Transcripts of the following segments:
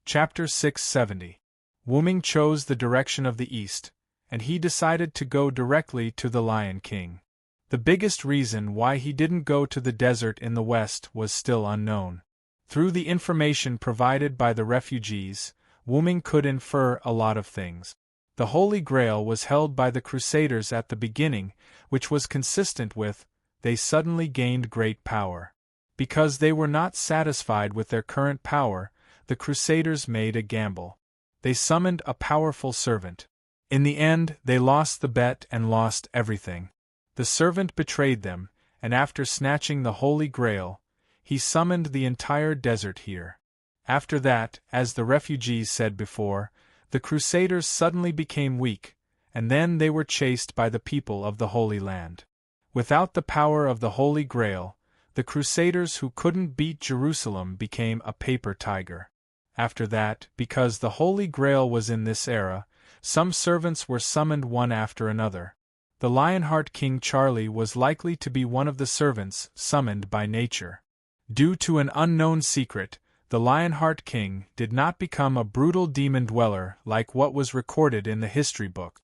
Chapter 670. Wu-Ming chose the direction of the east, and he decided to go directly to the Lion King. The biggest reason why he didn't go to the desert in the west was still unknown. Through the information provided by the refugees, Wu-Ming could infer a lot of things. The Holy Grail was held by the Crusaders at the beginning, which was consistent with, they suddenly gained great power. Because they were not satisfied with their current power, the Crusaders made a gamble. They summoned a powerful servant. In the end, they lost the bet and lost everything. The servant betrayed them, and after snatching the Holy Grail, he summoned the entire desert here. After that, as the refugees said before, the Crusaders suddenly became weak, and then they were chased by the people of the Holy Land. Without the power of the Holy Grail, the Crusaders who couldn't beat Jerusalem became a paper tiger. After that, because the Holy Grail was in this era, some servants were summoned one after another. The Lionheart King Charlie was likely to be one of the servants summoned by nature. Due to an unknown secret, the Lionheart King did not become a brutal demon dweller like what was recorded in the history book.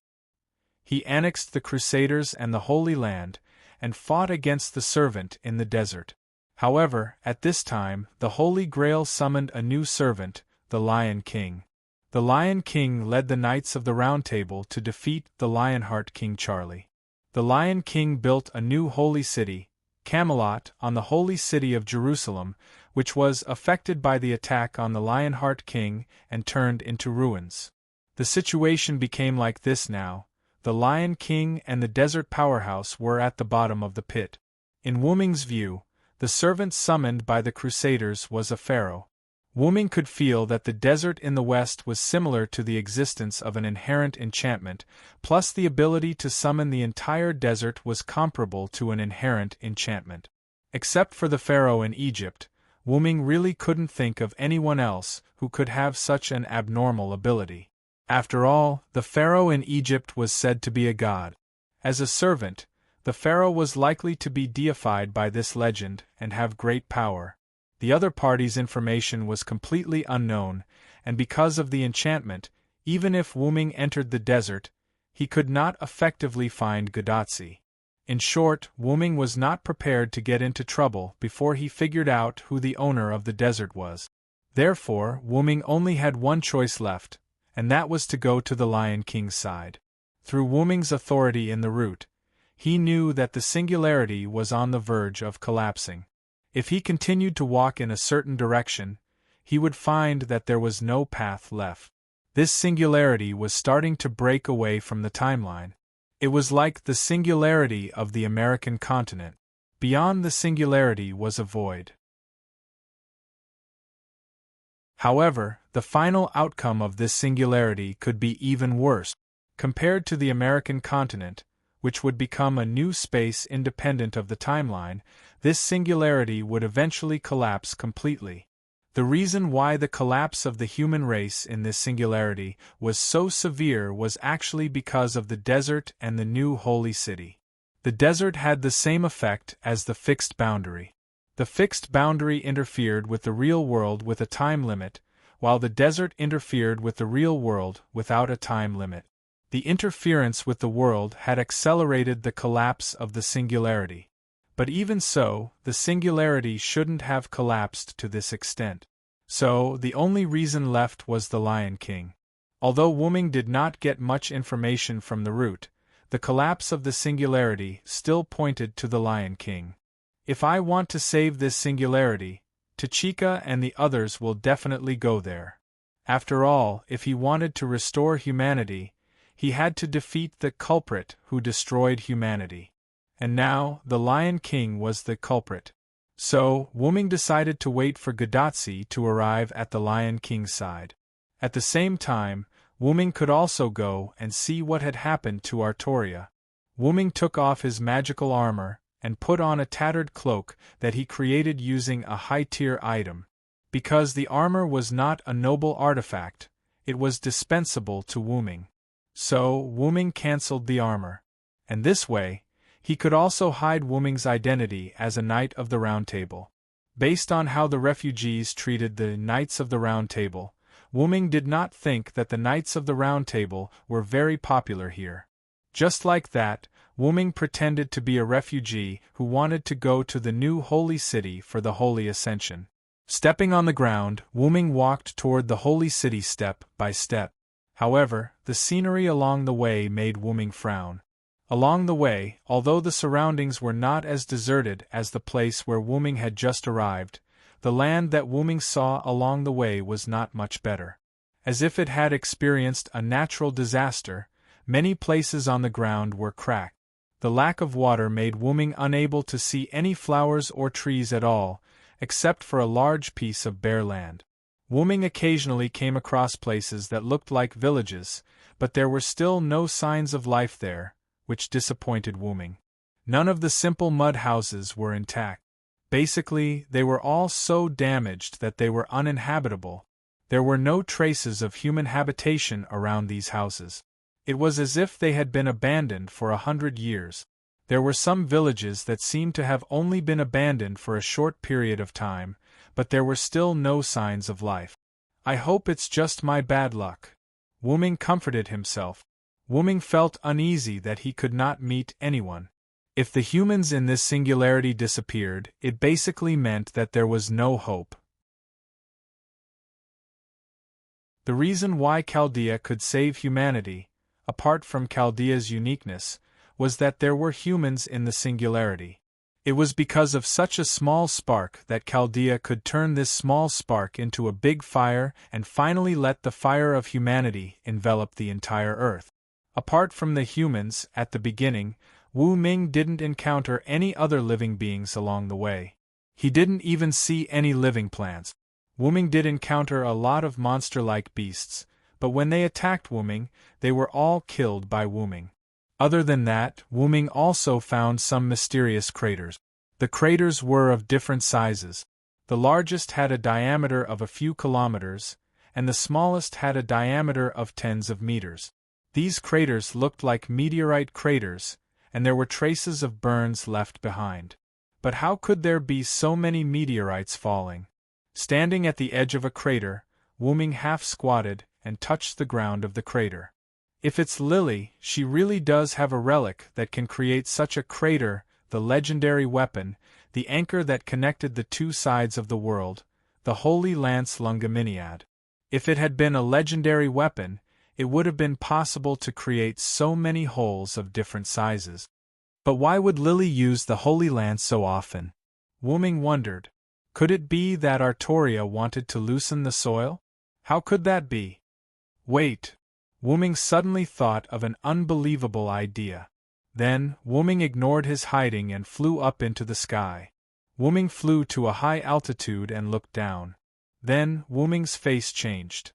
He annexed the Crusaders and the Holy Land, and fought against the servant in the desert. However, at this time, the Holy Grail summoned a new servant, the Lion King. The Lion King led the Knights of the Round Table to defeat the Lionheart King Charlie. The Lion King built a new holy city, Camelot, on the holy city of Jerusalem, which was affected by the attack on the Lionheart King and turned into ruins. The situation became like this now. The Lion King and the desert powerhouse were at the bottom of the pit. In Wu-Ming's view, the servant summoned by the Crusaders was a pharaoh. Wu-Ming could feel that the desert in the west was similar to the existence of an inherent enchantment, plus the ability to summon the entire desert was comparable to an inherent enchantment. Except for the pharaoh in Egypt, Wu-Ming really couldn't think of anyone else who could have such an abnormal ability. After all, the pharaoh in Egypt was said to be a god. As a servant, the pharaoh was likely to be deified by this legend and have great power. The other party's information was completely unknown, and because of the enchantment, even if Wu-Ming entered the desert, he could not effectively find Gadotsi. In short, Wu-Ming was not prepared to get into trouble before he figured out who the owner of the desert was. Therefore, Wu-Ming only had one choice left, and that was to go to the Lion King's side. Through Wu-Ming's authority in the route, he knew that the singularity was on the verge of collapsing. If he continued to walk in a certain direction, he would find that there was no path left. This singularity was starting to break away from the timeline. It was like the singularity of the American continent. Beyond the singularity was a void. However, the final outcome of this singularity could be even worse. Compared to the American continent, which would become a new space independent of the timeline, this singularity would eventually collapse completely. The reason why the collapse of the human race in this singularity was so severe was actually because of the desert and the new holy city. The desert had the same effect as the fixed boundary. The fixed boundary interfered with the real world with a time limit, while the desert interfered with the real world without a time limit. The interference with the world had accelerated the collapse of the singularity. But even so, the singularity shouldn't have collapsed to this extent. So, the only reason left was the Lion King. Although Wu-Ming did not get much information from the route, the collapse of the singularity still pointed to the Lion King. If I want to save this singularity, Tachika and the others will definitely go there. After all, if he wanted to restore humanity, he had to defeat the culprit who destroyed humanity. And now, the Lion King was the culprit. So, Wu-Ming decided to wait for Gadotsi to arrive at the Lion King's side. At the same time, Wu-Ming could also go and see what had happened to Artoria. Wu-Ming took off his magical armor and put on a tattered cloak that he created using a high-tier item. Because the armor was not a noble artifact, it was dispensable to Wu-Ming. So, Wu-Ming cancelled the armor. And this way, he could also hide Wu-Ming's identity as a Knight of the Round Table. Based on how the refugees treated the Knights of the Round Table, Wu-ming did not think that the Knights of the Round Table were very popular here. Just like that, Wu-ming pretended to be a refugee who wanted to go to the new holy city for the Holy Ascension. Stepping on the ground, Wu-ming walked toward the holy city step by step. However, the scenery along the way made Wu-ming frown. Along the way, although the surroundings were not as deserted as the place where Wu-ming had just arrived, the land that Wu-ming saw along the way was not much better. As if it had experienced a natural disaster, many places on the ground were cracked. The lack of water made Wu-ming unable to see any flowers or trees at all, except for a large piece of bare land. Wu-ming occasionally came across places that looked like villages, but there were still no signs of life there, which disappointed Wu-ming. None of the simple mud houses were intact. Basically, they were all so damaged that they were uninhabitable. There were no traces of human habitation around these houses. It was as if they had been abandoned for 100 years. There were some villages that seemed to have only been abandoned for a short period of time, but there were still no signs of life. I hope it's just my bad luck. Wu-ming comforted himself. Wu-ming felt uneasy that he could not meet anyone. If the humans in this singularity disappeared, it basically meant that there was no hope. The reason why Chaldea could save humanity, apart from Chaldea's uniqueness, was that there were humans in the singularity. It was because of such a small spark that Chaldea could turn this small spark into a big fire and finally let the fire of humanity envelop the entire Earth. Apart from the humans, at the beginning, Wu-ming didn't encounter any other living beings along the way. He didn't even see any living plants. Wu-ming did encounter a lot of monster-like beasts, but when they attacked Wu-ming, they were all killed by Wu-ming. Other than that, Wu-ming also found some mysterious craters. The craters were of different sizes. The largest had a diameter of a few kilometers, and the smallest had a diameter of tens of meters. These craters looked like meteorite craters, and there were traces of burns left behind. But how could there be so many meteorites falling? Standing at the edge of a crater, Wu-ming half-squatted and touched the ground of the crater. If it's Lily, she really does have a relic that can create such a crater, the legendary weapon, the anchor that connected the two sides of the world, the Holy Lance Lungaminiad. If it had been a legendary weapon, it would have been possible to create so many holes of different sizes. But why would Lily use the Holy Lance so often? Wu-ming wondered. Could it be that Artoria wanted to loosen the soil? How could that be? Wait! Wu-ming suddenly thought of an unbelievable idea. Then, Wu-ming ignored his hiding and flew up into the sky. Wu-ming flew to a high altitude and looked down. Then, Wu-ming's face changed.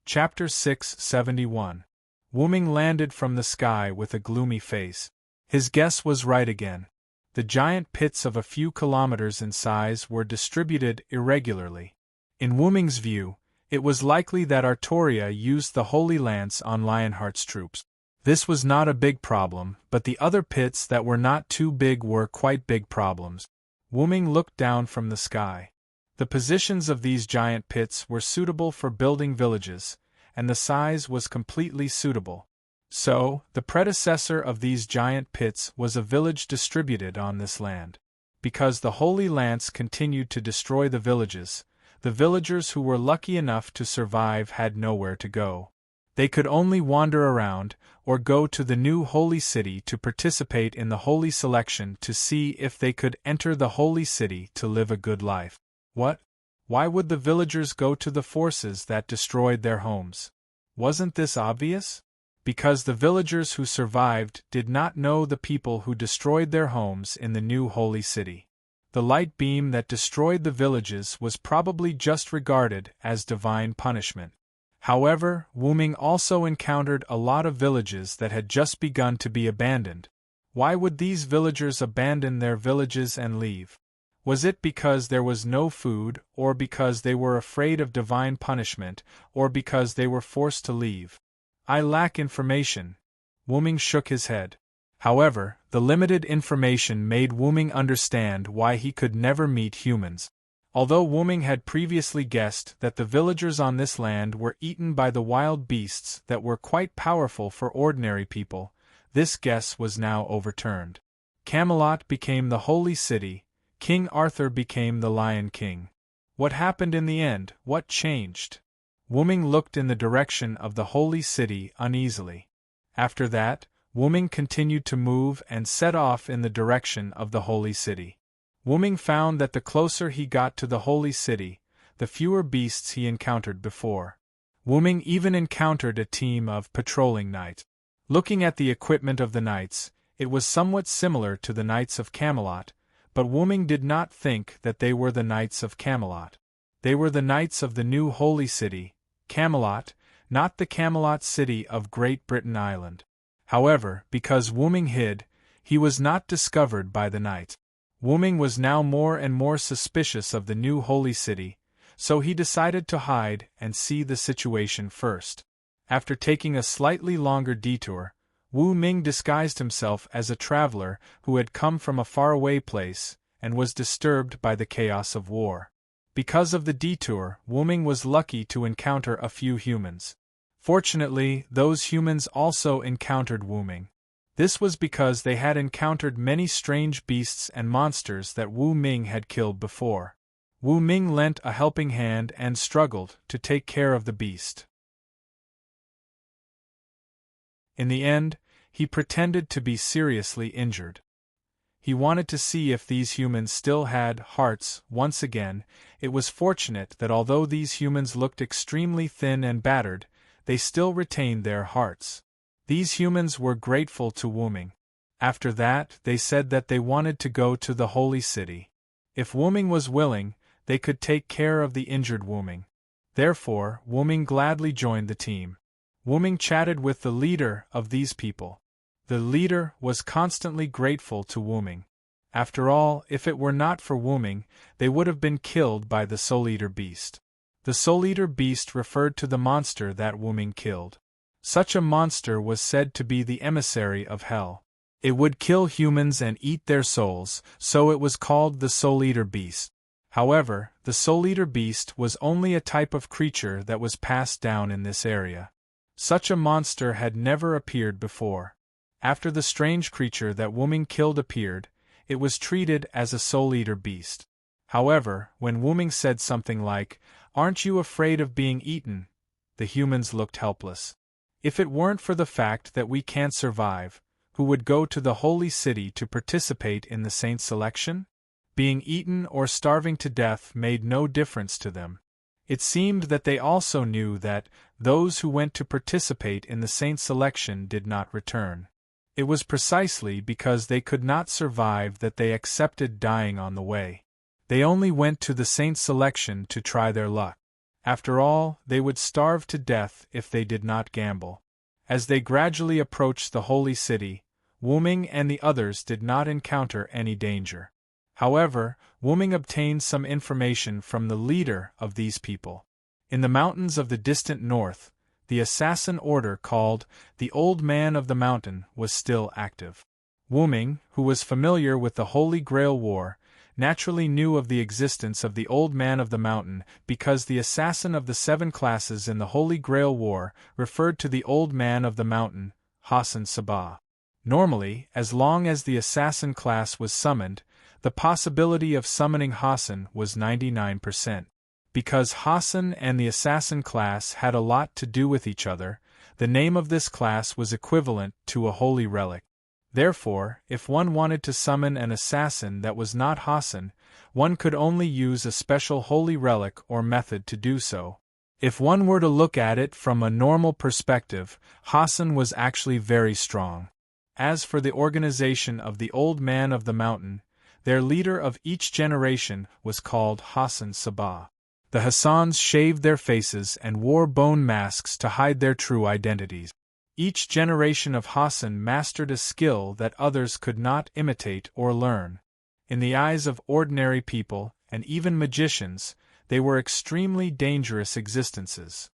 Chapter 671. Wu-ming landed from the sky with a gloomy face. His guess was right again. The giant pits of a few kilometers in size were distributed irregularly. In Wu-ming's view, it was likely that Artoria used the Holy Lance on Lionheart's troops. This was not a big problem, but the other pits that were not too big were quite big problems. Wu-ming looked down from the sky. The positions of these giant pits were suitable for building villages, and the size was completely suitable. So, the predecessor of these giant pits was a village distributed on this land. Because the Holy Lance continued to destroy the villages, the villagers who were lucky enough to survive had nowhere to go. They could only wander around, or go to the new holy city to participate in the holy selection to see if they could enter the holy city to live a good life. What? Why would the villagers go to the forces that destroyed their homes? Wasn't this obvious? Because the villagers who survived did not know the people who destroyed their homes in the new holy city. The light beam that destroyed the villages was probably just regarded as divine punishment. However, Wu-ming also encountered a lot of villages that had just begun to be abandoned. Why would these villagers abandon their villages and leave? Was it because there was no food, or because they were afraid of divine punishment, or because they were forced to leave? I lack information. Wu-ming shook his head. However, the limited information made Wu-ming understand why he could never meet humans. Although Wu-ming had previously guessed that the villagers on this land were eaten by the wild beasts that were quite powerful for ordinary people, this guess was now overturned. Camelot became the holy city, King Arthur became the Lion King. What happened in the end? What changed? Wu-ming looked in the direction of the holy city uneasily. After that, Wu-ming continued to move and set off in the direction of the holy city. Wu-ming found that the closer he got to the holy city, the fewer beasts he encountered before. Wu-ming even encountered a team of patrolling knights. Looking at the equipment of the knights, it was somewhat similar to the Knights of Camelot, but Wu-ming did not think that they were the Knights of Camelot. They were the Knights of the new holy city, Camelot, not the Camelot city of Great Britain Island. However, because Wu-ming hid, he was not discovered by the knights. Wu-ming was now more and more suspicious of the new holy city, so he decided to hide and see the situation first. After taking a slightly longer detour, Wu-ming disguised himself as a traveler who had come from a faraway place and was disturbed by the chaos of war. Because of the detour, Wu-ming was lucky to encounter a few humans. Fortunately, those humans also encountered Wu-ming. This was because they had encountered many strange beasts and monsters that Wu-ming had killed before. Wu-ming lent a helping hand and struggled to take care of the beast. In the end, he pretended to be seriously injured. He wanted to see if these humans still had hearts. Once again, it was fortunate that although these humans looked extremely thin and battered, they still retained their hearts. These humans were grateful to Wu-ming. After that, they said that they wanted to go to the holy city. If Wu-ming was willing, they could take care of the injured Wu-ming. Therefore, Wu-ming gladly joined the team. Wu-ming chatted with the leader of these people. The leader was constantly grateful to Wu-ming. After all, if it were not for Wu-ming, they would have been killed by the Soul Eater beast. The Soul Eater beast referred to the monster that Wu-ming killed. Such a monster was said to be the emissary of hell. It would kill humans and eat their souls, so it was called the Soul Eater beast. However, the Soul Eater beast was only a type of creature that was passed down in this area. Such a monster had never appeared before. After the strange creature that Wu-ming killed appeared, it was treated as a Soul Eater beast. However, when Wu-ming said something like, "Aren't you afraid of being eaten?" the humans looked helpless. If it weren't for the fact that we can't survive, who would go to the holy city to participate in the saint selection? Being eaten or starving to death made no difference to them. It seemed that they also knew that those who went to participate in the saint selection did not return. It was precisely because they could not survive that they accepted dying on the way. They only went to the saint selection to try their luck. After all, they would starve to death if they did not gamble. As they gradually approached the holy city, Wu-ming and the others did not encounter any danger. However, Wu-ming obtained some information from the leader of these people. In the mountains of the distant north, the assassin order called the Old Man of the Mountain was still active. Wu-ming, who was familiar with the Holy Grail War, naturally knew of the existence of the Old Man of the Mountain because the assassin of the 7 classes in the Holy Grail War referred to the Old Man of the Mountain, Hassan Sabah. Normally, as long as the assassin class was summoned, the possibility of summoning Hassan was 99%. Because Hassan and the assassin class had a lot to do with each other, the name of this class was equivalent to a holy relic. Therefore, if one wanted to summon an assassin that was not Hassan, one could only use a special holy relic or method to do so. If one were to look at it from a normal perspective, Hassan was actually very strong. As for the organization of the Old Man of the Mountain, their leader of each generation was called Hassan Sabah. The Hassans shaved their faces and wore bone masks to hide their true identities. Each generation of Hassan mastered a skill that others could not imitate or learn. In the eyes of ordinary people, and even magicians, they were extremely dangerous existences.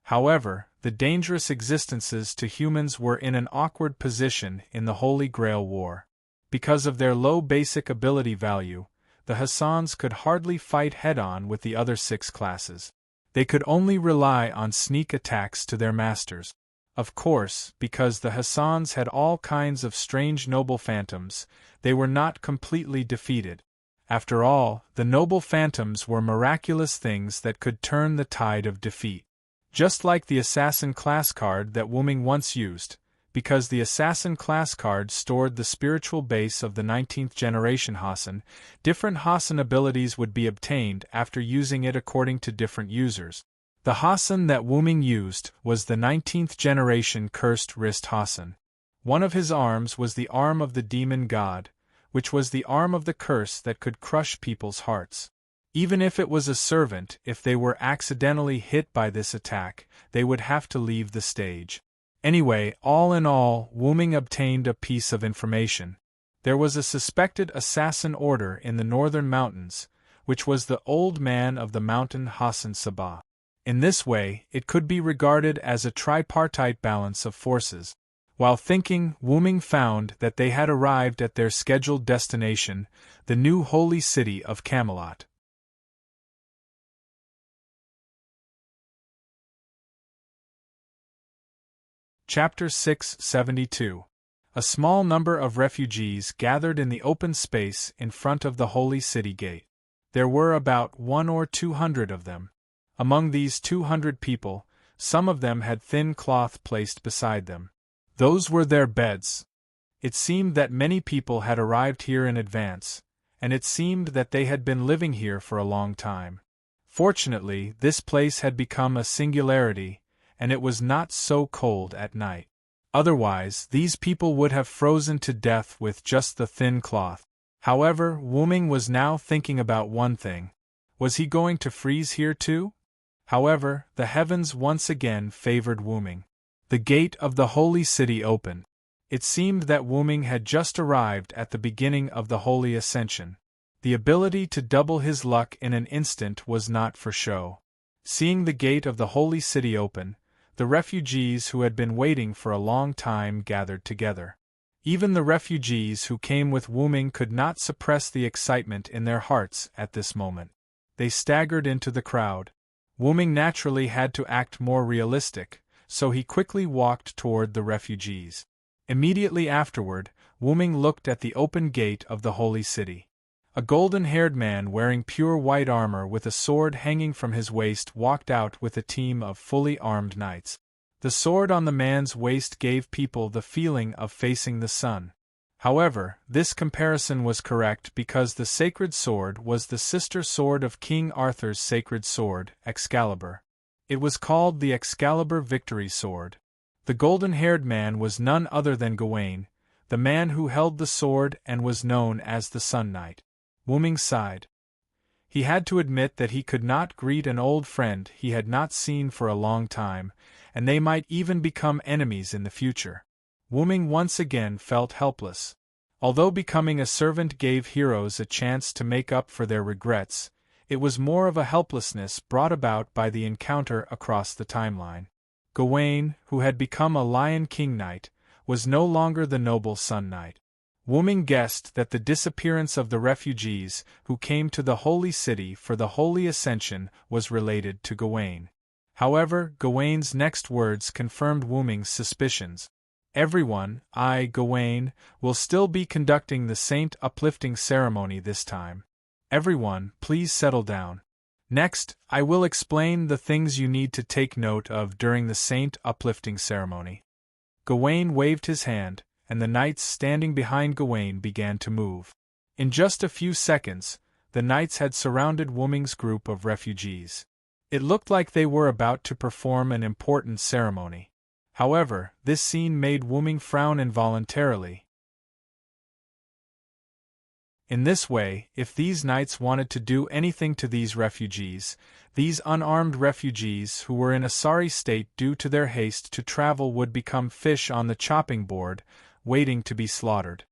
However, the dangerous existences to humans were in an awkward position in the Holy Grail War. Because of their low basic ability value, the Hassans could hardly fight head-on with the other 6 classes. They could only rely on sneak attacks to their masters. Of course, because the Hassans had all kinds of strange noble phantoms, they were not completely defeated. After all, the noble phantoms were miraculous things that could turn the tide of defeat. Just like the assassin class card that Wuming once used, because the assassin class card stored the spiritual base of the 19th generation Hassan, different Hassan abilities would be obtained after using it according to different users. The Hassan that Wuming used was the 19th generation cursed wrist Hassan. One of his arms was the arm of the demon god, which was the arm of the curse that could crush people's hearts. Even if it was a servant, if they were accidentally hit by this attack, they would have to leave the stage. Anyway, all in all, Wuming obtained a piece of information. There was a suspected assassin order in the northern mountains, which was the old man of the mountain Hassan Sabah. In this way, it could be regarded as a tripartite balance of forces. While thinking, Wuming found that they had arrived at their scheduled destination, the new holy city of Camelot. Chapter 672. A small number of refugees gathered in the open space in front of the holy city gate. There were about 100 or 200 of them. Among these 200 people, some of them had thin cloth placed beside them. Those were their beds. It seemed that many people had arrived here in advance, and it seemed that they had been living here for a long time. Fortunately, this place had become a singularity, and it was not so cold at night. Otherwise, these people would have frozen to death with just the thin cloth. However, Wuming was now thinking about one thing. Was he going to freeze here too? However, the heavens once again favored Wuming. The gate of the holy city opened. It seemed that Wuming had just arrived at the beginning of the holy ascension. The ability to double his luck in an instant was not for show. Seeing the gate of the holy city open, the refugees who had been waiting for a long time gathered together. Even the refugees who came with Wuming could not suppress the excitement in their hearts at this moment. They staggered into the crowd. Wuming naturally had to act more realistic, so he quickly walked toward the refugees. Immediately afterward, Wuming looked at the open gate of the holy city. A golden-haired man wearing pure white armor with a sword hanging from his waist walked out with a team of fully armed knights. The sword on the man's waist gave people the feeling of facing the sun. However, this comparison was correct because the sacred sword was the sister sword of King Arthur's sacred sword, Excalibur. It was called the Excalibur Victory Sword. The golden-haired man was none other than Gawain, the man who held the sword and was known as the Sun Knight. Wuming sighed. He had to admit that he could not greet an old friend he had not seen for a long time, and they might even become enemies in the future. Wuming once again felt helpless. Although becoming a servant gave heroes a chance to make up for their regrets, it was more of a helplessness brought about by the encounter across the timeline. Gawain, who had become a Lion King Knight, was no longer the noble Sun Knight. Wuming guessed that the disappearance of the refugees who came to the holy city for the holy ascension was related to Gawain. However, Gawain's next words confirmed Wuming's suspicions. Everyone, I, Gawain, will still be conducting the saint uplifting ceremony this time. Everyone, please settle down. Next, I will explain the things you need to take note of during the saint uplifting ceremony. Gawain waved his hand, and the knights standing behind Gawain began to move. In just a few seconds, the knights had surrounded Wuming's group of refugees. It looked like they were about to perform an important ceremony. However, this scene made Wuming frown involuntarily. In this way, if these knights wanted to do anything to these refugees, these unarmed refugees who were in a sorry state due to their haste to travel would become fish on the chopping board, waiting to be slaughtered.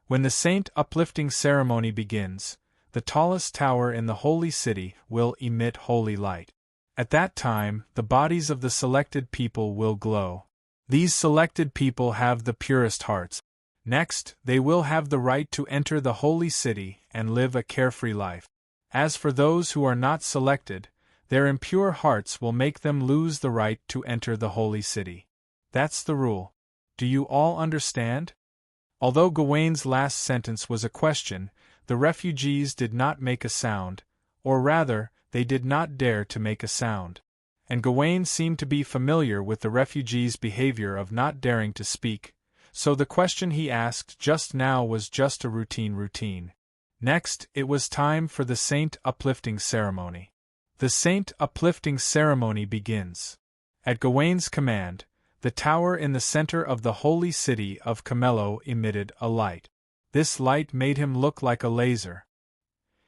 When the saint uplifting ceremony begins, the tallest tower in the holy city will emit holy light. At that time, the bodies of the selected people will glow. These selected people have the purest hearts. Next, they will have the right to enter the holy city and live a carefree life. As for those who are not selected, their impure hearts will make them lose the right to enter the holy city. That's the rule. Do you all understand? Although Gawain's last sentence was a question, the refugees did not make a sound, or rather, they did not dare to make a sound. And Gawain seemed to be familiar with the refugees' behavior of not daring to speak, so the question he asked just now was just a routine. Next, it was time for the saint uplifting ceremony. The saint uplifting ceremony begins. At Gawain's command, the tower in the center of the holy city of Camello emitted a light. This light made him look like a laser.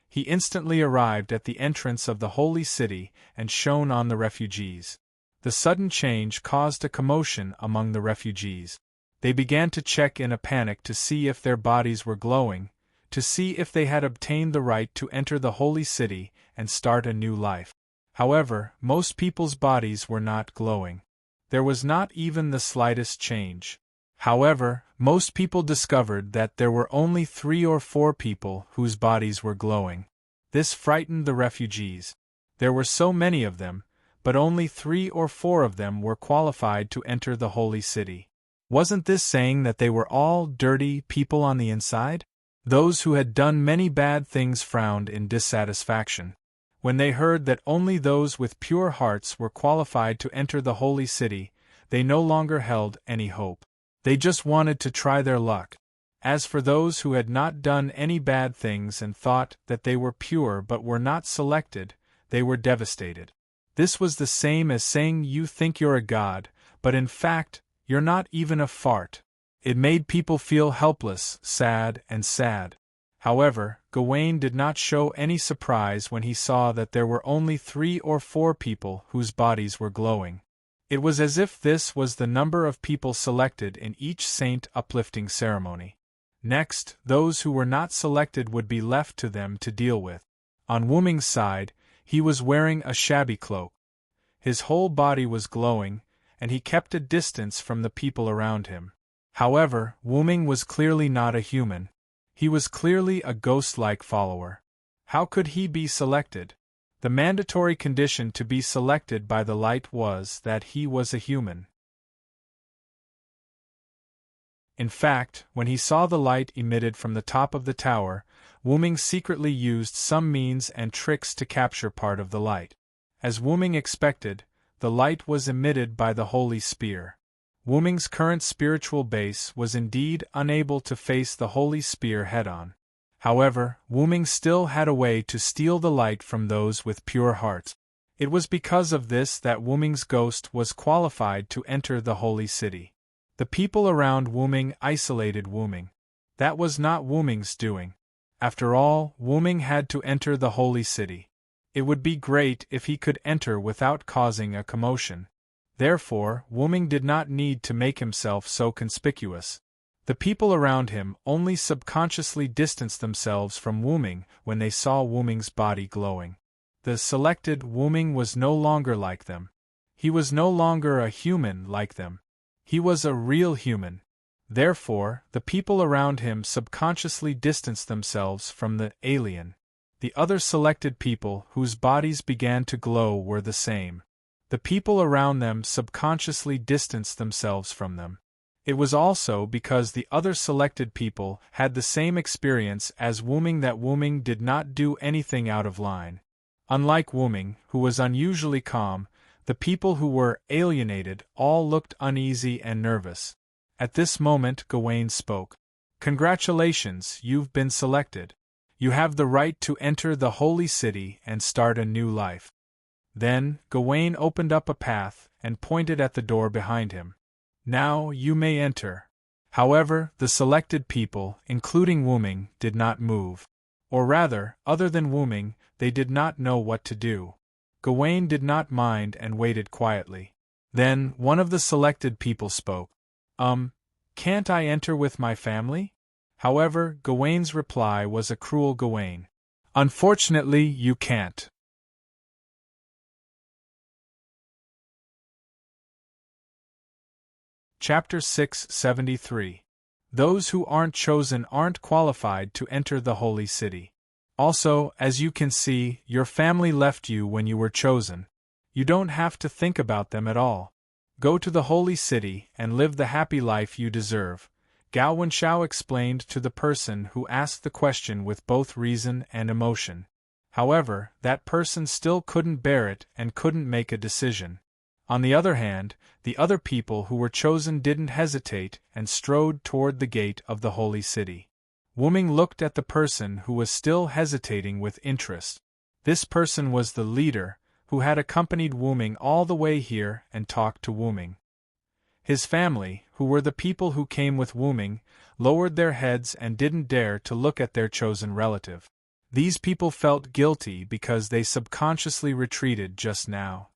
He instantly arrived at the entrance of the holy city and shone on the refugees. The sudden change caused a commotion among the refugees. They began to check in a panic to see if their bodies were glowing, to see if they had obtained the right to enter the holy city and start a new life. However, most people's bodies were not glowing. There was not even the slightest change. However, most people discovered that there were only 3 or 4 people whose bodies were glowing. This frightened the refugees. There were so many of them, but only 3 or 4 of them were qualified to enter the holy city. Wasn't this saying that they were all dirty people on the inside? Those who had done many bad things frowned in dissatisfaction. When they heard that only those with pure hearts were qualified to enter the holy city, they no longer held any hope. They just wanted to try their luck. As for those who had not done any bad things and thought that they were pure but were not selected, they were devastated. This was the same as saying you think you're a god, but in fact, you're not even a fart. It made people feel helpless, sad. However, Gawain did not show any surprise when he saw that there were only 3 or 4 people whose bodies were glowing. It was as if this was the number of people selected in each saint uplifting ceremony. Next, those who were not selected would be left to them to deal with. On Wuming's side, he was wearing a shabby cloak. His whole body was glowing, and he kept a distance from the people around him. However, Wuming was clearly not a human. He was clearly a ghost-like follower. How could he be selected? The mandatory condition to be selected by the light was that he was a human. In fact, when he saw the light emitted from the top of the tower, Wuming secretly used some means and tricks to capture part of the light. As Wuming expected, the light was emitted by the holy spear. Wuming's current spiritual base was indeed unable to face the holy spear head-on. However, Wuming still had a way to steal the light from those with pure hearts. It was because of this that Wuming's ghost was qualified to enter the holy city. The people around Wuming isolated Wuming. That was not Wuming's doing. After all, Wuming had to enter the holy city. It would be great if he could enter without causing a commotion. Therefore, Wuming did not need to make himself so conspicuous. The people around him only subconsciously distanced themselves from Wuming when they saw Wuming's body glowing. The selected Wuming was no longer like them. He was no longer a human like them. He was a real human. Therefore, the people around him subconsciously distanced themselves from the alien. The other selected people whose bodies began to glow were the same. The people around them subconsciously distanced themselves from them. It was also because the other selected people had the same experience as Wuming that Wuming did not do anything out of line. Unlike Wuming, who was unusually calm, the people who were alienated all looked uneasy and nervous. At this moment Gawain spoke. "Congratulations, you've been selected. You have the right to enter the holy city and start a new life." Then, Gawain opened up a path and pointed at the door behind him. "Now you may enter." However, the selected people, including Wuming, did not move. Or rather, other than Wuming, they did not know what to do. Gawain did not mind and waited quietly. Then, one of the selected people spoke. Can't I enter with my family?" However, Gawain's reply was a cruel Gawain. "Unfortunately, you can't. Chapter 673. Those who aren't chosen aren't qualified to enter the holy city. Also, as you can see, your family left you when you were chosen. You don't have to think about them at all. Go to the holy city and live the happy life you deserve, Gao Wenshao explained to the person who asked the question with both reason and emotion. However, that person still couldn't bear it and couldn't make a decision. On the other hand, the other people who were chosen didn't hesitate and strode toward the gate of the holy city. Wu Ming looked at the person who was still hesitating with interest. This person was the leader, who had accompanied Wu Ming all the way here and talked to Wu Ming. His family, who were the people who came with Wu Ming, lowered their heads and didn't dare to look at their chosen relative. These people felt guilty because they subconsciously retreated just now.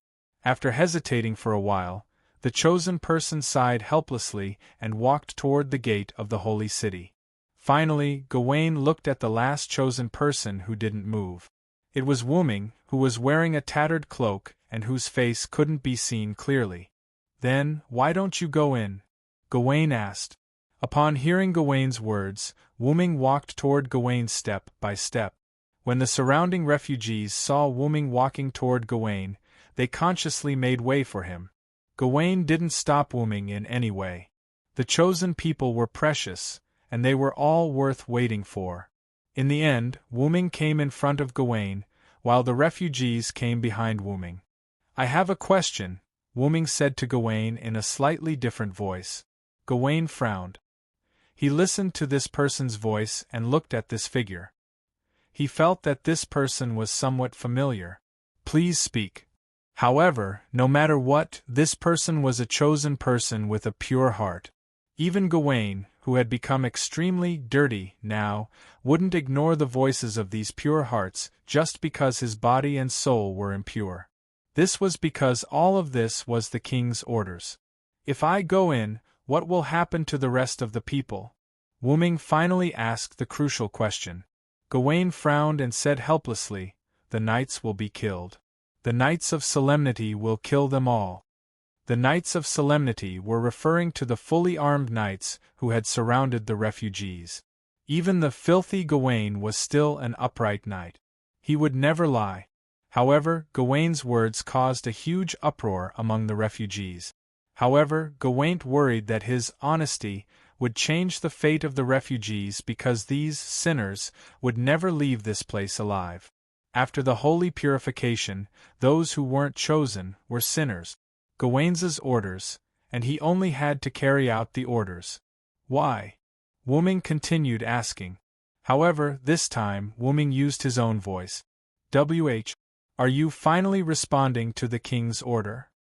After hesitating for a while, the chosen person sighed helplessly and walked toward the gate of the holy city. Finally, Gawain looked at the last chosen person who didn't move. It was Wu Ming, who was wearing a tattered cloak and whose face couldn't be seen clearly. Then, why don't you go in? Gawain asked. Upon hearing Gawain's words, Wu Ming walked toward Gawain step by step. When the surrounding refugees saw Wu Ming walking toward Gawain, they consciously made way for him. Gawain didn't stop Wu Ming in any way. The chosen people were precious, and they were all worth waiting for. In the end, Wu Ming came in front of Gawain, while the refugees came behind Wu Ming. I have a question, Wu Ming said to Gawain in a slightly different voice. Gawain frowned. He listened to this person's voice and looked at this figure. He felt that this person was somewhat familiar. Please speak. However, no matter what, this person was a chosen person with a pure heart. Even Gawain, who had become extremely dirty now, wouldn't ignore the voices of these pure hearts just because his body and soul were impure. This was because all of this was the king's orders. If I go in, what will happen to the rest of the people? Wu Ming finally asked the crucial question. Gawain frowned and said helplessly, the knights will be killed. The Knights of Solemnity will kill them all. The Knights of Solemnity were referring to the fully armed knights who had surrounded the refugees. Even the filthy Gawain was still an upright knight. He would never lie. However, Gawain's words caused a huge uproar among the refugees. However, Gawain worried that his honesty would change the fate of the refugees because these sinners would never leave this place alive. After the holy purification, those who weren't chosen were sinners. Gawain's orders, and he only had to carry out the orders. Why? Wu Ming continued asking. However, this time Wu Ming used his own voice. Are you finally responding to the king's order?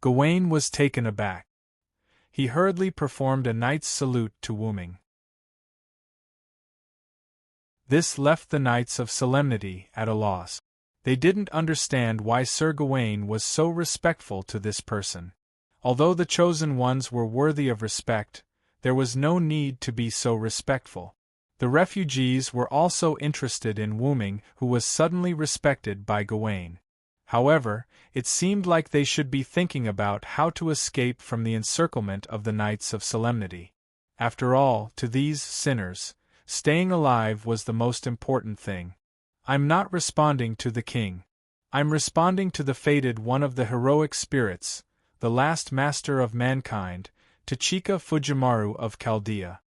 Gawain was taken aback. He hurriedly performed a knight's salute to Wu Ming. This left the Knights of Solemnity at a loss. They didn't understand why Sir Gawain was so respectful to this person. Although the chosen ones were worthy of respect, there was no need to be so respectful. The refugees were also interested in Wu Ming, who was suddenly respected by Gawain. However, it seemed like they should be thinking about how to escape from the encirclement of the Knights of Solemnity. After all, to these sinners, staying alive was the most important thing. I'm not responding to the king. I'm responding to the fated one of the heroic spirits, the last master of mankind, Tachika Fujimaru of Chaldea.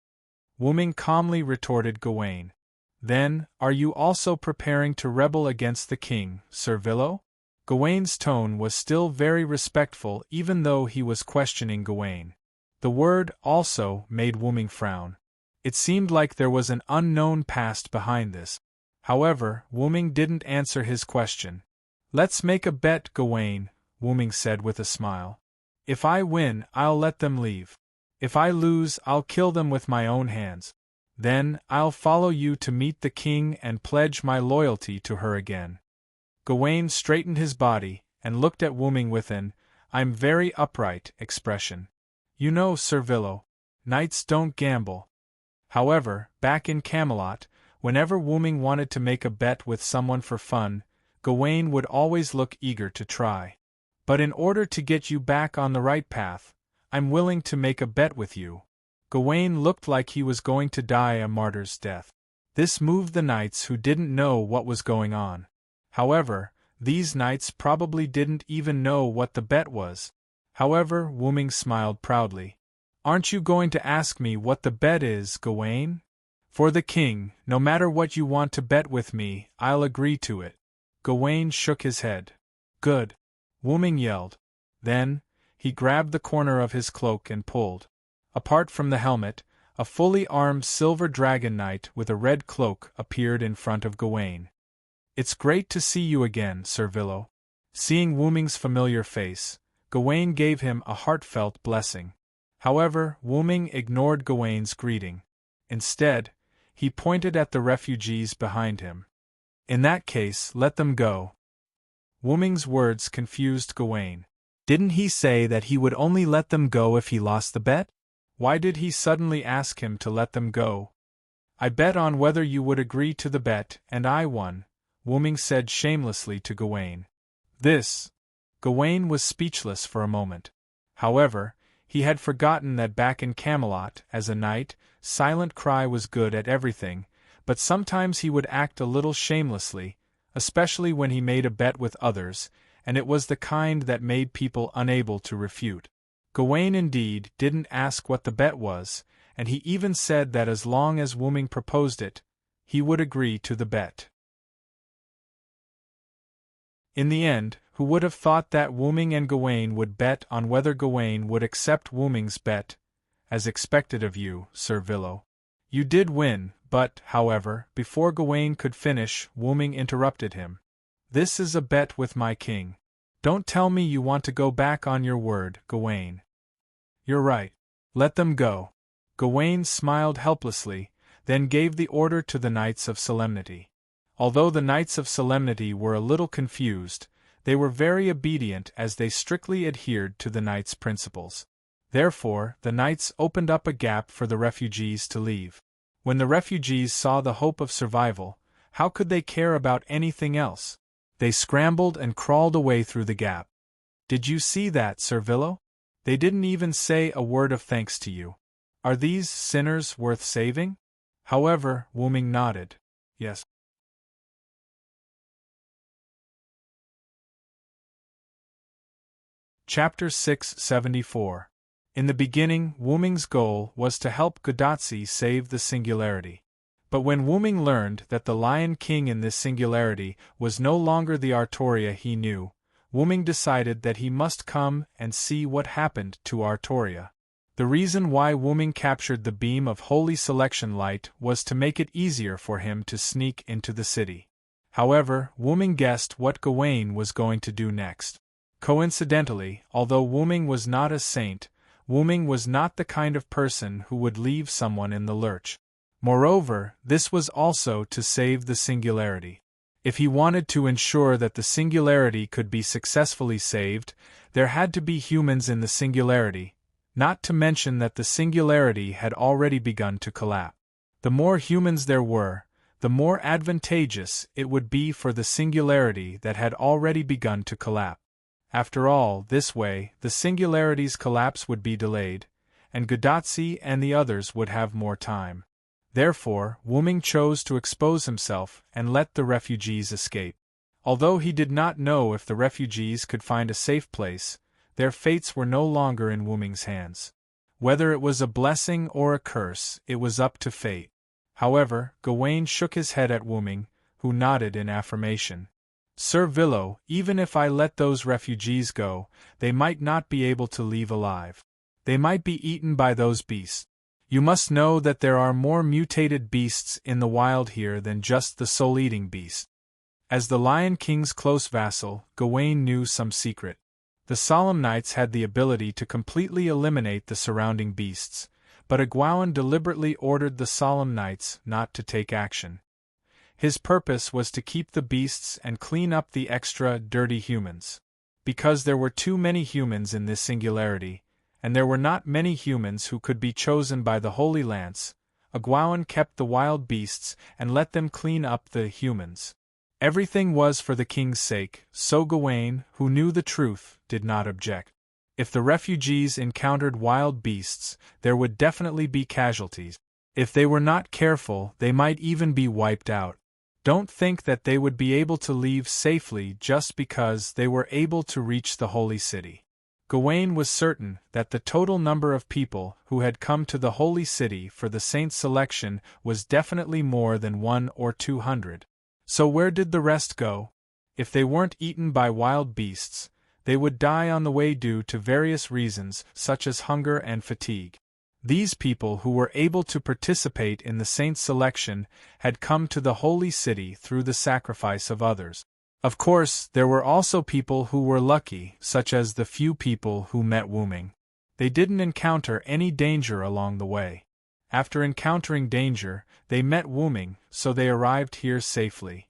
Wu Ming calmly retorted Gawain. Then, are you also preparing to rebel against the king, Sir Villo? Gawain's tone was still very respectful even though he was questioning Gawain. The word also made Wu Ming frown. It seemed like there was an unknown past behind this. However, Wu Ming didn't answer his question. Let's make a bet, Gawain, Wu Ming said with a smile. If I win, I'll let them leave. If I lose, I'll kill them with my own hands. Then, I'll follow you to meet the king and pledge my loyalty to her again. Gawain straightened his body and looked at Wu Ming with an "I'm very upright" expression. You know, Sir Villo, knights don't gamble. However, back in Camelot, whenever Wu Ming wanted to make a bet with someone for fun, Gawain would always look eager to try. But in order to get you back on the right path, I'm willing to make a bet with you." Gawain looked like he was going to die a martyr's death. This moved the knights who didn't know what was going on. However, these knights probably didn't even know what the bet was. However, Wuming smiled proudly. "Aren't you going to ask me what the bet is, Gawain? For the king, no matter what you want to bet with me, I'll agree to it." Gawain shook his head. "Good," Wuming yelled. Then, he grabbed the corner of his cloak and pulled. Apart from the helmet, a fully armed silver dragon knight with a red cloak appeared in front of Gawain. "It's great to see you again, Sir Villo." Seeing Wuming's familiar face, Gawain gave him a heartfelt blessing. However, Wuming ignored Gawain's greeting. Instead, he pointed at the refugees behind him. "In that case, let them go." Wuming's words confused Gawain. Didn't he say that he would only let them go if he lost the bet? Why did he suddenly ask him to let them go? "I bet on whether you would agree to the bet, and I won," Wuming said shamelessly to Gawain. Gawain was speechless for a moment. However, he had forgotten that back in Camelot, as a knight, Silent Cry was good at everything, but sometimes he would act a little shamelessly, especially when he made a bet with others, and it was the kind that made people unable to refute. Gawain indeed didn't ask what the bet was, and he even said that as long as Wuming proposed it, he would agree to the bet. In the end, who would have thought that Wuming and Gawain would bet on whether Gawain would accept Wuming's bet? "As expected of you, Sir Villo. You did win, but, however, before Gawain could finish, Wuming interrupted him. "This is a bet with my king. Don't tell me you want to go back on your word, Gawain." "You're right. Let them go." Gawain smiled helplessly, then gave the order to the Knights of Solemnity. Although the Knights of Solemnity were a little confused, they were very obedient as they strictly adhered to the Knights' principles. Therefore, the Knights opened up a gap for the refugees to leave. When the refugees saw the hope of survival, how could they care about anything else? They scrambled and crawled away through the gap. "Did you see that, Sir Villo? They didn't even say a word of thanks to you. Are these sinners worth saving?" However, Wuming nodded. "Yes." Chapter 674. In the beginning, Wuming's goal was to help Gudatsi save the Singularity. But when Wuming learned that the Lion King in this Singularity was no longer the Artoria he knew, Wuming decided that he must come and see what happened to Artoria. The reason why Wuming captured the beam of Holy Selection Light was to make it easier for him to sneak into the city. However, Wuming guessed what Gawain was going to do next. Coincidentally, although Wuming was not a saint, Wuming was not the kind of person who would leave someone in the lurch. Moreover, this was also to save the Singularity. If he wanted to ensure that the Singularity could be successfully saved, there had to be humans in the Singularity, not to mention that the Singularity had already begun to collapse. The more humans there were, the more advantageous it would be for the Singularity that had already begun to collapse. After all, this way, the Singularity's collapse would be delayed, and Gudatsi and the others would have more time. Therefore, Wuming chose to expose himself and let the refugees escape. Although he did not know if the refugees could find a safe place, their fates were no longer in Wuming's hands. Whether it was a blessing or a curse, it was up to fate. However, Gawain shook his head at Wuming, who nodded in affirmation. "Sir Villo, even if I let those refugees go, they might not be able to leave alive. They might be eaten by those beasts. You must know that there are more mutated beasts in the wild here than just the soul-eating beast." As the Lion King's close vassal, Gawain knew some secret. The Solemn Knights had the ability to completely eliminate the surrounding beasts, but Egwene deliberately ordered the Solemn Knights not to take action. His purpose was to keep the beasts and clean up the extra, dirty humans. Because there were too many humans in this Singularity, and there were not many humans who could be chosen by the Holy Lance, Egwene kept the wild beasts and let them clean up the humans. Everything was for the king's sake, so Gawain, who knew the truth, did not object. If the refugees encountered wild beasts, there would definitely be casualties. If they were not careful, they might even be wiped out. Don't think that they would be able to leave safely just because they were able to reach the holy city. Gawain was certain that the total number of people who had come to the holy city for the saint's selection was definitely more than 100 or 200. So where did the rest go? If they weren't eaten by wild beasts, they would die on the way due to various reasons such as hunger and fatigue. These people who were able to participate in the saint's selection had come to the holy city through the sacrifice of others. Of course, there were also people who were lucky, such as the few people who met Wu Ming. They didn't encounter any danger along the way. After encountering danger, they met Wu Ming, so they arrived here safely.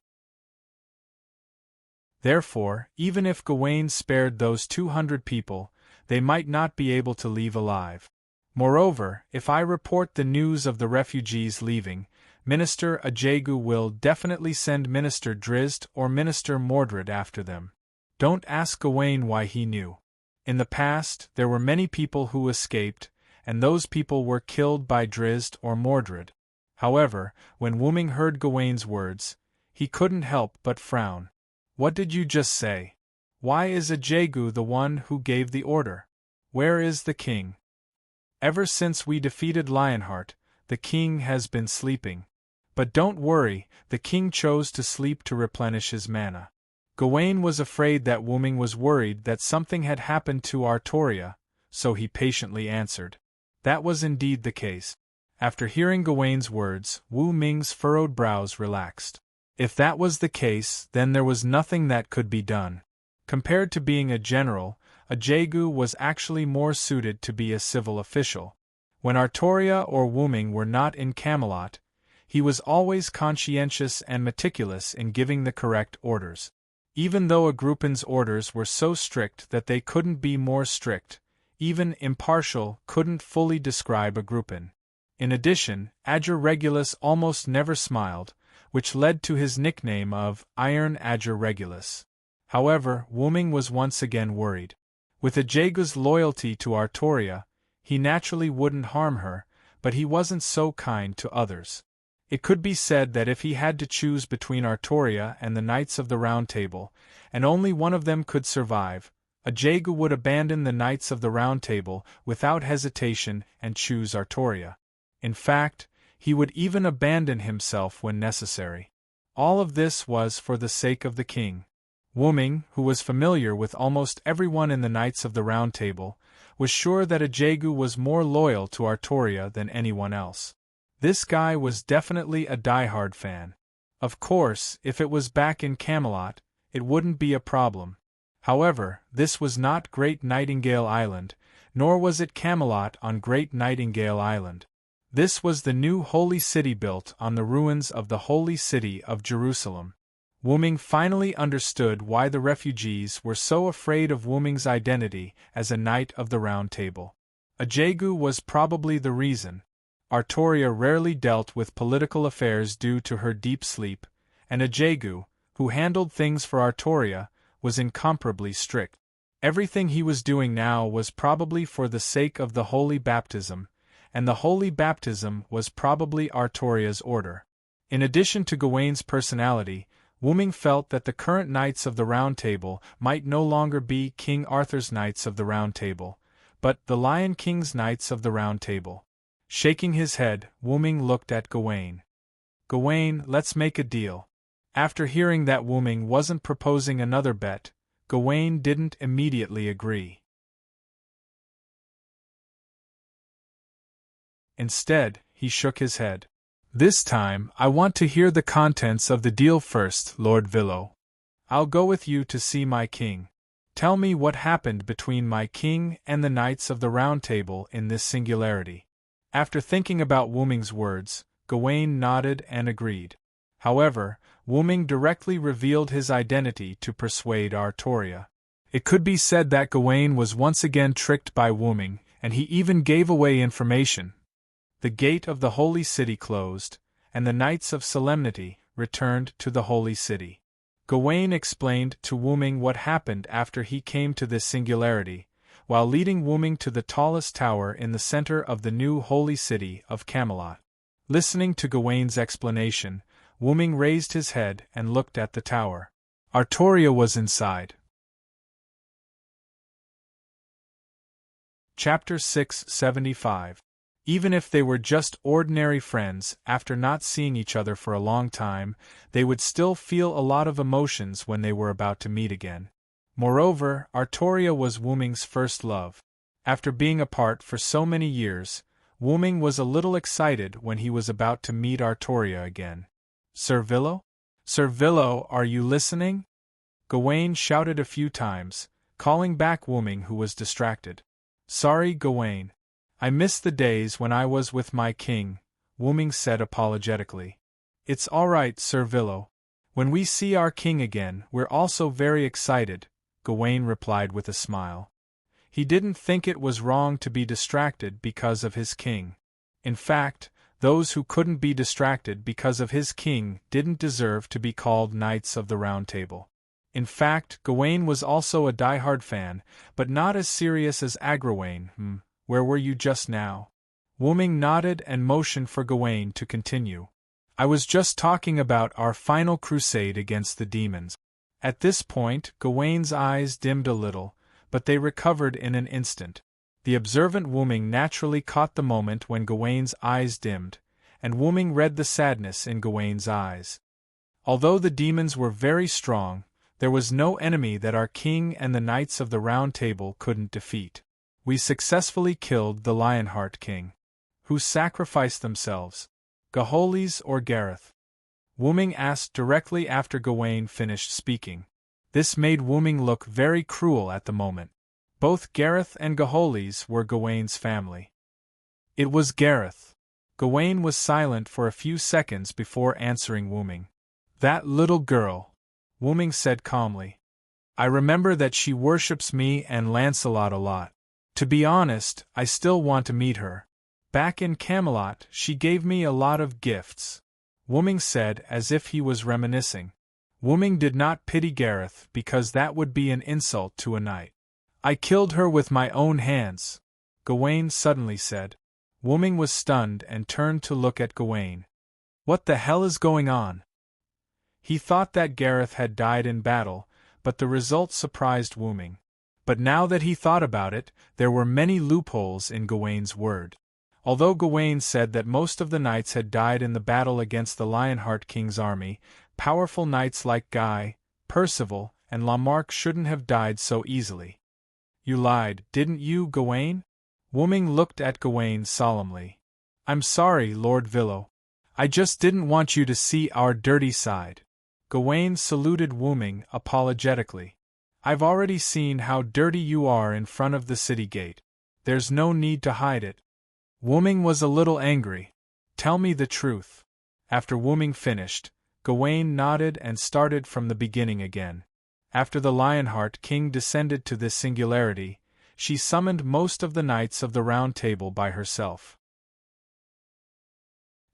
Therefore, even if Gawain spared those 200 people, they might not be able to leave alive. Moreover, if I report the news of the refugees leaving, Minister Ajagu will definitely send Minister Drizzt or Minister Mordred after them. Don't ask Gawain why he knew. In the past, there were many people who escaped, and those people were killed by Drizzt or Mordred. However, when Wu Ming heard Gawain's words, he couldn't help but frown. What did you just say? Why is Ajagu the one who gave the order? Where is the king? Ever since we defeated Lionheart, the king has been sleeping. But don't worry, the king chose to sleep to replenish his mana. Gawain was afraid that Wu Ming was worried that something had happened to Artoria, so he patiently answered. That was indeed the case. After hearing Gawain's words, Wu Ming's furrowed brows relaxed. If that was the case, then there was nothing that could be done. Compared to being a general, Ajagu was actually more suited to be a civil official. When Artoria or Wu Ming were not in Camelot, he was always conscientious and meticulous in giving the correct orders. Even though Agrippa's orders were so strict that they couldn't be more strict, even impartial couldn't fully describe Agrippin. In addition, Ager Regulus almost never smiled, which led to his nickname of Iron Ager Regulus. However, Wu Ming was once again worried. With Ajagu's loyalty to Artoria, he naturally wouldn't harm her, but he wasn't so kind to others. It could be said that if he had to choose between Artoria and the Knights of the Round Table, and only one of them could survive, Ajagu would abandon the Knights of the Round Table without hesitation and choose Artoria. In fact, he would even abandon himself when necessary. All of this was for the sake of the king. Wu Ming, who was familiar with almost everyone in the Knights of the Round Table, was sure that Ajagu was more loyal to Artoria than anyone else. This guy was definitely a diehard fan. Of course, if it was back in Camelot, it wouldn't be a problem. However, this was not Great Nightingale Island, nor was it Camelot on Great Nightingale Island. This was the new holy city built on the ruins of the holy city of Jerusalem. Wu Ming finally understood why the refugees were so afraid of Wu Ming's identity as a Knight of the Round Table. Ajagu was probably the reason. Artoria rarely dealt with political affairs due to her deep sleep, and Ajagu, who handled things for Artoria, was incomparably strict. Everything he was doing now was probably for the sake of the holy baptism, and the holy baptism was probably Artoria's order. In addition to Gawain's personality, Wu Ming felt that the current Knights of the Round Table might no longer be King Arthur's Knights of the Round Table, but the Lion King's Knights of the Round Table. Shaking his head, Wu Ming looked at Gawain. Gawain, let's make a deal. After hearing that Wu Ming wasn't proposing another bet, Gawain didn't immediately agree. Instead, he shook his head. This time, I want to hear the contents of the deal first, Lord Villo. I'll go with you to see my king. Tell me what happened between my king and the Knights of the Round Table in this singularity. After thinking about Wu Ming's words, Gawain nodded and agreed. However, Wu Ming directly revealed his identity to persuade Artoria. It could be said that Gawain was once again tricked by Wu Ming, and he even gave away information. The gate of the holy city closed, and the Knights of Solemnity returned to the holy city. Gawain explained to Wu Ming what happened after he came to this singularity, while leading Wooming to the tallest tower in the center of the new holy city of Camelot. Listening to Gawain's explanation, Wooming raised his head and looked at the tower. Artoria was inside. Chapter 675. Even if they were just ordinary friends, after not seeing each other for a long time, they would still feel a lot of emotions when they were about to meet again. Moreover, Artoria was Wooming's first love. After being apart for so many years, Wooming was a little excited when he was about to meet Artoria again. "Sir Villo? Sir Villo, are you listening?" Gawain shouted a few times, calling back Wooming, who was distracted. "Sorry, Gawain. I miss the days when I was with my king," Wooming said apologetically. "It's all right, Sir Villo. When we see our king again, we're also very excited," Gawain replied with a smile. He didn't think it was wrong to be distracted because of his king. In fact, those who couldn't be distracted because of his king didn't deserve to be called Knights of the Round Table. In fact, Gawain was also a die-hard fan, but not as serious as Agrawain. Where were you just now?" Wooming nodded and motioned for Gawain to continue. "I was just talking about our final crusade against the demons." At this point, Gawain's eyes dimmed a little, but they recovered in an instant. The observant Wooming naturally caught the moment when Gawain's eyes dimmed, and Wooming read the sadness in Gawain's eyes. Although the demons were very strong, there was no enemy that our king and the Knights of the Round Table couldn't defeat. We successfully killed the Lionheart King. Who sacrificed themselves? Gaholis or Gareth? Wooming asked directly after Gawain finished speaking. This made Wooming look very cruel at the moment. Both Gareth and Gaholis were Gawain's family. It was Gareth. Gawain was silent for a few seconds before answering Wooming. "That little girl," Wooming said calmly. "I remember that she worships me and Lancelot a lot. To be honest, I still want to meet her. Back in Camelot, she gave me a lot of gifts," Wooming said as if he was reminiscing. Wooming did not pity Gareth because that would be an insult to a knight. "I killed her with my own hands," Gawain suddenly said. Wooming was stunned and turned to look at Gawain. What the hell is going on? He thought that Gareth had died in battle, but the result surprised Wooming. But now that he thought about it, there were many loopholes in Gawain's word. Although Gawain said that most of the knights had died in the battle against the Lionheart King's army, powerful knights like Guy, Percival, and Lamarck shouldn't have died so easily. "You lied, didn't you, Gawain?" Wooming looked at Gawain solemnly. "I'm sorry, Lord Villo. I just didn't want you to see our dirty side." Gawain saluted Wooming apologetically. "I've already seen how dirty you are in front of the city gate. There's no need to hide it." Wooming was a little angry. "Tell me the truth." After Wooming finished, Gawain nodded and started from the beginning again. After the Lionheart King descended to this singularity, she summoned most of the Knights of the Round Table by herself.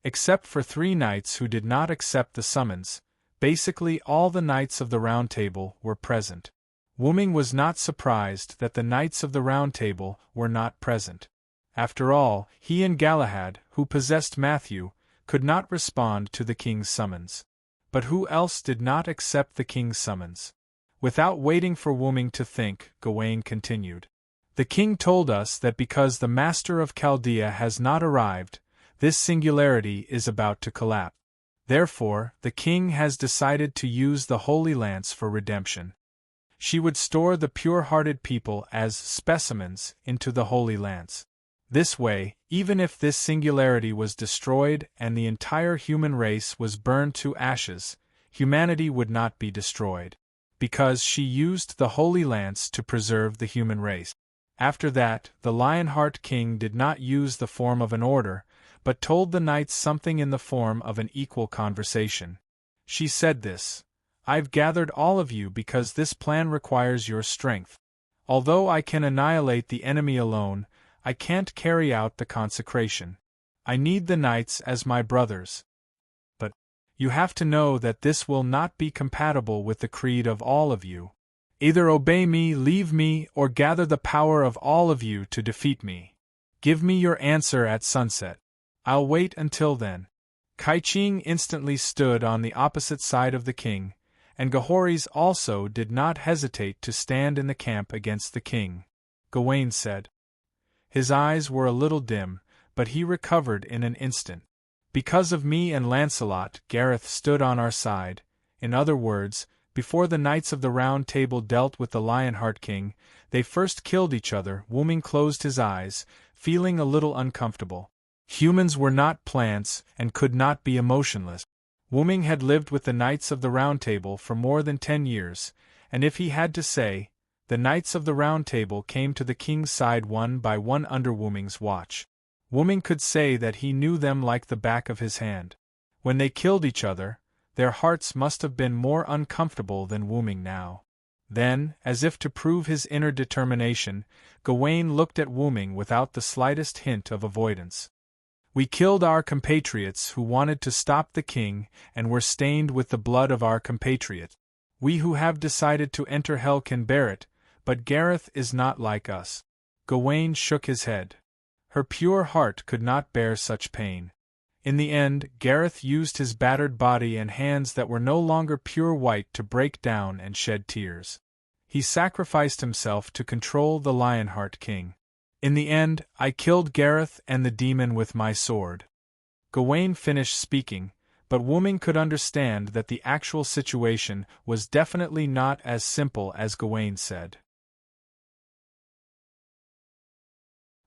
Except for 3 knights who did not accept the summons, basically all the Knights of the Round Table were present. Wooming was not surprised that the Knights of the Round Table were not present. After all, he and Galahad, who possessed Matthew, could not respond to the king's summons. But who else did not accept the king's summons? Without waiting for Wooming to think, Gawain continued. "The king told us that because the master of Chaldea has not arrived, this singularity is about to collapse. Therefore, the king has decided to use the Holy Lance for redemption. She would store the pure-hearted people as specimens into the Holy Lance. This way, even if this singularity was destroyed and the entire human race was burned to ashes, humanity would not be destroyed, because she used the Holy Lance to preserve the human race." After that, the Lionheart King did not use the form of an order, but told the knights something in the form of an equal conversation. She said this: "I've gathered all of you because this plan requires your strength. Although I can annihilate the enemy alone, I can't carry out the consecration. I need the knights as my brothers. But you have to know that this will not be compatible with the creed of all of you. Either obey me, leave me, or gather the power of all of you to defeat me. Give me your answer at sunset. I'll wait until then. Kaiching instantly stood on the opposite side of the king, and Gahoris also did not hesitate to stand in the camp against the king. Gawain said. His eyes were a little dim, but he recovered in an instant. Because of me and Lancelot, Gareth stood on our side. In other words, before the Knights of the Round Table dealt with the Lionheart King, they first killed each other. Wuming closed his eyes, feeling a little uncomfortable. Humans were not plants and could not be emotionless. Wuming had lived with the Knights of the Round Table for more than 10 years, and if he had to say, the Knights of the Round Table came to the king's side one by one under Wuming's watch. Wuming could say that he knew them like the back of his hand. When they killed each other, their hearts must have been more uncomfortable than Wuming now. Then, as if to prove his inner determination, Gawain looked at Wuming without the slightest hint of avoidance. We killed our compatriots who wanted to stop the king and were stained with the blood of our compatriot. We who have decided to enter hell can bear it, but Gareth is not like us. Gawain shook his head. Her pure heart could not bear such pain. In the end, Gareth used his battered body and hands that were no longer pure white to break down and shed tears. He sacrificed himself to control the Lionheart King. In the end, I killed Gareth and the demon with my sword. Gawain finished speaking, but Wuming could understand that the actual situation was definitely not as simple as Gawain said.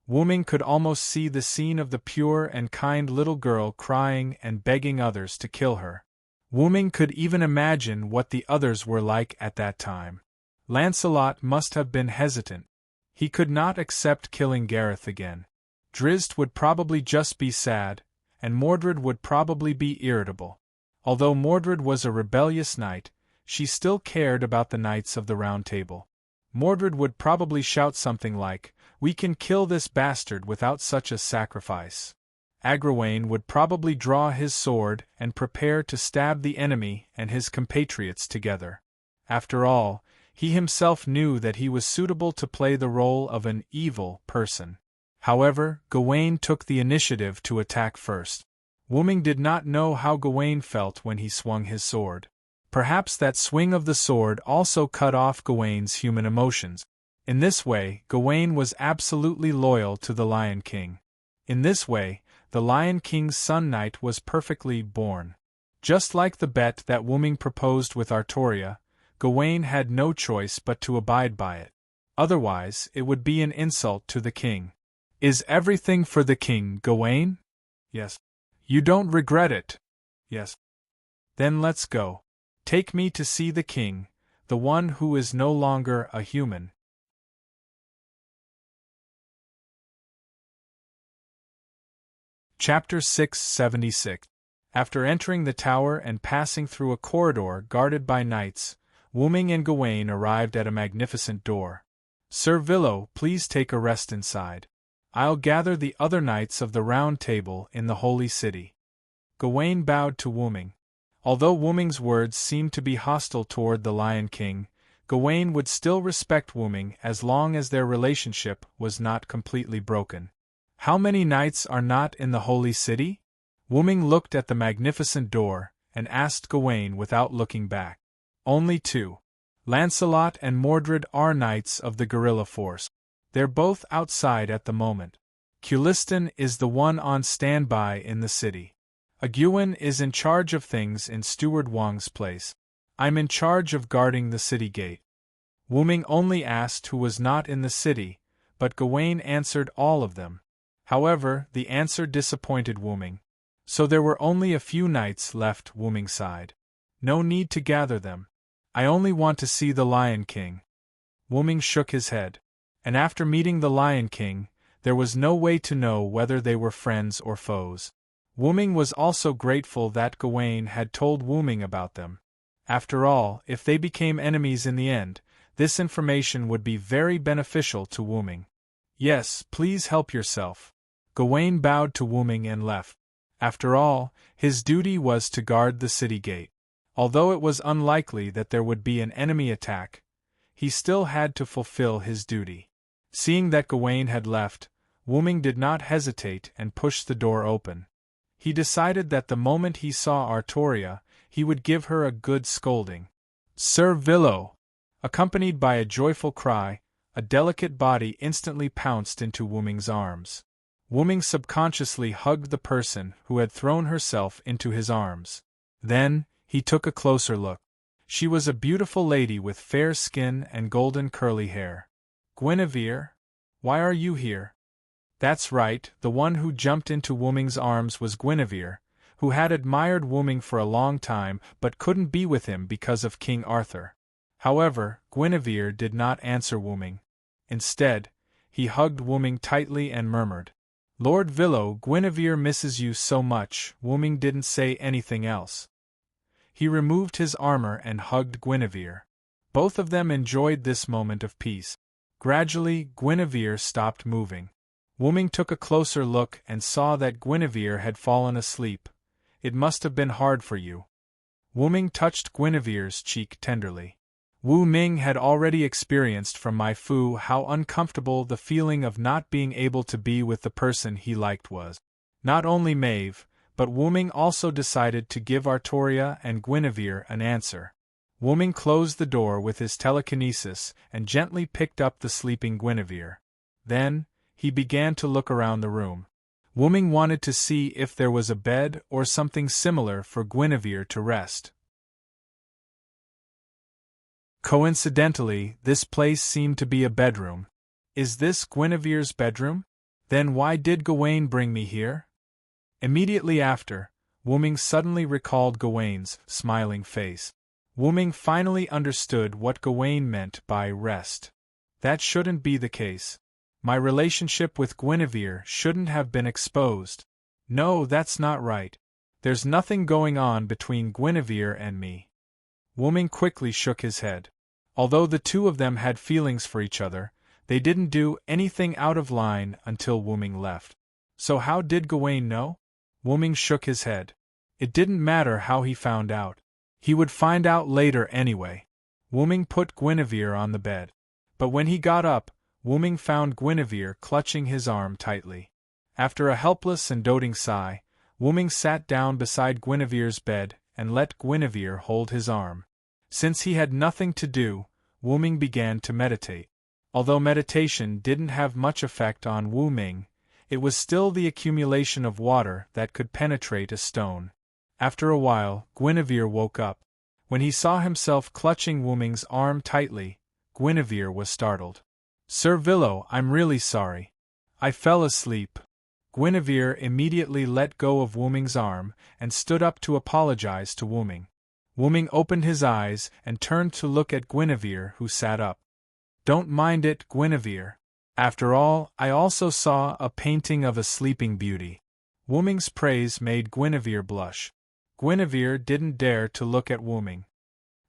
Wuming could almost see the scene of the pure and kind little girl crying and begging others to kill her. Wuming could even imagine what the others were like at that time. Lancelot must have been hesitant. He could not accept killing Gareth again. Drizzt would probably just be sad, and Mordred would probably be irritable. Although Mordred was a rebellious knight, she still cared about the Knights of the Round Table. Mordred would probably shout something like, "We can kill this bastard without such a sacrifice." Agrawayne would probably draw his sword and prepare to stab the enemy and his compatriots together. After all, he himself knew that he was suitable to play the role of an evil person. However, Gawain took the initiative to attack first. Wuming did not know how Gawain felt when he swung his sword. Perhaps that swing of the sword also cut off Gawain's human emotions. In this way, Gawain was absolutely loyal to the Lion King. In this way, the Lion King's Sun Knight was perfectly born. Just like the bet that Wuming proposed with Artoria, Gawain had no choice but to abide by it. Otherwise, it would be an insult to the king. Is everything for the king, Gawain? Yes. You don't regret it? Yes. Then let's go. Take me to see the king, the one who is no longer a human. Chapter 676. After entering the tower and passing through a corridor guarded by knights, Wuming and Gawain arrived at a magnificent door. "Sir Villo, please take a rest inside. I'll gather the other Knights of the Round Table in the Holy City." Gawain bowed to Wuming. Although Wuming's words seemed to be hostile toward the Lion King, Gawain would still respect Wuming as long as their relationship was not completely broken. How many knights are not in the Holy City? Wuming looked at the magnificent door, and asked Gawain without looking back. Only 2. Lancelot and Mordred are knights of the guerrilla force. They're both outside at the moment. Culistan is the one on standby in the city. Egwene is in charge of things in Steward Wang's place. I'm in charge of guarding the city gate. Wuming only asked who was not in the city, but Gawain answered all of them. However, the answer disappointed Wuming. So there were only a few knights left Wuming's side. No need to gather them. I only want to see the Lion King. Wuming shook his head. And after meeting the Lion King, there was no way to know whether they were friends or foes. Wuming was also grateful that Gawain had told Wuming about them. After all, if they became enemies in the end, this information would be very beneficial to Wuming. "Yes, please help yourself." Gawain bowed to Wuming and left. After all, his duty was to guard the city gate. Although it was unlikely that there would be an enemy attack, he still had to fulfill his duty. Seeing that Gawain had left, Wuming did not hesitate and pushed the door open. He decided that the moment he saw Artoria, he would give her a good scolding. "Sir Villo!" Accompanied by a joyful cry, a delicate body instantly pounced into Wuming's arms. Wuming subconsciously hugged the person who had thrown herself into his arms. Then, he took a closer look. She was a beautiful lady with fair skin and golden curly hair. "Guinevere? Why are you here?" That's right, the one who jumped into Wuming's arms was Guinevere, who had admired Wuming for a long time but couldn't be with him because of King Arthur. However, Guinevere did not answer Wuming. Instead, he hugged Wuming tightly and murmured, "Lord Villo, Guinevere misses you so much." Wuming didn't say anything else. He removed his armor and hugged Guinevere. Both of them enjoyed this moment of peace. Gradually, Guinevere stopped moving. Wuming took a closer look and saw that Guinevere had fallen asleep. "It must have been hard for you." Wuming touched Guinevere's cheek tenderly. Wu Ming had already experienced from Mai Fu how uncomfortable the feeling of not being able to be with the person he liked was. Not only Maeve, but Wuming also decided to give Artoria and Guinevere an answer. Wuming closed the door with his telekinesis and gently picked up the sleeping Guinevere. Then, he began to look around the room. Wuming wanted to see if there was a bed or something similar for Guinevere to rest. Coincidentally, this place seemed to be a bedroom. Is this Guinevere's bedroom? Then why did Gawain bring me here? Immediately after, Wuming suddenly recalled Gawain's smiling face. Wuming finally understood what Gawain meant by rest. That shouldn't be the case. My relationship with Guinevere shouldn't have been exposed. No, that's not right. There's nothing going on between Guinevere and me. Wuming quickly shook his head. Although the two of them had feelings for each other, they didn't do anything out of line until Wuming left. So how did Gawain know? Wuming shook his head. It didn't matter how he found out. He would find out later anyway. Wuming put Guinevere on the bed. But when he got up, Wuming found Guinevere clutching his arm tightly. After a helpless and doting sigh, Wuming sat down beside Guinevere's bed and let Guinevere hold his arm. Since he had nothing to do, Wuming began to meditate. Although meditation didn't have much effect on Wu Ming, it was still the accumulation of water that could penetrate a stone. After a while, Guinevere woke up. When he saw himself clutching Wuming's arm tightly, Guinevere was startled. "Sir Villo, I'm really sorry. I fell asleep." Guinevere immediately let go of Wuming's arm and stood up to apologize to Wuming. Wuming opened his eyes and turned to look at Guinevere, who sat up. "Don't mind it, Guinevere. After all, I also saw a painting of a sleeping beauty." Wuming's praise made Guinevere blush. Guinevere didn't dare to look at Wuming.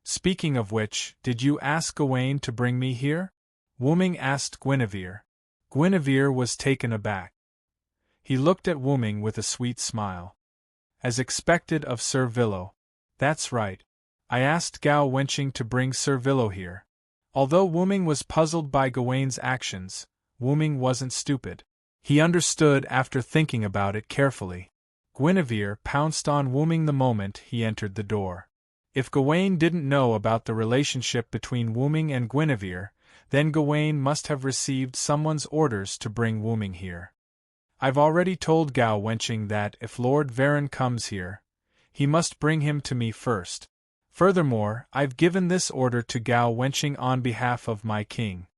"Speaking of which, did you ask Gawain to bring me here?" Wuming asked Guinevere. Guinevere was taken aback. He looked at Wuming with a sweet smile. "As expected of Sir Villo. That's right. I asked Gao Wenqing to bring Sir Villo here." Although Wuming was puzzled by Gawain's actions, Wuming wasn't stupid. He understood after thinking about it carefully. Guinevere pounced on Wuming the moment he entered the door. If Gawain didn't know about the relationship between Wuming and Guinevere, then Gawain must have received someone's orders to bring Wuming here. "I've already told Gao Wenqing that if Lord Varen comes here, he must bring him to me first. Furthermore, I've given this order to Gao Wenqing on behalf of my king."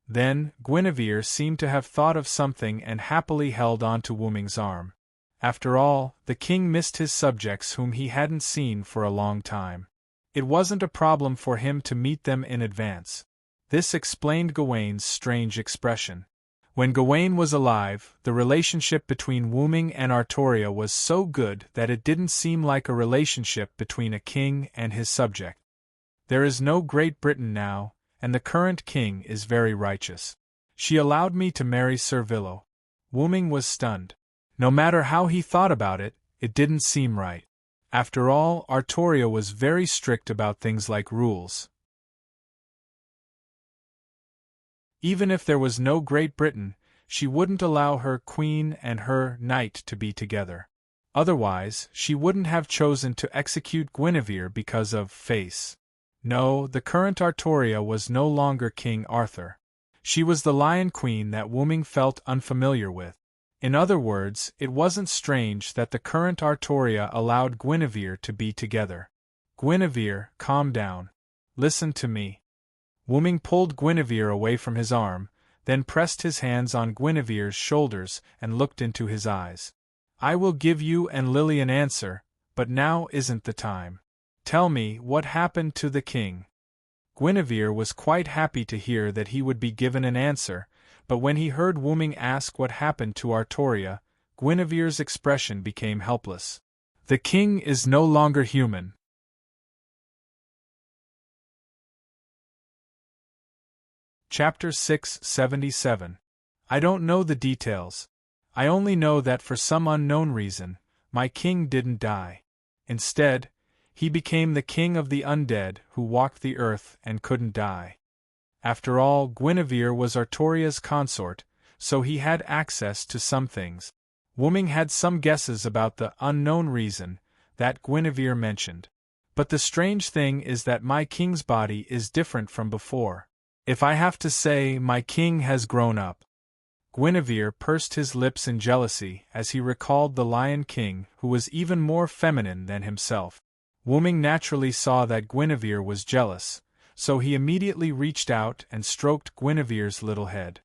Then, Guinevere seemed to have thought of something and happily held on to Wuming's arm. After all, the king missed his subjects whom he hadn't seen for a long time. It wasn't a problem for him to meet them in advance. This explained Gawain's strange expression. When Gawain was alive, the relationship between Wuming and Artoria was so good that it didn't seem like a relationship between a king and his subject. There is no Great Britain now, and the current king is very righteous. She allowed me to marry Sir Villo. Wuming was stunned. No matter how he thought about it, it didn't seem right. After all, Artoria was very strict about things like rules. Even if there was no Great Britain, she wouldn't allow her queen and her knight to be together. Otherwise, she wouldn't have chosen to execute Guinevere because of face. No, the current Artoria was no longer King Arthur. She was the Lion Queen that Wooming felt unfamiliar with. In other words, it wasn't strange that the current Artoria allowed Guinevere to be together. Guinevere, calm down. Listen to me. Wooming pulled Guinevere away from his arm, then pressed his hands on Guinevere's shoulders and looked into his eyes. I will give you and Lily an answer, but now isn't the time. Tell me what happened to the king. Guinevere was quite happy to hear that he would be given an answer, but when he heard Wooming ask what happened to Artoria, Guinevere's expression became helpless. The king is no longer human. Chapter 677. I don't know the details. I only know that for some unknown reason, my king didn't die. Instead, he became the king of the undead who walked the earth and couldn't die. After all, Guinevere was Artoria's consort, so he had access to some things. Wooming had some guesses about the unknown reason that Guinevere mentioned. But the strange thing is that my king's body is different from before. If I have to say, my king has grown up. Guinevere pursed his lips in jealousy as he recalled the Lion King, who was even more feminine than himself. Wooming naturally saw that Guinevere was jealous, so he immediately reached out and stroked Guinevere's little head.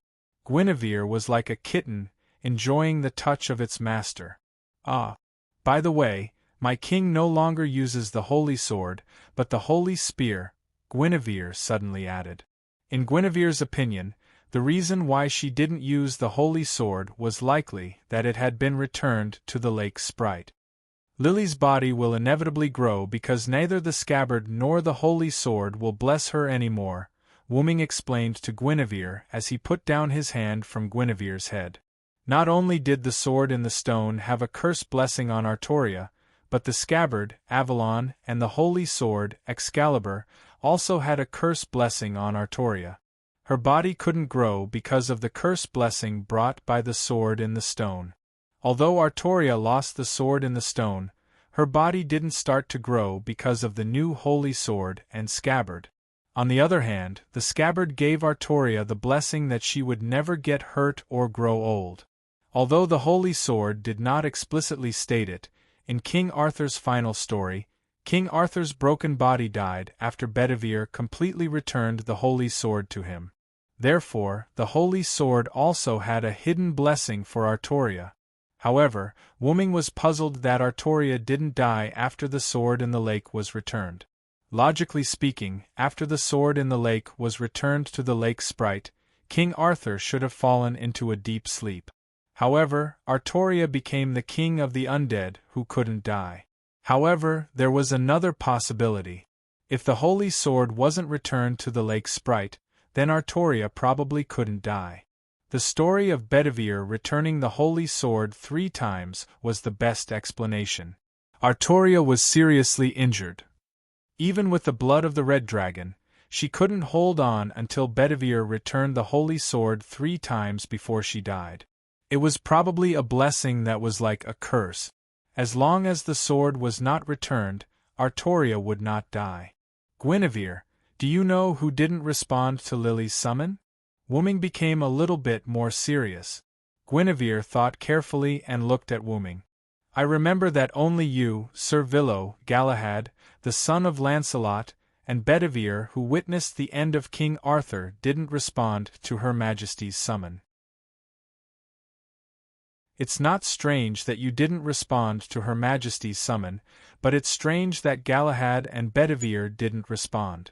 Guinevere was like a kitten, enjoying the touch of its master. Ah! By the way, my king no longer uses the holy sword, but the holy spear, Guinevere suddenly added. In Guinevere's opinion, the reason why she didn't use the holy sword was likely that it had been returned to the lake sprite. Lily's body will inevitably grow because neither the scabbard nor the holy sword will bless her anymore, Wooming explained to Guinevere as he put down his hand from Guinevere's head. Not only did the sword in the stone have a curse blessing on Artoria, but the scabbard, Avalon, and the holy sword, Excalibur, also had a curse blessing on Artoria. Her body couldn't grow because of the curse blessing brought by the sword in the stone. Although Artoria lost the sword in the stone, her body didn't start to grow because of the new holy sword and scabbard. On the other hand, the scabbard gave Artoria the blessing that she would never get hurt or grow old. Although the holy sword did not explicitly state it, in King Arthur's final story, King Arthur's broken body died after Bedivere completely returned the holy sword to him. Therefore, the holy sword also had a hidden blessing for Artoria. However, Wooming was puzzled that Artoria didn't die after the sword in the lake was returned. Logically speaking, after the sword in the lake was returned to the lake sprite, King Arthur should have fallen into a deep sleep. However, Artoria became the king of the undead who couldn't die. However, there was another possibility. If the holy sword wasn't returned to the lake sprite, then Artoria probably couldn't die. The story of Bedivere returning the holy sword 3 times was the best explanation. Artoria was seriously injured. Even with the blood of the red dragon, she couldn't hold on until Bedivere returned the holy sword 3 times before she died. It was probably a blessing that was like a curse. As long as the sword was not returned, Artoria would not die. Guinevere, do you know who didn't respond to Lily's summon? Wooming became a little bit more serious. Guinevere thought carefully and looked at Wooming. I remember that only you, Sir Villo, Galahad, the son of Lancelot, and Bedivere, who witnessed the end of King Arthur, didn't respond to Her Majesty's summon. It's not strange that you didn't respond to Her Majesty's summon, but it's strange that Galahad and Bedivere didn't respond.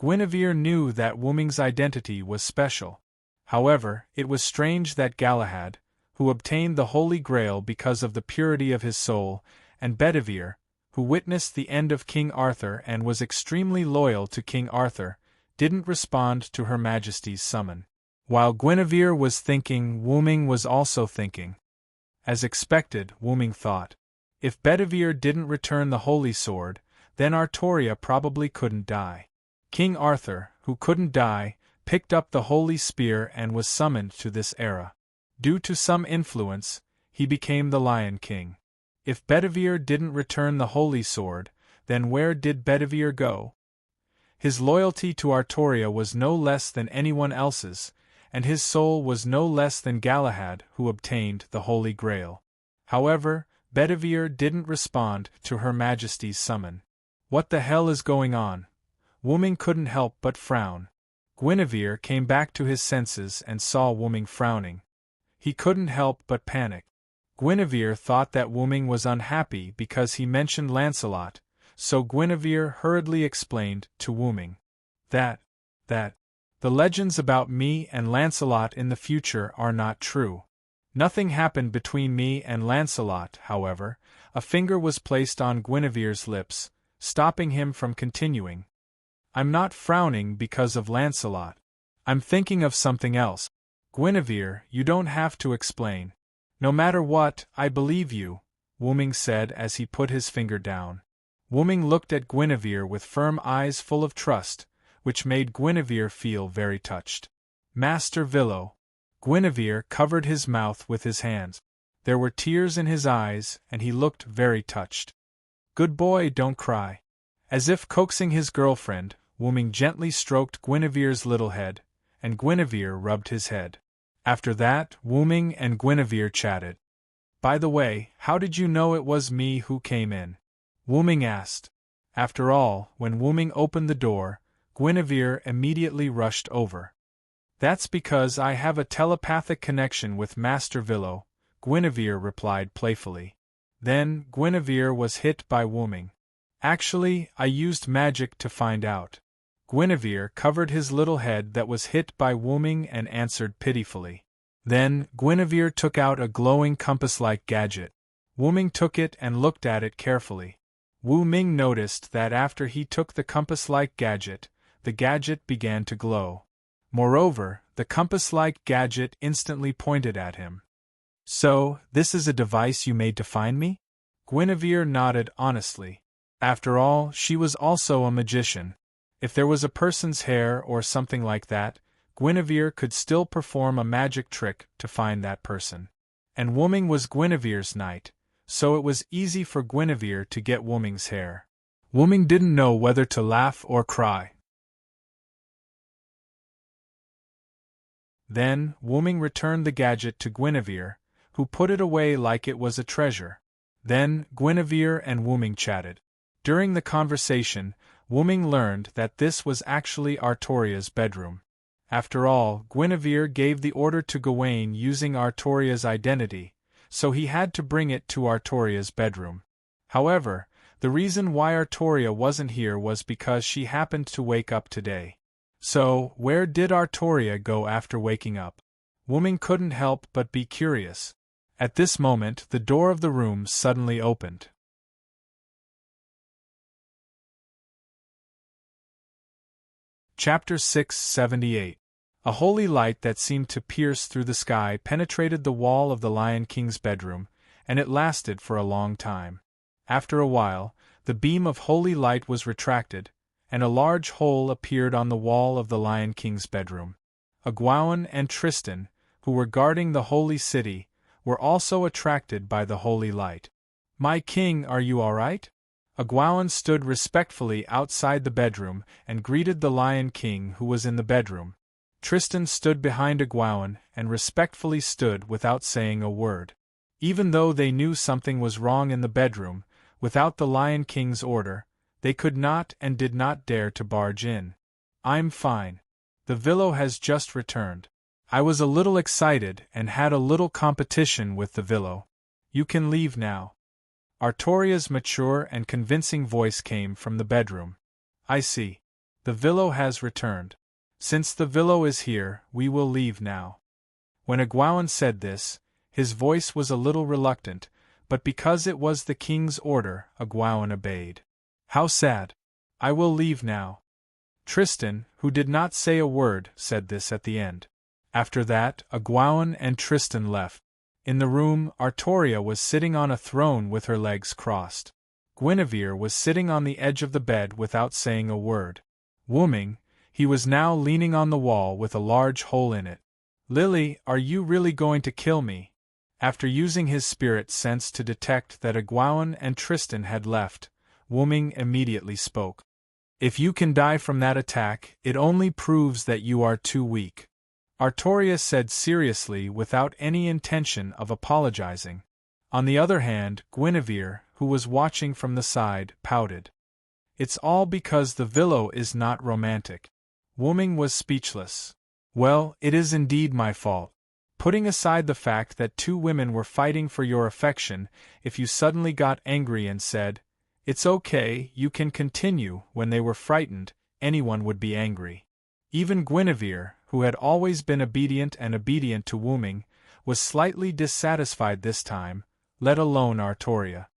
Guinevere knew that Wooming's identity was special. However, it was strange that Galahad, who obtained the Holy Grail because of the purity of his soul, and Bedivere, who witnessed the end of King Arthur and was extremely loyal to King Arthur, didn't respond to Her Majesty's summon. While Guinevere was thinking, Wooming was also thinking. As expected, Wooming thought. If Bedivere didn't return the holy sword, then Artoria probably couldn't die. King Arthur, who couldn't die, picked up the holy spear and was summoned to this era. Due to some influence, he became the Lion King. If Bedivere didn't return the holy sword, then where did Bedivere go? His loyalty to Artoria was no less than anyone else's, and his soul was no less than Galahad, who obtained the Holy Grail. However, Bedivere didn't respond to Her Majesty's summon. What the hell is going on? Wuming couldn't help but frown. Guinevere came back to his senses and saw Wuming frowning. He couldn't help but panic. Guinevere thought that Wuming was unhappy because he mentioned Lancelot, so Guinevere hurriedly explained to Wuming that the legends about me and Lancelot in the future are not true. Nothing happened between me and Lancelot, however. A finger was placed on Guinevere's lips, stopping him from continuing. I'm not frowning because of Lancelot. I'm thinking of something else. Guinevere, you don't have to explain. No matter what, I believe you, Wuming said as he put his finger down. Wuming looked at Guinevere with firm eyes full of trust, which made Guinevere feel very touched. Master Villo. Guinevere covered his mouth with his hands. There were tears in his eyes, and he looked very touched. Good boy, don't cry. As if coaxing his girlfriend, Wuming gently stroked Guinevere's little head, and Guinevere rubbed his head. After that, Wuming and Guinevere chatted. By the way, how did you know it was me who came in? Wuming asked. After all, when Wuming opened the door, Guinevere immediately rushed over. That's because I have a telepathic connection with Master Villo, Guinevere replied playfully. Then, Guinevere was hit by Wuming. Actually, I used magic to find out. Guinevere covered his little head that was hit by Wuming and answered pitifully. Then, Guinevere took out a glowing compass-like gadget. Wuming took it and looked at it carefully. Wuming noticed that after he took the compass-like gadget, the gadget began to glow. Moreover, the compass-like gadget instantly pointed at him. So, this is a device you made to find me? Guinevere nodded honestly. After all, she was also a magician. If there was a person's hair or something like that, Guinevere could still perform a magic trick to find that person. And Wuming was Guinevere's knight, so it was easy for Guinevere to get Wuming's hair. Wuming didn't know whether to laugh or cry. Then, Wuming returned the gadget to Guinevere, who put it away like it was a treasure. Then, Guinevere and Wuming chatted. During the conversation, Wuming learned that this was actually Artoria's bedroom. After all, Guinevere gave the order to Gawain using Artoria's identity, so he had to bring it to Artoria's bedroom. However, the reason why Artoria wasn't here was because she happened to wake up today. So, where did Artoria go after waking up? Wuming couldn't help but be curious. At this moment, the door of the room suddenly opened. Chapter 678. A holy light that seemed to pierce through the sky penetrated the wall of the Lion King's bedroom, and it lasted for a long time. After a while, the beam of holy light was retracted, and a large hole appeared on the wall of the Lion King's bedroom. Gawain and Tristan, who were guarding the holy city, were also attracted by the holy light. My king, are you all right? Gawain stood respectfully outside the bedroom and greeted the Lion King who was in the bedroom. Tristan stood behind Gawain and respectfully stood without saying a word. Even though they knew something was wrong in the bedroom, without the Lion King's order, they could not and did not dare to barge in. I'm fine. The Villo has just returned. I was a little excited and had a little competition with the Villo. You can leave now. Artoria's mature and convincing voice came from the bedroom. I see. The Villo has returned. Since the Villo is here, we will leave now. When Gawain said this, his voice was a little reluctant, but because it was the king's order, Gawain obeyed. How sad. I will leave now. Tristan, who did not say a word, said this at the end. After that, Gawain and Tristan left. In the room, Artoria was sitting on a throne with her legs crossed. Guinevere was sitting on the edge of the bed without saying a word. Wuming, He was now leaning on the wall with a large hole in it. "Lily, are you really going to kill me?" After using his spirit sense to detect that Egwene and Tristan had left, Wuming immediately spoke. "If you can die from that attack, it only proves that you are too weak," Artoria said seriously without any intention of apologizing. On the other hand, Guinevere, who was watching from the side, pouted. "It's all because the Villo is not romantic." Wuming was speechless. "Well, it is indeed my fault. Putting aside the fact that two women were fighting for your affection, if you suddenly got angry and said, 'It's okay, you can continue,' when they were frightened, anyone would be angry." Even Guinevere, who had always been obedient to Wuming, was slightly dissatisfied this time, let alone Artoria.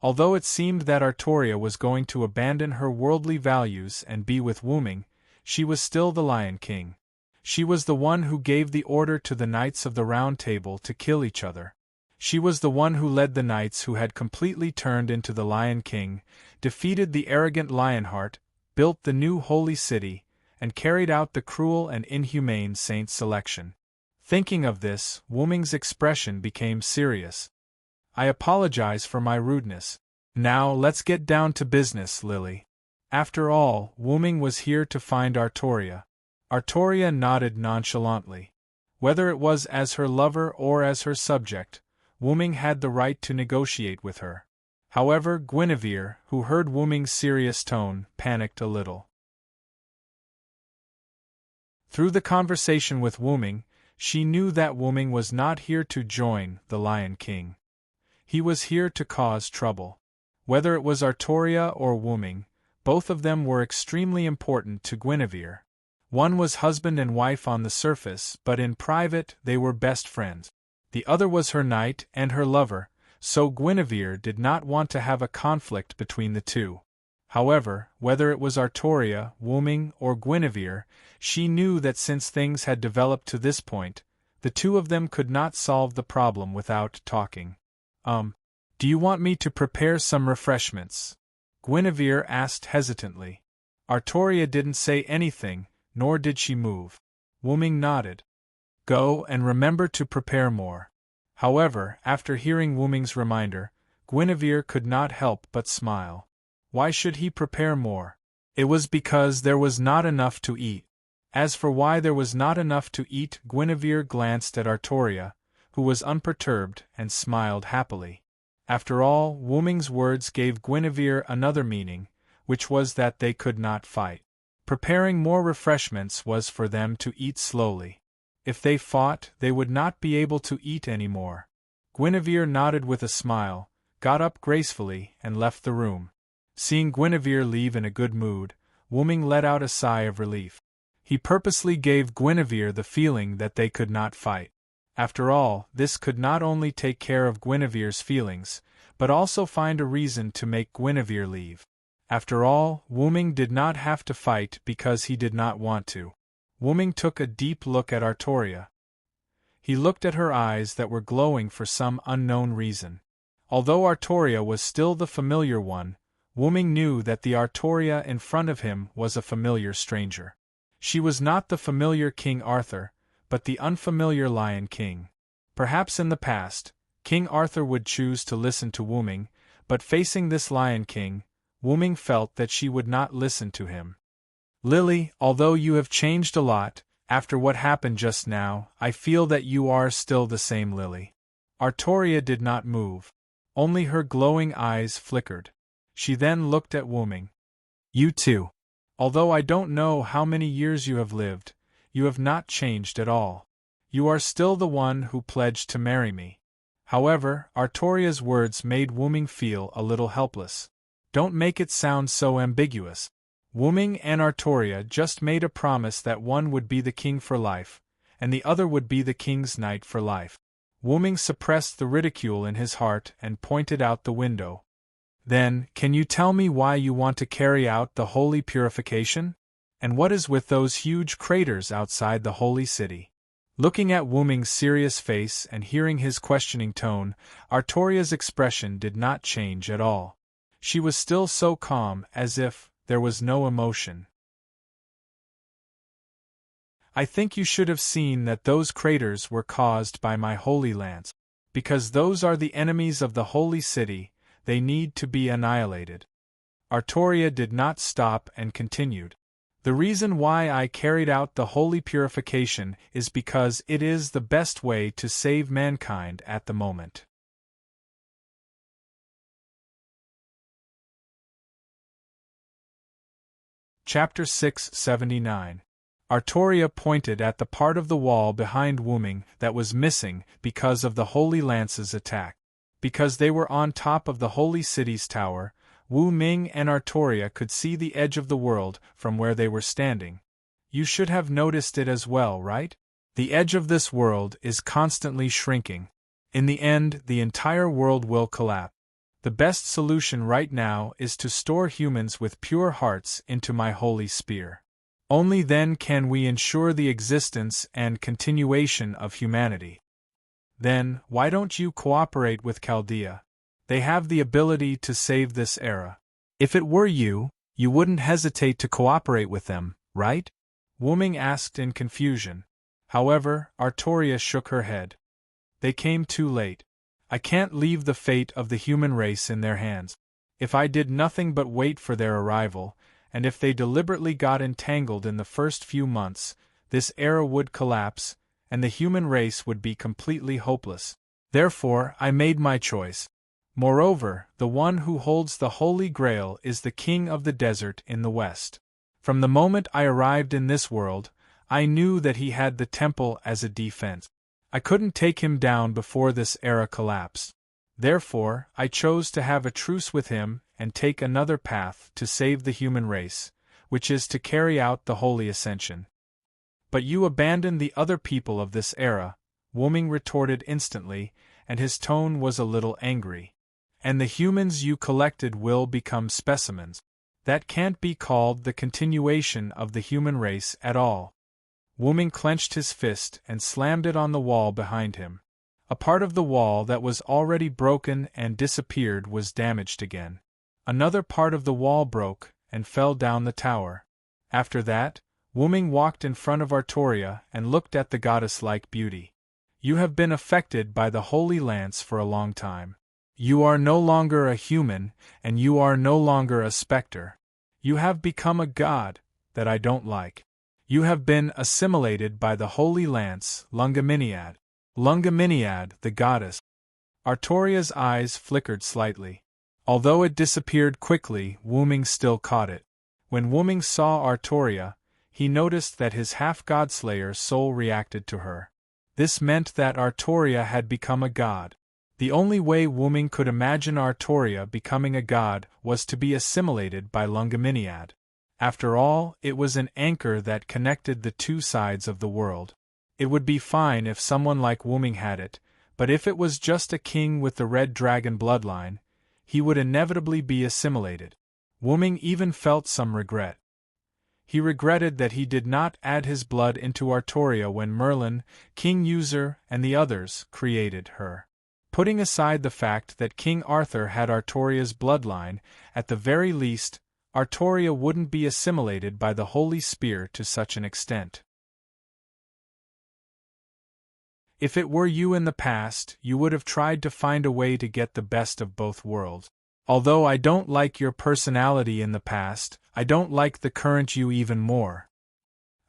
Although it seemed that Artoria was going to abandon her worldly values and be with Wuming, she was still the Lion King. She was the one who gave the order to the Knights of the Round Table to kill each other. She was the one who led the knights who had completely turned into the Lion King, defeated the arrogant Lionheart, built the new holy city, and carried out the cruel and inhumane Saint Selection. Thinking of this, Wuming's expression became serious. "I apologize for my rudeness. Now let's get down to business, Lily." After all, Wuming was here to find Artoria. Artoria nodded nonchalantly. Whether it was as her lover or as her subject, Wuming had the right to negotiate with her. However, Guinevere, who heard Wuming's serious tone, panicked a little. Through the conversation with Wuming, she knew that Wuming was not here to join the Lion King. He was here to cause trouble. Whether it was Artoria or Wuming, both of them were extremely important to Guinevere. One was husband and wife on the surface, but in private they were best friends. The other was her knight and her lover, so Guinevere did not want to have a conflict between the two. However, whether it was Artoria, Wuming, or Guinevere, she knew that since things had developed to this point, the two of them could not solve the problem without talking. Do you want me to prepare some refreshments?" Guinevere asked hesitantly. Artoria didn't say anything, nor did she move. Wuming nodded. "Go and remember to prepare more." However, after hearing Wuming's reminder, Guinevere could not help but smile. Why should he prepare more? It was because there was not enough to eat. As for why there was not enough to eat, Guinevere glanced at Artoria, who was unperturbed, and smiled happily. After all, Wuming's words gave Guinevere another meaning, which was that they could not fight. Preparing more refreshments was for them to eat slowly. If they fought, they would not be able to eat any more. Guinevere nodded with a smile, got up gracefully, and left the room. Seeing Guinevere leave in a good mood, Wuming let out a sigh of relief. He purposely gave Guinevere the feeling that they could not fight. After all, this could not only take care of Guinevere's feelings, but also find a reason to make Guinevere leave. After all, Wuming did not have to fight because he did not want to. Wuming took a deep look at Artoria. He looked at her eyes that were glowing for some unknown reason. Although Artoria was still the familiar one, Wuming knew that the Artoria in front of him was a familiar stranger. She was not the familiar King Arthur, but the unfamiliar Lion King. Perhaps in the past, King Arthur would choose to listen to Wuming, but facing this Lion King, Wuming felt that she would not listen to him. "Lily, although you have changed a lot, after what happened just now, I feel that you are still the same Lily." Artoria did not move. Only her glowing eyes flickered. She then looked at Wuming. "You too. Although I don't know how many years you have lived, you have not changed at all. You are still the one who pledged to marry me." However, Artoria's words made Wuming feel a little helpless. "Don't make it sound so ambiguous. Wuming and Artoria just made a promise that one would be the king for life, and the other would be the king's knight for life." Wuming suppressed the ridicule in his heart and pointed out the window. "Then, can you tell me why you want to carry out the holy purification? And what is with those huge craters outside the holy city?" Looking at Wuming's serious face and hearing his questioning tone, Artoria's expression did not change at all. She was still so calm, as if there was no emotion. I think you should have seen that those craters were caused by my holy lance. Because those are the enemies of the holy city, they need to be annihilated. Artoria did not stop and continued. The reason why I carried out the holy purification is because it is the best way to save mankind at the moment. Chapter 679. Artoria pointed at the part of the wall behind Wu Ming that was missing because of the Holy Lance's attack. Because they were on top of the Holy City's tower, Wu Ming and Artoria could see the edge of the world from where they were standing. You should have noticed it as well, right? The edge of this world is constantly shrinking. In the end, the entire world will collapse. The best solution right now is to store humans with pure hearts into my holy spear. Only then can we ensure the existence and continuation of humanity. Then, why don't you cooperate with Chaldea? They have the ability to save this era. If it were you, you wouldn't hesitate to cooperate with them, right? Wu Ming asked in confusion. However, Artoria shook her head. They came too late. I can't leave the fate of the human race in their hands. If I did nothing but wait for their arrival, and if they deliberately got entangled in the first few months, this era would collapse, and the human race would be completely hopeless. Therefore, I made my choice. Moreover, the one who holds the Holy Grail is the King of the Desert in the West. From the moment I arrived in this world, I knew that he had the temple as a defense. I couldn't take him down before this era collapsed. Therefore, I chose to have a truce with him and take another path to save the human race, which is to carry out the Holy Ascension. But you abandoned the other people of this era, Wu Ming retorted instantly, and his tone was a little angry. And the humans you collected will become specimens. That can't be called the continuation of the human race at all. Wu Ming clenched his fist and slammed it on the wall behind him. A part of the wall that was already broken and disappeared was damaged again. Another part of the wall broke and fell down the tower. After that, Wu Ming walked in front of Artoria and looked at the goddess-like beauty. You have been affected by the Holy Lance for a long time. You are no longer a human, and you are no longer a specter. You have become a god that I don't like. You have been assimilated by the Holy Lance, Lungaminiad. Lungaminiad, the goddess. Artoria's eyes flickered slightly. Although it disappeared quickly, Wu Ming still caught it. When Wu Ming saw Artoria, he noticed that his half-god-slayer soul reacted to her. This meant that Artoria had become a god. The only way Wu Ming could imagine Artoria becoming a god was to be assimilated by Lungaminiad. After all, it was an anchor that connected the two sides of the world. It would be fine if someone like Wu Ming had it, but if it was just a king with the red dragon bloodline, he would inevitably be assimilated. Wu Ming even felt some regret. He regretted that he did not add his blood into Artoria when Merlin, King User, and the others created her. Putting aside the fact that King Arthur had Artoria's bloodline, at the very least, Artoria wouldn't be assimilated by the Holy Spear to such an extent. If it were you in the past, you would have tried to find a way to get the best of both worlds. Although I don't like your personality in the past, I don't like the current you even more.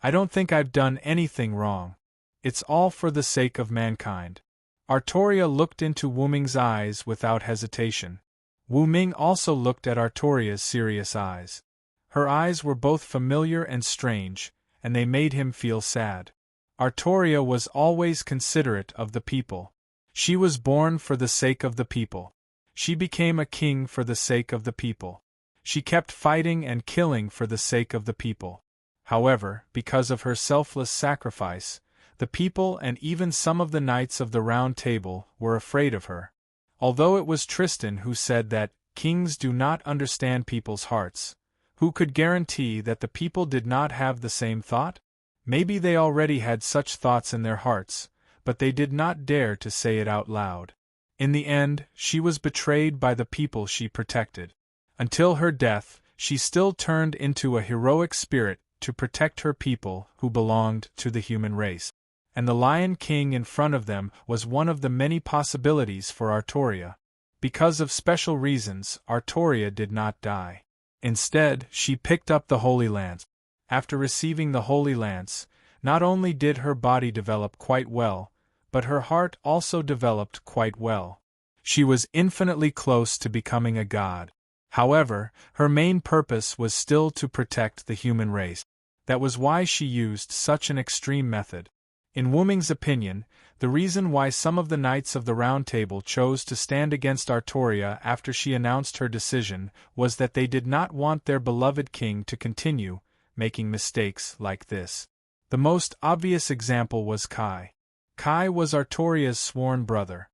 I don't think I've done anything wrong. It's all for the sake of mankind. Artoria looked into Wu Ming's eyes without hesitation. Wu Ming also looked at Artoria's serious eyes. Her eyes were both familiar and strange, and they made him feel sad. Artoria was always considerate of the people. She was born for the sake of the people. She became a king for the sake of the people. She kept fighting and killing for the sake of the people. However, because of her selfless sacrifice, the people and even some of the knights of the Round Table were afraid of her. Although it was Tristan who said that kings do not understand people's hearts, who could guarantee that the people did not have the same thought? Maybe they already had such thoughts in their hearts, but they did not dare to say it out loud. In the end, she was betrayed by the people she protected. Until her death, she still turned into a heroic spirit to protect her people who belonged to the human race. And the Lion King in front of them was one of the many possibilities for Artoria. Because of special reasons, Artoria did not die. Instead, she picked up the Holy Lance. After receiving the Holy Lance, not only did her body develop quite well, but her heart also developed quite well. She was infinitely close to becoming a god. However, her main purpose was still to protect the human race. That was why she used such an extreme method. In Wu Ming's opinion, the reason why some of the Knights of the Round Table chose to stand against Artoria after she announced her decision was that they did not want their beloved king to continue making mistakes like this. The most obvious example was Kai. Kai was Artoria's sworn brother.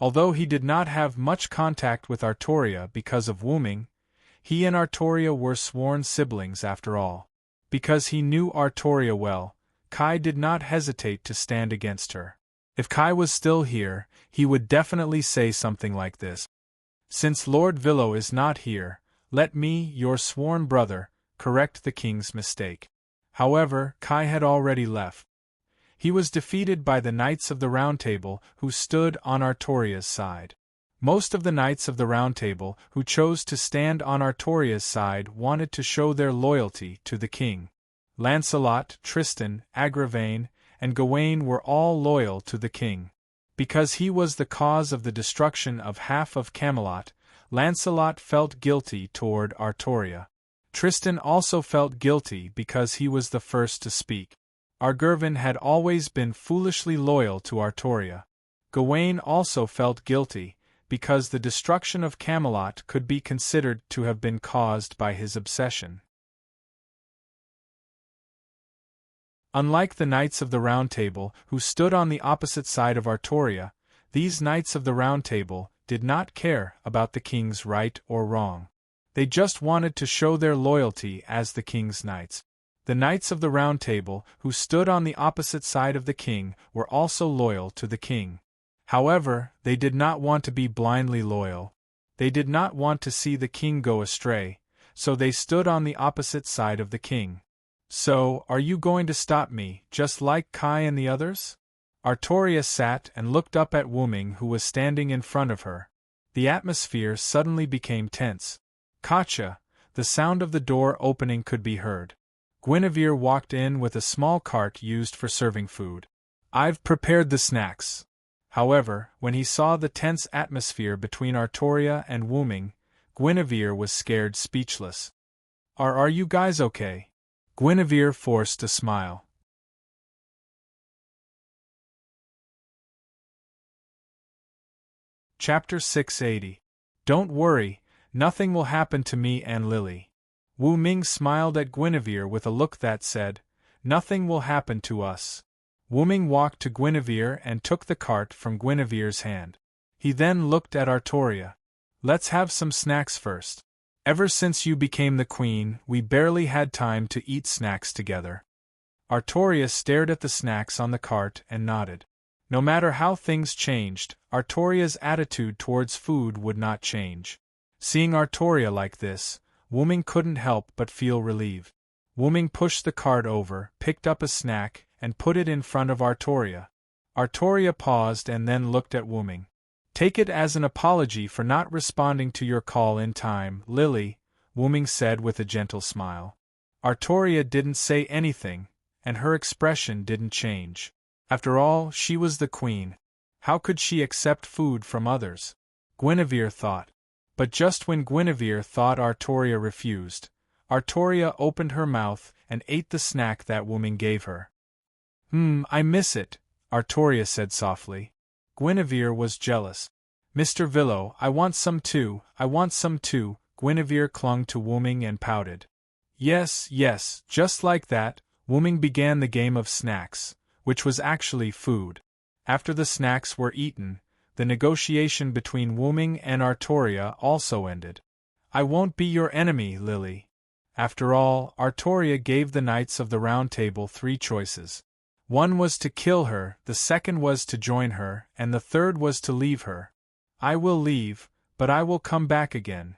Although he did not have much contact with Artoria because of Wu Ming, he and Artoria were sworn siblings after all. Because he knew Artoria well, Kai did not hesitate to stand against her. If Kai was still here, he would definitely say something like this. Since Lord Villo is not here, let me, your sworn brother, correct the king's mistake. However, Kai had already left. He was defeated by the Knights of the Round Table who stood on Artoria's side. Most of the Knights of the Round Table who chose to stand on Artoria's side wanted to show their loyalty to the king. Lancelot, Tristan, Agravain, and Gawain were all loyal to the king. Because he was the cause of the destruction of half of Camelot, Lancelot felt guilty toward Artoria. Tristan also felt guilty because he was the first to speak. Argervin had always been foolishly loyal to Artoria. Gawain also felt guilty, because the destruction of Camelot could be considered to have been caused by his obsession. Unlike the Knights of the Round Table, who stood on the opposite side of Artoria, these Knights of the Round Table did not care about the king's right or wrong. They just wanted to show their loyalty as the king's knights. The Knights of the Round Table, who stood on the opposite side of the king, were also loyal to the king. However, they did not want to be blindly loyal. They did not want to see the king go astray, so they stood on the opposite side of the king. So, are you going to stop me, just like Kai and the others? Artoria sat and looked up at Wu Ming, who was standing in front of her. The atmosphere suddenly became tense. Gotcha! The sound of the door opening could be heard. Guinevere walked in with a small cart used for serving food. I've prepared the snacks. However, when he saw the tense atmosphere between Artoria and Wu Ming, Guinevere was scared speechless. Are you guys okay? Guinevere forced a smile. Chapter 680. Don't worry, nothing will happen to me and Lily. Wu Ming smiled at Guinevere with a look that said, nothing will happen to us. Wu Ming walked to Guinevere and took the cart from Guinevere's hand. He then looked at Artoria. Let's have some snacks first. Ever since you became the queen, we barely had time to eat snacks together. Artoria stared at the snacks on the cart and nodded. No matter how things changed, Artoria's attitude towards food would not change. Seeing Artoria like this, Wu Ming couldn't help but feel relieved. Wu Ming pushed the cart over, picked up a snack, and put it in front of Artoria. Artoria paused and then looked at Wu Ming. Take it as an apology for not responding to your call in time, Lily, Wu Ming said with a gentle smile. Artoria didn't say anything, and her expression didn't change. After all, she was the queen. How could she accept food from others? Guinevere thought. But just when Guinevere thought Artoria refused, Artoria opened her mouth and ate the snack that Wu Ming gave her. I miss it, Artoria said softly. Guinevere was jealous. Mr. Villo, I want some too, Guinevere clung to Wu Ming and pouted. Yes, just like that, Wu Ming began the game of snacks, which was actually food. After the snacks were eaten, the negotiation between Wu Ming and Artoria also ended. I won't be your enemy, Lily. After all, Artoria gave the Knights of the Round Table 3 choices. One was to kill her, the second was to join her, and the third was to leave her. I will leave, but I will come back again.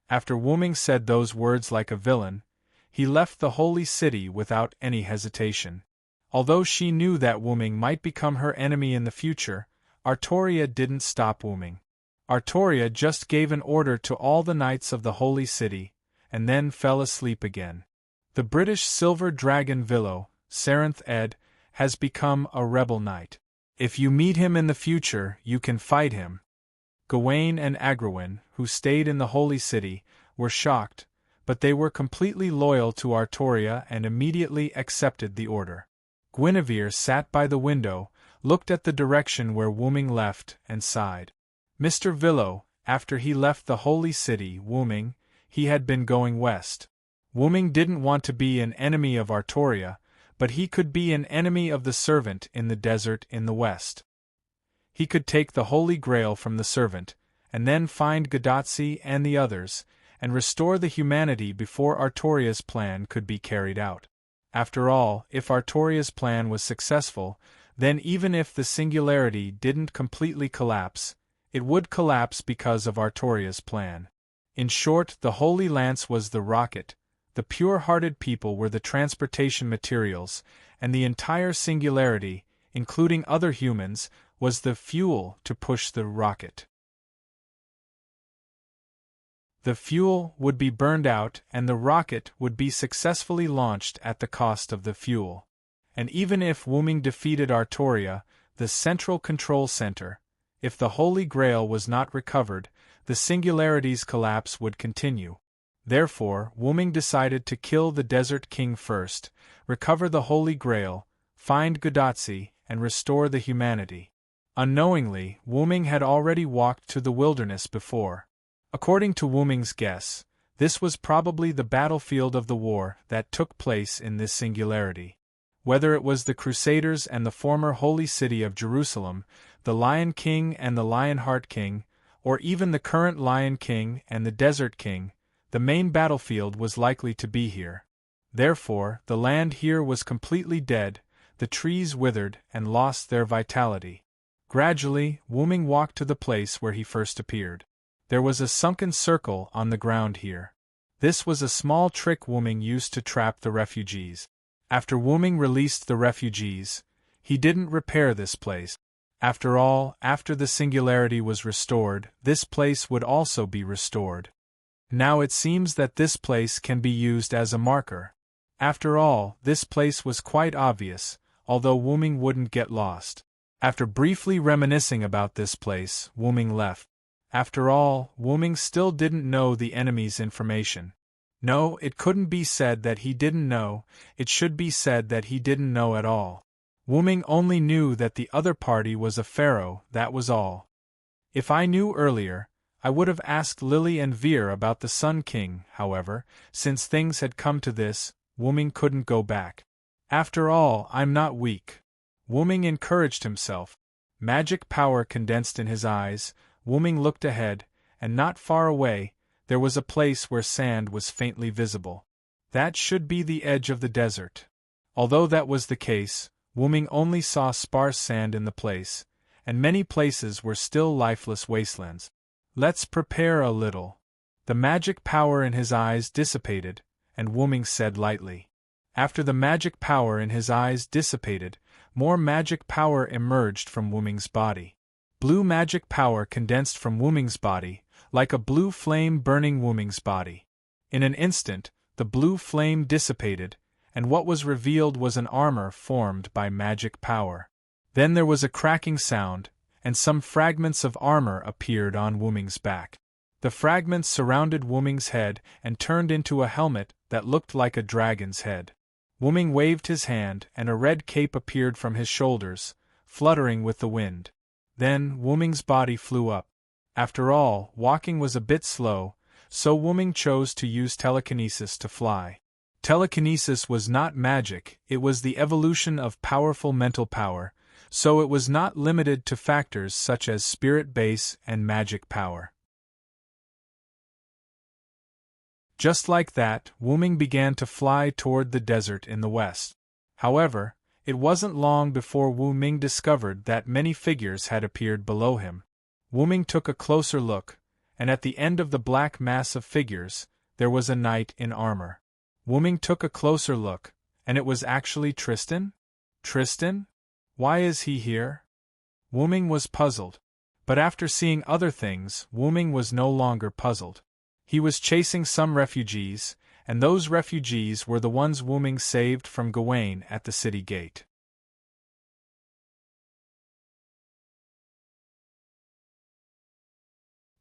After Wu Ming said those words like a villain, he left the holy city without any hesitation. Although she knew that Wu-ming might become her enemy in the future, Artoria didn't stop Wu-ming. Artoria just gave an order to all the knights of the holy city, and then fell asleep again. The British silver dragon Villo, Sarenth Ed, has become a rebel knight. If you meet him in the future, you can fight him. Gawain and Agrawin, who stayed in the holy city, were shocked, but they were completely loyal to Artoria and immediately accepted the order. Guinevere sat by the window, looked at the direction where Wu-ming left, and sighed. Mr. Villo, after he left the holy city, Wu-ming, he had been going west. Wu-ming didn't want to be an enemy of Artoria, but he could be an enemy of the servant in the desert in the west. He could take the Holy Grail from the servant, and then find Gadotsi and the others, and restore the humanity before Artoria's plan could be carried out. After all, if Artoria's plan was successful, then even if the singularity didn't completely collapse, it would collapse because of Artoria's plan. In short, the Holy Lance was the rocket, the pure-hearted people were the transportation materials, and the entire singularity, including other humans, was the fuel to push the rocket. The fuel would be burned out and the rocket would be successfully launched at the cost of the fuel. And even if Wu-ming defeated Artoria, the central control center, if the Holy Grail was not recovered, the singularity's collapse would continue. Therefore, Wu-ming decided to kill the Desert King first, recover the Holy Grail, find Gadotsi, and restore the humanity. Unknowingly, Wu-ming had already walked to the wilderness before. According to Wu-ming's guess, this was probably the battlefield of the war that took place in this singularity. Whether it was the Crusaders and the former holy city of Jerusalem, the Lion King and the Lionheart King, or even the current Lion King and the Desert King, the main battlefield was likely to be here. Therefore, the land here was completely dead, the trees withered and lost their vitality. Gradually, Wu-ming walked to the place where he first appeared. There was a sunken circle on the ground here. This was a small trick Wu-ming used to trap the refugees. After Wu-ming released the refugees, he didn't repair this place. After all, after the singularity was restored, this place would also be restored. Now it seems that this place can be used as a marker. After all, this place was quite obvious, although Wu-ming wouldn't get lost. After briefly reminiscing about this place, Wu-ming left. After all, Wu-ming still didn't know the enemy's information. No, it couldn't be said that he didn't know, it should be said that he didn't know at all. Wu-ming only knew that the other party was a pharaoh, that was all. If I knew earlier, I would have asked Lily and Veer about the Sun King, however, since things had come to this, Wu-ming couldn't go back. After all, I'm not weak. Wu-ming encouraged himself. Magic power condensed in his eyes, Wu-ming looked ahead, and not far away, there was a place where sand was faintly visible. That should be the edge of the desert. Although that was the case, Wu-ming only saw sparse sand in the place, and many places were still lifeless wastelands. Let's prepare a little. The magic power in his eyes dissipated, and Wu-ming said lightly. After the magic power in his eyes dissipated, more magic power emerged from Wu-ming's body. Blue magic power condensed from Wu-ming's body, like a blue flame burning Wu-ming's body. In an instant, the blue flame dissipated, and what was revealed was an armor formed by magic power. Then there was a cracking sound, and some fragments of armor appeared on Wu-ming's back. The fragments surrounded Wu-ming's head and turned into a helmet that looked like a dragon's head. Wu-ming waved his hand and a red cape appeared from his shoulders, fluttering with the wind. Then Wu-ming's body flew up. After all, walking was a bit slow, so Wu-ming chose to use telekinesis to fly. Telekinesis was not magic, it was the evolution of powerful mental power, so it was not limited to factors such as spirit base and magic power. Just like that, Wu-ming began to fly toward the desert in the west. However, it wasn't long before Wu-ming discovered that many figures had appeared below him. Wu-ming took a closer look, and at the end of the black mass of figures, there was a knight in armor. Wuming took a closer look, and it was actually Tristan? Tristan? Why is he here? Wuming was puzzled. But after seeing other things, Wuming was no longer puzzled. He was chasing some refugees, and those refugees were the ones Wuming saved from Gawain at the city gate.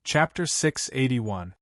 Chapter 681.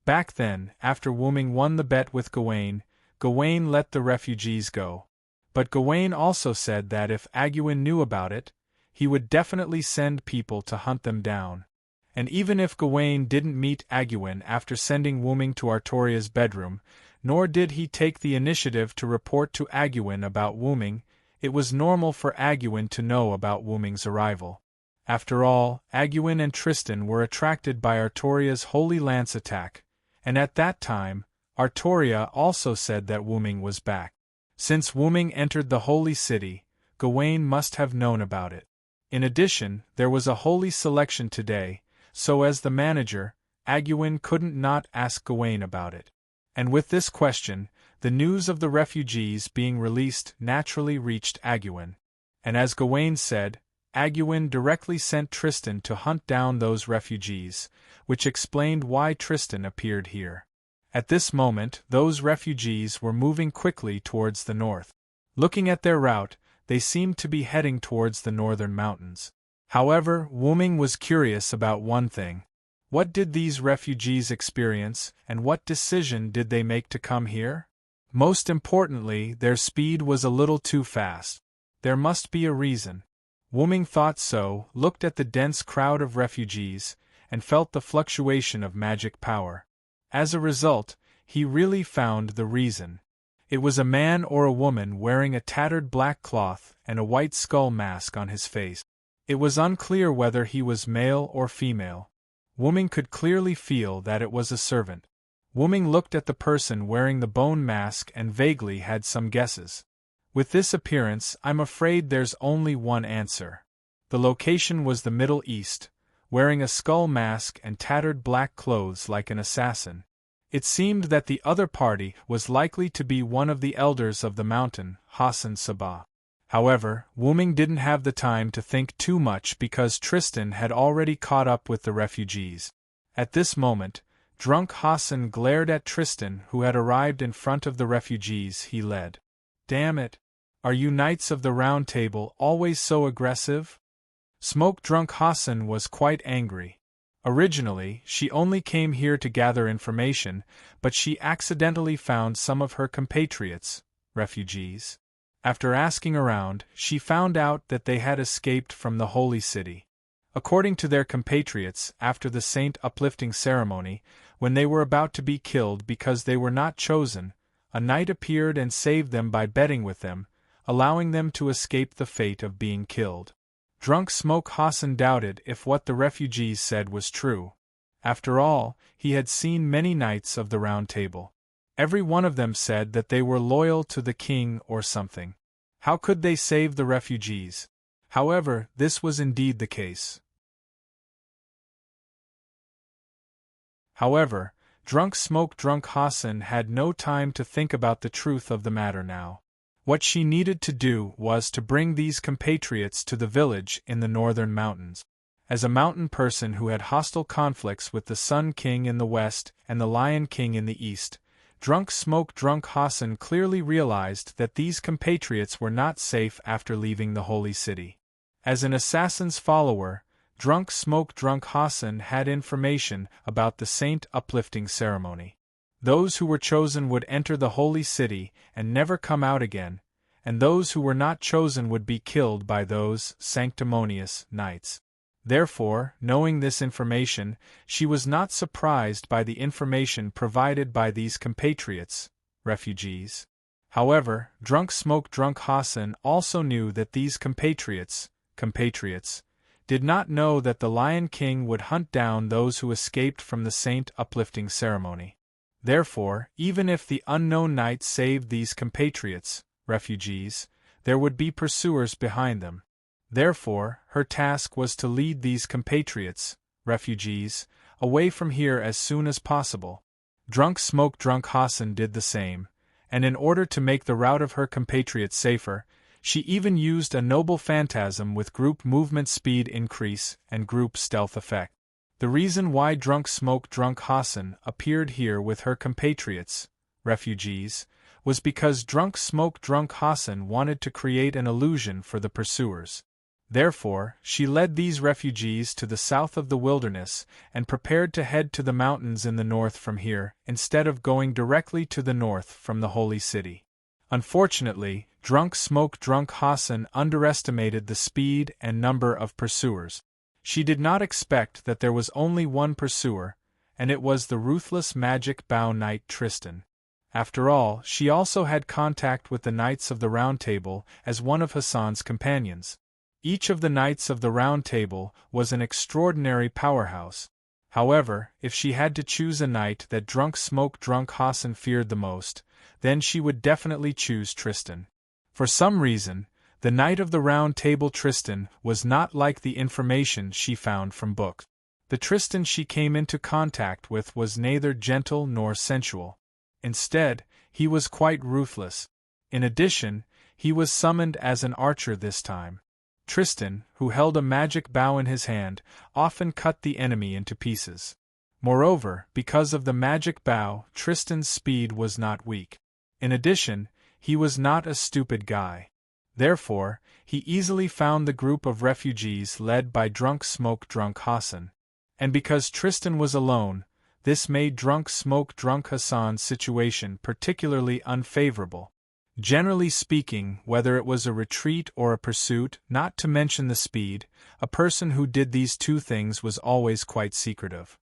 Back then, after Wuming won the bet with Gawain, Gawain let the refugees go. But Gawain also said that if Agawin knew about it, he would definitely send people to hunt them down. And even if Gawain didn't meet Agawin after sending Wuming to Artoria's bedroom, nor did he take the initiative to report to Agawin about Wuming, it was normal for Agawin to know about Wuming's arrival. After all, Agawin and Tristan were attracted by Artoria's holy lance attack, and at that time, Artoria also said that Wuming was back. Since Wuming entered the holy city, Gawain must have known about it. In addition, there was a holy selection today, so as the manager, Agawin couldn't not ask Gawain about it. And with this question, the news of the refugees being released naturally reached Agawin. And as Gawain said, Agawin directly sent Tristan to hunt down those refugees, which explained why Tristan appeared here. At this moment, those refugees were moving quickly towards the north. Looking at their route, they seemed to be heading towards the northern mountains. However, Wuming was curious about one thing. What did these refugees experience, and what decision did they make to come here? Most importantly, their speed was a little too fast. There must be a reason. Wuming thought so, looked at the dense crowd of refugees, and felt the fluctuation of magic power. As a result, he really found the reason. It was a man or a woman wearing a tattered black cloth and a white skull mask on his face. It was unclear whether he was male or female. Wuming could clearly feel that it was a servant. Wuming looked at the person wearing the bone mask and vaguely had some guesses. With this appearance, I'm afraid there's only one answer. The location was the Middle East, wearing a skull mask and tattered black clothes like an assassin. It seemed that the other party was likely to be one of the elders of the mountain, Hassan Sabah. However, Wuming didn't have the time to think too much because Tristan had already caught up with the refugees. At this moment, drunk Hassan glared at Tristan, who had arrived in front of the refugees he led. "Damn it! Are you Knights of the Round Table always so aggressive?" Smoke-drunk Hassan was quite angry. Originally, she only came here to gather information, but she accidentally found some of her compatriots, refugees. After asking around, she found out that they had escaped from the holy city. According to their compatriots, after the saint uplifting ceremony, when they were about to be killed because they were not chosen, a knight appeared and saved them by betting with them, allowing them to escape the fate of being killed. Drunk Smoke Hassan doubted if what the refugees said was true. After all, he had seen many Knights of the Round Table. Every one of them said that they were loyal to the king or something. How could they save the refugees? However, this was indeed the case. However, Drunk Hassan had no time to think about the truth of the matter now. What she needed to do was to bring these compatriots to the village in the northern mountains. As a mountain person who had hostile conflicts with the Sun King in the west and the Lion King in the east, Drunk Hassan clearly realized that these compatriots were not safe after leaving the holy city. As an assassin's follower, Drunk Hassan had information about the saint uplifting ceremony. Those who were chosen would enter the holy city and never come out again, and those who were not chosen would be killed by those sanctimonious knights. Therefore, knowing this information, she was not surprised by the information provided by these compatriots, refugees. However, Drunk Hassan also knew that these compatriots, did not know that the Lion King would hunt down those who escaped from the saint uplifting ceremony. Therefore, even if the unknown knight saved these compatriots, refugees, there would be pursuers behind them. Therefore, her task was to lead these compatriots, refugees, away from here as soon as possible. Drunk Hassan did the same, and in order to make the route of her compatriots safer, she even used a noble phantasm with group movement speed increase and group stealth effect. The reason why Drunk Hassan appeared here with her compatriots, refugees, was because Drunk Hassan wanted to create an illusion for the pursuers. Therefore, she led these refugees to the south of the wilderness and prepared to head to the mountains in the north from here, instead of going directly to the north from the holy city. Unfortunately, Drunk Hassan underestimated the speed and number of pursuers. She did not expect that there was only one pursuer, and it was the ruthless magic bow knight Tristan. After all, she also had contact with the Knights of the Round Table as one of Hassan's companions. Each of the Knights of the Round Table was an extraordinary powerhouse. However, if she had to choose a knight that Drunk Hassan feared the most, then she would definitely choose Tristan. For some reason, the Knight of the Round Table Tristan was not like the information she found from books. The Tristan she came into contact with was neither gentle nor sensual. Instead, he was quite ruthless. In addition, he was summoned as an archer this time. Tristan, who held a magic bow in his hand, often cut the enemy into pieces. Moreover, because of the magic bow, Tristan's speed was not weak. In addition, he was not a stupid guy. Therefore, he easily found the group of refugees led by Drunk Hassan. And because Tristan was alone, this made Drunk Hassan's situation particularly unfavorable. Generally speaking, whether it was a retreat or a pursuit, not to mention the speed, a person who did these two things was always quite secretive.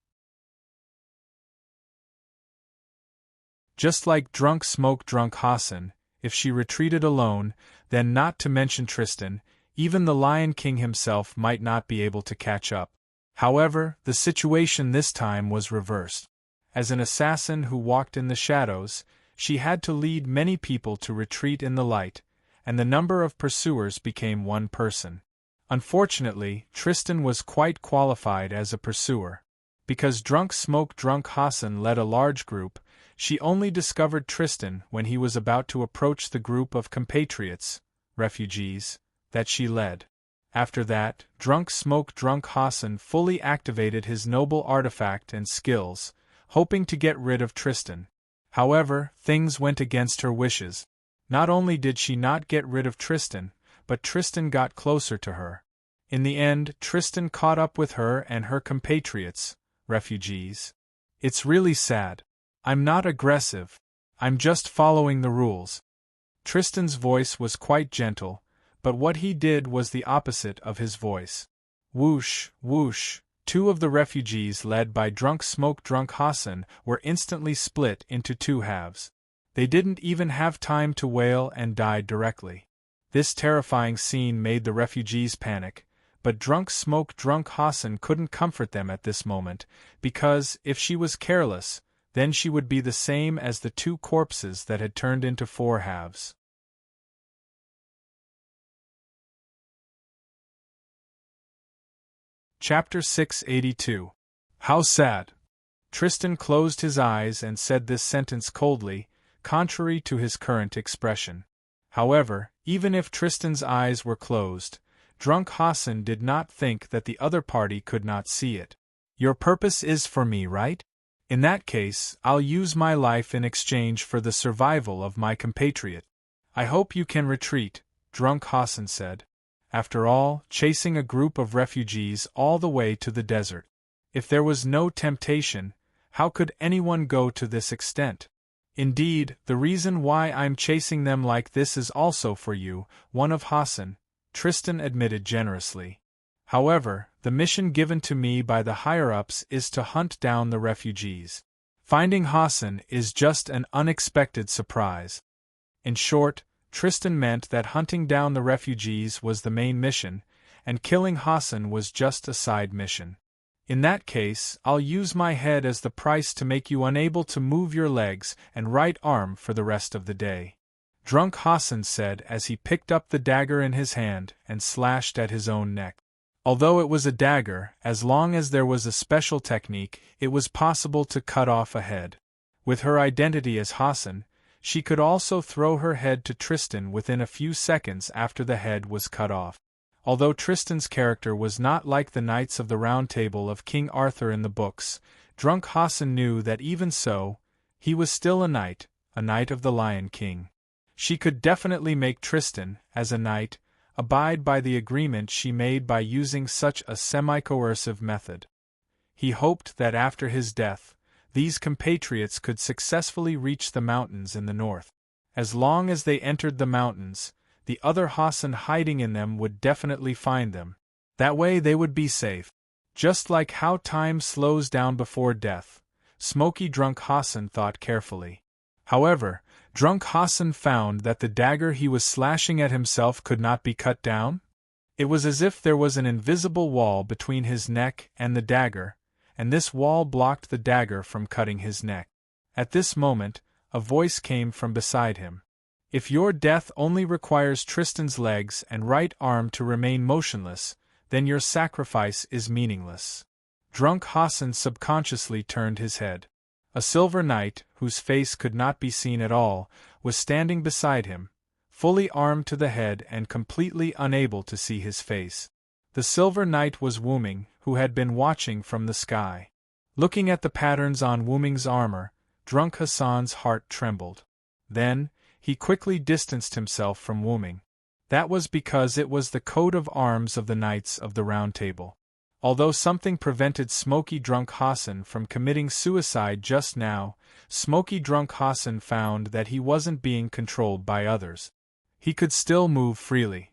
Just like Drunk Hassan, if she retreated alone, then not to mention Tristan, even the Lion King himself might not be able to catch up. However, the situation this time was reversed. As an assassin who walked in the shadows, she had to lead many people to retreat in the light, and the number of pursuers became one person. Unfortunately, Tristan was quite qualified as a pursuer. Because Drunk Hassan led a large group, she only discovered Tristan when he was about to approach the group of compatriots, refugees, that she led. After that, Drunk Hassan fully activated his noble artifact and skills, hoping to get rid of Tristan. However, things went against her wishes. Not only did she not get rid of Tristan, but Tristan got closer to her. In the end, Tristan caught up with her and her compatriots, refugees. It's really sad. I'm not aggressive. I'm just following the rules. Tristan's voice was quite gentle, but what he did was the opposite of his voice. Whoosh, whoosh. Two of the refugees led by Drunk Hassan were instantly split into two halves. They didn't even have time to wail and died directly. This terrifying scene made the refugees panic, but Drunk Hassan couldn't comfort them at this moment, because, if she was careless, then she would be the same as the two corpses that had turned into four halves. Chapter 682. How sad! Tristan closed his eyes and said this sentence coldly, contrary to his current expression. However, even if Tristan's eyes were closed, Drunk Hassan did not think that the other party could not see it. Your purpose is for me, right? In that case, I'll use my life in exchange for the survival of my compatriot. I hope you can retreat, Drunk Hassan said. After all, chasing a group of refugees all the way to the desert. If there was no temptation, how could anyone go to this extent? Indeed, the reason why I'm chasing them like this is also for you, one of Hassan, Tristan admitted generously. However, the mission given to me by the higher-ups is to hunt down the refugees. Finding Hassan is just an unexpected surprise. In short, Tristan meant that hunting down the refugees was the main mission, and killing Hassan was just a side mission. In that case, I'll use my head as the price to make you unable to move your legs and right arm for the rest of the day. Drunk Hassan said as he picked up the dagger in his hand and slashed at his own neck. Although it was a dagger, as long as there was a special technique, it was possible to cut off a head. With her identity as Hassan, She could also throw her head to Tristan within a few seconds after the head was cut off. Although Tristan's character was not like the Knights of the Round Table of King Arthur in the books, Drunk Hassan knew that even so, he was still a knight of the Lion King. She could definitely make Tristan, as a knight, abide by the agreement she made by using such a semi-coercive method. He hoped that after his death, these compatriots could successfully reach the mountains in the north. As long as they entered the mountains, the other Hassan hiding in them would definitely find them. That way they would be safe. Just like how time slows down before death, Smoky Drunk Hassan thought carefully. However, Drunk Hassan found that the dagger he was slashing at himself could not be cut down. It was as if there was an invisible wall between his neck and the dagger, and this wall blocked the dagger from cutting his neck. At this moment, a voice came from beside him. If your death only requires Tristan's legs and right arm to remain motionless, then your sacrifice is meaningless. Drunk Hassan subconsciously turned his head. A silver knight, whose face could not be seen at all, was standing beside him, fully armed to the head and completely unable to see his face. The silver knight was Wuming, who had been watching from the sky. Looking at the patterns on Wuming's armor, Drunk Hassan's heart trembled. Then, he quickly distanced himself from Wuming. That was because it was the coat of arms of the Knights of the Round Table. Although something prevented Smoky Drunk Hassan from committing suicide just now, Smoky Drunk Hassan found that he wasn't being controlled by others. He could still move freely.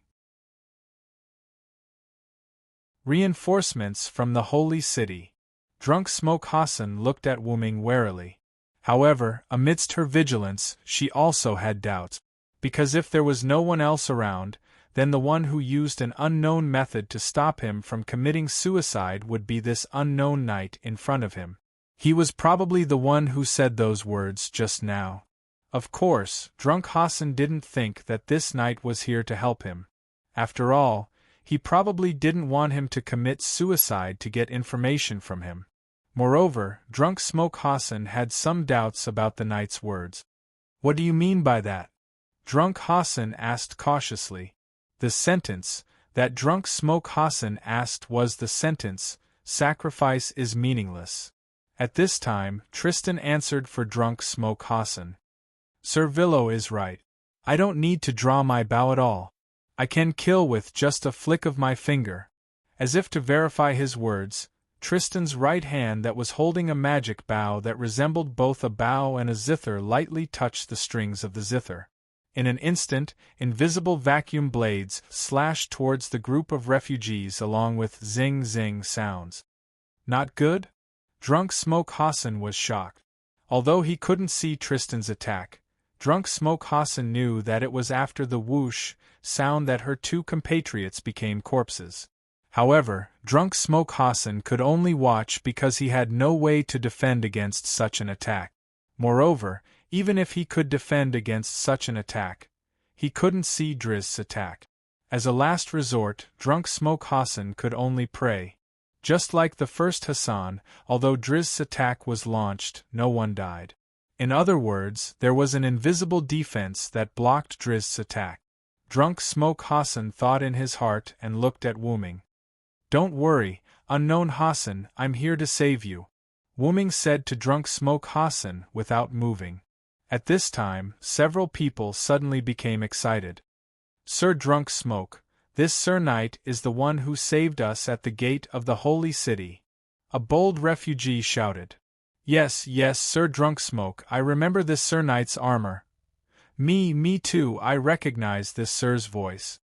Reinforcements from the Holy City. Drunk Smoke Hassan looked at Wuming warily. However, amidst her vigilance, she also had doubts. Because if there was no one else around, then the one who used an unknown method to stop him from committing suicide would be this unknown knight in front of him. He was probably the one who said those words just now. Of course, Drunk Hassan didn't think that this knight was here to help him. After all, he probably didn't want him to commit suicide to get information from him. Moreover, Drunk Smoke Hassan had some doubts about the knight's words. What do you mean by that? Drunk Hassan asked cautiously. The sentence that Drunk Smoke Hassan asked was the sentence, "Sacrifice is meaningless." At this time, Tristan answered for Drunk Smoke Hassan. Sir Villo is right. I don't need to draw my bow at all. I can kill with just a flick of my finger. As if to verify his words, Tristan's right hand that was holding a magic bow that resembled both a bow and a zither lightly touched the strings of the zither. In an instant, invisible vacuum blades slashed towards the group of refugees along with zing-zing sounds. Not good? Drunk Smoke Hassan was shocked. Although he couldn't see Tristan's attack, Drunk Smoke Hassan knew that it was after the whoosh sound that her two compatriots became corpses. However, Drunk Smoke Hassan could only watch because he had no way to defend against such an attack. Moreover, even if he could defend against such an attack, he couldn't see Drizz's attack. As a last resort, Drunk Smoke Hassan could only pray. Just like the first Hassan, although Drizz's attack was launched, no one died. In other words, there was an invisible defense that blocked Drizz's attack. Drunk Smoke Hassan thought in his heart and looked at Wuming. "Don't worry, unknown Hassan, I'm here to save you," Wuming said to Drunk Smoke Hassan without moving. At this time, several people suddenly became excited. "Sir Drunk Smoke, this Sir Knight is the one who saved us at the gate of the Holy City," a bold refugee shouted. Yes, Sir Drunk Smoke, I remember this Sir Knight's armor." Me too, I recognize this Sir's voice.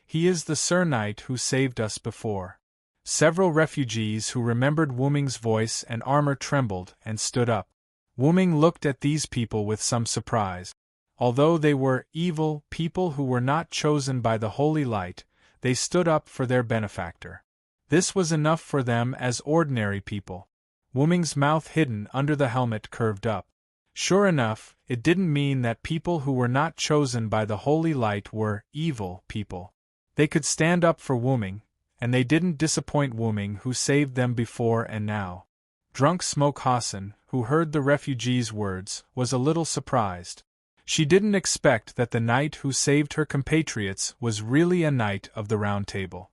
He is the Sir Knight who saved us before." Several refugees who remembered Wuming's voice and armor trembled and stood up. Wuming looked at these people with some surprise. Although they were evil people who were not chosen by the holy light, they stood up for their benefactor. This was enough for them as ordinary people. Wuming's mouth hidden under the helmet curved up. Sure enough, it didn't mean that people who were not chosen by the holy light were evil people. They could stand up for Wuming, and they didn't disappoint Wuming who saved them before and now. Drunk Smoke Hassan, who heard the refugees' words, was a little surprised. She didn't expect that the knight who saved her compatriots was really a knight of the Round Table.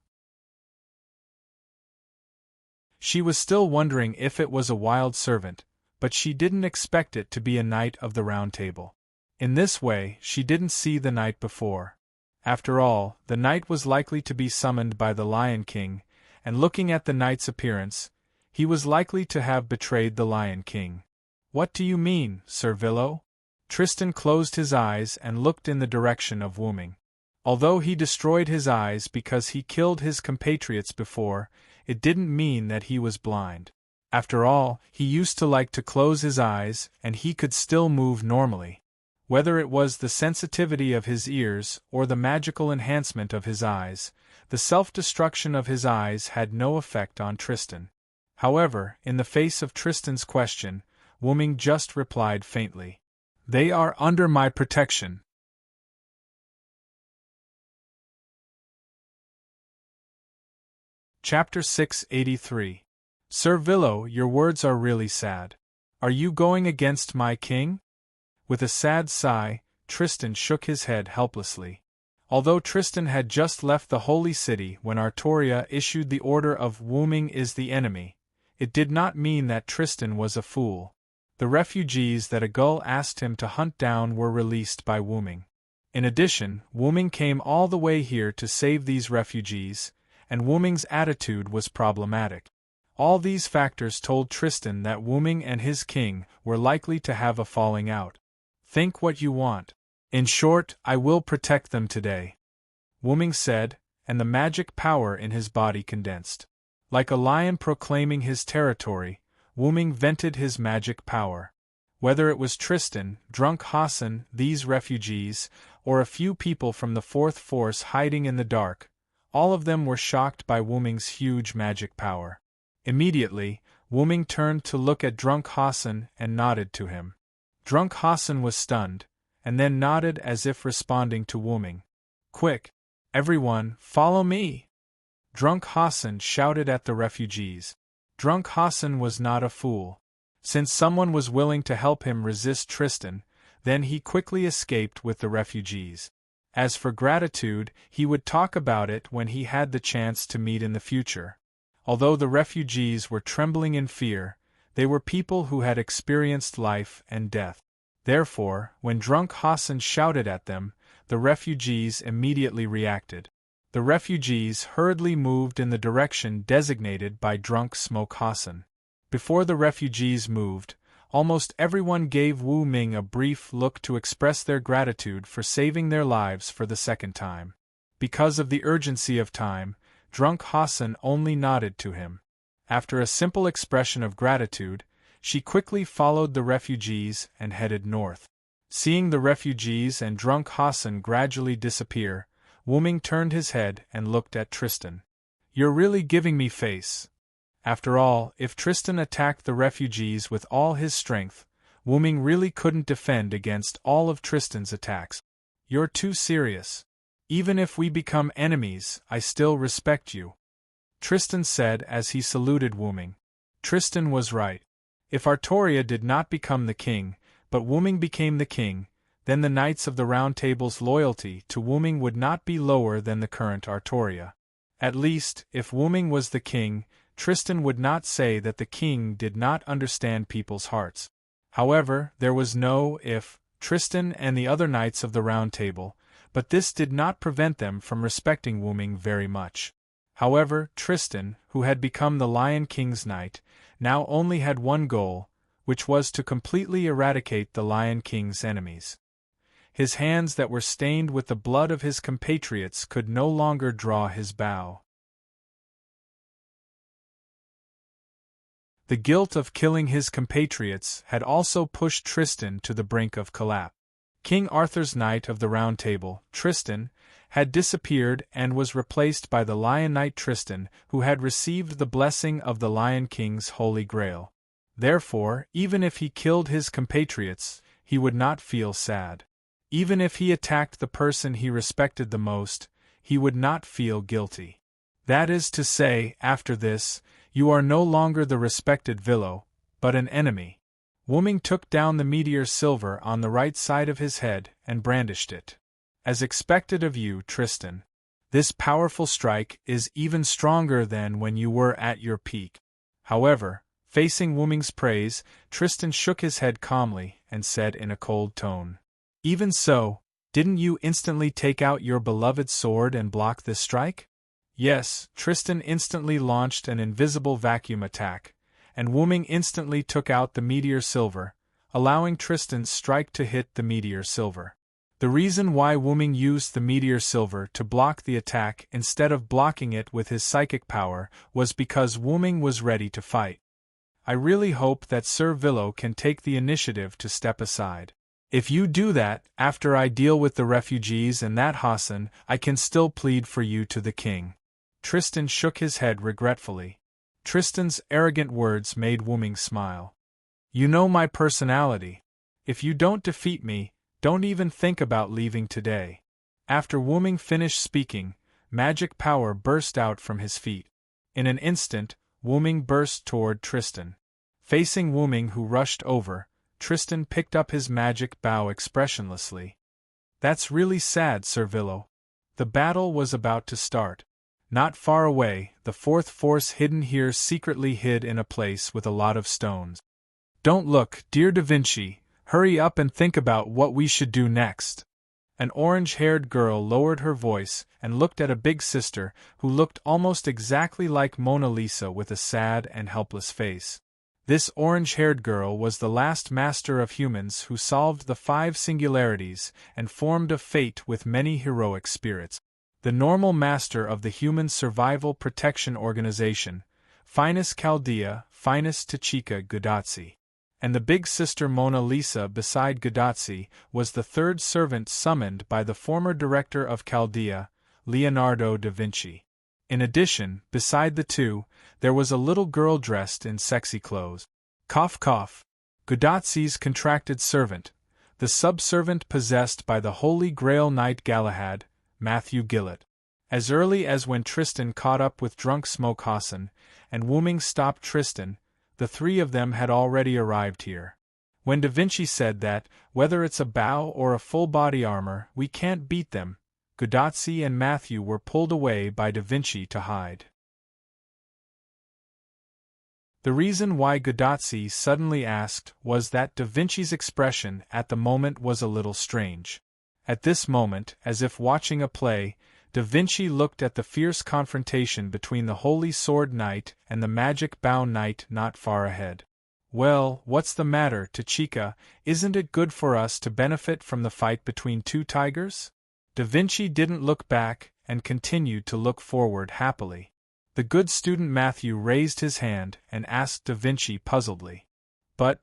She was still wondering if it was a wild servant, but she didn't expect it to be a knight of the Round Table. In this way, she didn't see the knight before. After all, the knight was likely to be summoned by the Lion King, and looking at the knight's appearance, he was likely to have betrayed the Lion King. "What do you mean, Sir Villo?" Tristan closed his eyes and looked in the direction of Wuming. Although he destroyed his eyes because he killed his compatriots before, it didn't mean that he was blind. After all, he used to like to close his eyes and he could still move normally. Whether it was the sensitivity of his ears or the magical enhancement of his eyes, the self-destruction of his eyes had no effect on Tristan. However, in the face of Tristan's question, Wuming just replied faintly, "They are under my protection." Chapter 683. Sir Villo, your words are really sad. Are you going against my king? With a sad sigh, Tristan shook his head helplessly. Although Tristan had just left the Holy City when Artoria issued the order of Wuming is the enemy, it did not mean that Tristan was a fool. The refugees that a gull asked him to hunt down were released by Wuming. In addition, Wuming came all the way here to save these refugees, and Wuming's attitude was problematic. All these factors told Tristan that Wuming and his king were likely to have a falling out. Think what you want. In short, I will protect them today, Wuming said, and the magic power in his body condensed. Like a lion proclaiming his territory, Wuming vented his magic power. Whether it was Tristan, drunk Hassan, these refugees, or a few people from the fourth force hiding in the dark, all of them were shocked by Wuming's huge magic power. Immediately, Wuming turned to look at drunk Hassan and nodded to him. Drunk Hassan was stunned, and then nodded as if responding to Wuming. "Quick! Everyone, follow me!" Drunk Hassan shouted at the refugees. Drunk Hassan was not a fool. Since someone was willing to help him resist Tristan, then he quickly escaped with the refugees. As for gratitude, he would talk about it when he had the chance to meet in the future. Although the refugees were trembling in fear, they were people who had experienced life and death. Therefore, when drunk Hassan shouted at them, the refugees immediately reacted. The refugees hurriedly moved in the direction designated by drunk Smoke Hassan. Before the refugees moved, almost everyone gave Wuming a brief look to express their gratitude for saving their lives for the second time. Because of the urgency of time, drunk Hassan only nodded to him. After a simple expression of gratitude, she quickly followed the refugees and headed north. Seeing the refugees and drunk Hassan gradually disappear, Wuming turned his head and looked at Tristan. "You're really giving me face." After all, if Tristan attacked the refugees with all his strength, Wuming really couldn't defend against all of Tristan's attacks. "You're too serious. Even if we become enemies, I still respect you," Tristan said as he saluted Wuming. Tristan was right. If Artoria did not become the king, but Wuming became the king, then the Knights of the Round Table's loyalty to Wuming would not be lower than the current Artoria. At least, if Wuming was the king, Tristan would not say that the king did not understand people's hearts. However, there was no if, Tristan and the other Knights of the Round Table, but this did not prevent them from respecting Wuming very much. However, Tristan, who had become the Lion King's knight, now only had one goal, which was to completely eradicate the Lion King's enemies. His hands that were stained with the blood of his compatriots could no longer draw his bow. The guilt of killing his compatriots had also pushed Tristan to the brink of collapse. King Arthur's Knight of the Round Table, Tristan, had disappeared and was replaced by the Lion Knight Tristan, who had received the blessing of the Lion King's Holy Grail. Therefore, even if he killed his compatriots, he would not feel sad. Even if he attacked the person he respected the most, he would not feel guilty. That is to say, after this, you are no longer the respected Villo, but an enemy. Wu-ming took down the meteor silver on the right side of his head and brandished it. As expected of you, Tristan. This powerful strike is even stronger than when you were at your peak. However, facing Wu-ming's praise, Tristan shook his head calmly and said in a cold tone, "Even so, didn't you instantly take out your beloved sword and block this strike?" Yes, Tristan instantly launched an invisible vacuum attack, and Wu-ming instantly took out the meteor silver, allowing Tristan's strike to hit the meteor silver. The reason why Wu-ming used the meteor silver to block the attack instead of blocking it with his psychic power was because Wu-ming was ready to fight. I really hope that Sir Villo can take the initiative to step aside. If you do that, after I deal with the refugees and that Hassan, I can still plead for you to the king. Tristan shook his head regretfully. Tristan's arrogant words made Wu-ming smile. You know my personality. If you don't defeat me, don't even think about leaving today. After Wu-ming finished speaking, magic power burst out from his feet. In an instant, Wu-ming burst toward Tristan. Facing Wu-ming, who rushed over, Tristan picked up his magic bow expressionlessly. That's really sad, Sir Villo. The battle was about to start. Not far away, the fourth force hidden here secretly hid in a place with a lot of stones. Don't look, dear Da Vinci. Hurry up and think about what we should do next. An orange-haired girl lowered her voice and looked at a big sister who looked almost exactly like Mona Lisa with a sad and helpless face. This orange-haired girl was the last master of humans who solved the 5 singularities and formed a fate with many heroic spirits. The normal master of the Human Survival Protection Organization, Finus Chaldea, Finus Tachika Gudazzi. And the big sister Mona Lisa beside Gudazzi was the third servant summoned by the former director of Chaldea, Leonardo da Vinci. In addition, beside the two, there was a little girl dressed in sexy clothes. Cough cough. Gudazzi's contracted servant, the subservient possessed by the Holy Grail Knight Galahad, Matthew Gillett. As early as when Tristan caught up with drunk Smoke Hassan, and Wu-ming stopped Tristan, the 3 of them had already arrived here. When Da Vinci said that, whether it's a bow or a full body armor, we can't beat them, Gudazzi and Matthew were pulled away by Da Vinci to hide. The reason why Gudazzi suddenly asked was that Da Vinci's expression at the moment was a little strange. At this moment, as if watching a play, Da Vinci looked at the fierce confrontation between the Holy Sword Knight and the Magic Bow Knight not far ahead. Well, what's the matter, Tachika? Isn't it good for us to benefit from the fight between 2 tigers? Da Vinci didn't look back and continued to look forward happily. The good student Matthew raised his hand and asked Da Vinci puzzledly. But,